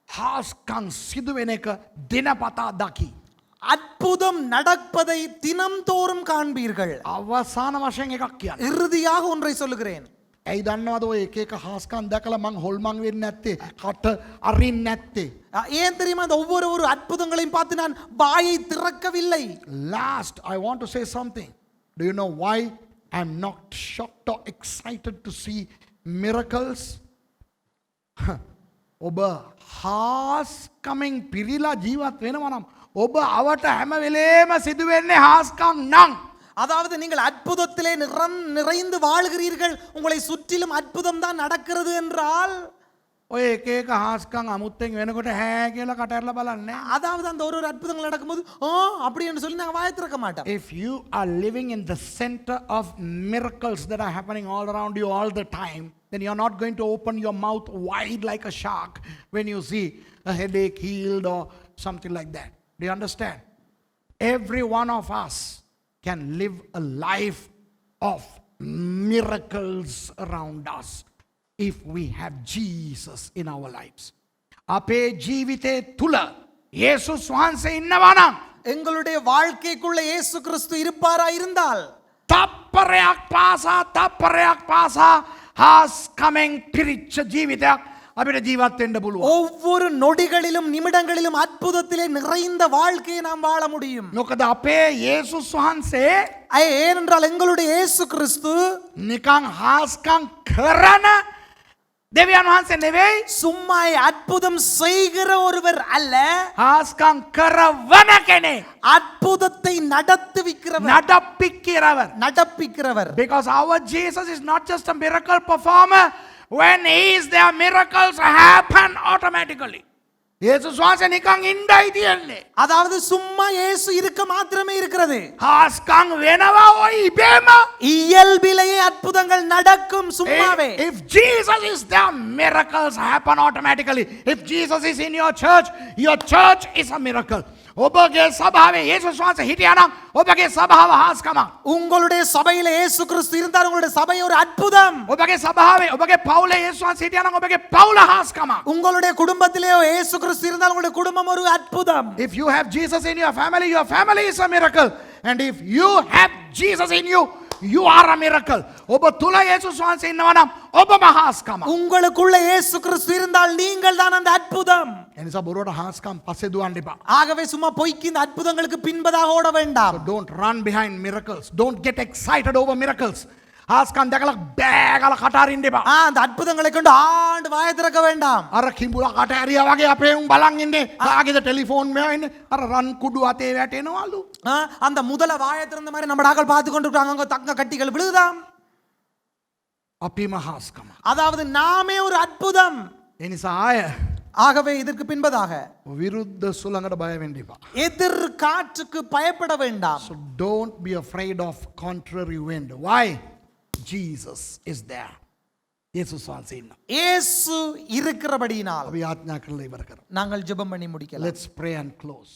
හාස්කම් සිදුවෙන එක දිනපතා දකි. அற்புதம் நடப்பதை தினம்தோறும் காண்பீர்கள். අවසාන වශයෙන් එකක් කියන්න. இறுதியாக ஒன்றை சொல்லுகிறேன். ඇයි දන්නවද ඔය එක එක හාස්කම් දැකලා මං හොල්මන් වෙන්නේ නැත්තේ, කට අරින්නේ නැත්තේ? ஏன் தெரியுமா? இந்த ஒவ்வொரு அற்புதங்களையும் பார்த்து நான் வாயை திறக்கவில்லை. Last, I want to say something. Do you know why I'm not shocked or excited to see miracles? ඔබ හාස්කමින් පිරීලා ජීවත් වෙනවා නම් ඔබ අවට හැම වෙලේම සිදුවෙන්නේ හාස්කම් නම්. அதாவது நீங்கள் அற்புதத்திலே நிறைந்து வாழ்கிறீர்கள், உங்களை சுற்றிலும் அற்புதம் தான் நடக்கிறது என்றால், ඔය එක එක හාස්කම් අමුත්තෙන් වෙනකොට හෑ කියලා කට ඇරලා බලන්නේ. அதாவது அந்த ஒரு அற்புதங்கள் நடக்கும்போது அப்படி என்று சொல்லி நாங்கள் வாயை திறக்க மாட்டோம். If you are living in the center of miracles that are happening all around you all the time, then you're not going to open your mouth wide like a shark when you see a headache healed or something like that. Do you understand? Every one of us can live a life of miracles around us if we have Jesus in our lives. අපේ ජීවිතේ තුල යේසුස් වහන්සේ ඉන්නවා නම්, எங்களுடைய வாழ்க்கைக்குள்ள இயேசு கிறிஸ்து இருப்பாரா இருந்தால், තප්පරයක් පාසා හාස්කමෙන් පිරිච්ච ජීවිතයක් අපිට ජීවත් වෙන්න පුළුවන්. ஒவ்வொரு நொடிகளிலும் நிமிடங்களிலும் அற்புதத்திலே நிறைந்த வாழ்க்கையை நாம் வாழ முடியும். මොකද අපේ යේසුස් වහන්සේ ஏனென்றால் எங்களுடைய இயேசு கிறிஸ்து නිකන් හාස්කම් කරන දෙවියන් වහන්සේ නෙවෙයි, சும்மா அற்புதம் செய்கிற ஒருவர் அல்ல, හාස්කම් කරවන කෙනෙක්, அற்புதத்தை நடத்துவிக்கிறவர், நடப்பிக்கிறவர். Because our Jesus is not just a miracle performer. When he is there, miracles happen automatically. යේසුස් වහන්සේ නිකන් ඉන්නයි තියන්නේ. அதாவது சும்மா இயேசு இருக்க மாத்திரமே இருக்கிறது. හාස්කම් වෙනවා ඔය ඉබේම. இயல்பிலேயே அற்புதங்கள் நடக்கும் சும்மாவே. If Jesus is there, miracles happen automatically. If Jesus is in your church is a miracle. ඔබගේ සභාවේ යේසුස් වහන්සේ හිටියා නම් ඔබගේ සභාව හාස්කමක්. உங்களுடைய சபையில இயேசு கிறிஸ்து இருந்தால் உங்களுடைய சபை ஒரு அற்புதம். ඔබගේ සභාවේ ඔබගේ පවුලේ යේසුස් වහන්සේ හිටියා නම් ඔබගේ පවුල හාස්කමක්. உங்களுடைய குடும்பத்திலே இயேசு கிறிஸ்து இருந்தால் உங்களுடைய குடும்பம் ஒரு அற்புதம். If you have Jesus in your family is a miracle. And if you have Jesus in you, you are a miracle. ඔබ තුල යේසුස් වහන්සේ ඉන්නවා නම් ඔබම හාස්කමක්. உங்களுக்குள்ள இயேசு கிறிஸ்து இருந்தால் நீங்கள் தான் அந்த அற்புதம். එනිසා බොරුවට හාස්කම් පස්සේ දුවන්න එපා. ஆகவே சும்மா பொய்க்கு இந்த அற்புதங்களுக்கு பின்பதாக ஓட வேண்டாம். So don't run behind miracles. Don't get excited over miracles. හාස්කම් දැකලා බෑගල කට අරින්න එපා. அந்த அற்புதங்களை கொண்டு ஆண்டு வாயை திறக்க வேண்டாம். අර කිඹුලා කට ඇරියා වගේ අපේ උන් බලන් ඉන්නේ. කාගේද ටෙලිෆෝන් මෙයා ඉන්නේ. අර රන් කුඩු අතේ වැටෙනවලු. அந்த முதல வாயை திறந்த மாதிரி நம்ம ஆட்கள் பார்த்து கொண்டு இருக்காங்க. அங்க தங்க கட்டிகள் விழுதாம். අපිම හාස්කම. அதாவது நாமே ஒரு அற்புதம். ඒ නිසා ආය ஆகவே இதற்கு பின்பதாக විරුද්ධ සුළඟට බය වෙන්න එපා. எதிர் காற்றுக்கு பயப்பட வேண்டாம். So don't be afraid of contrary wind. Why? Jesus is there. යේසුස් වහන්සේ ඉන්නවා. இயேசு இருக்கிறபடியினால் අපි ආඥා කරලා ඉවර කරමු. நாங்கள் ஜெபம் பண்ணி முடிக்கலாம். Let's pray and close.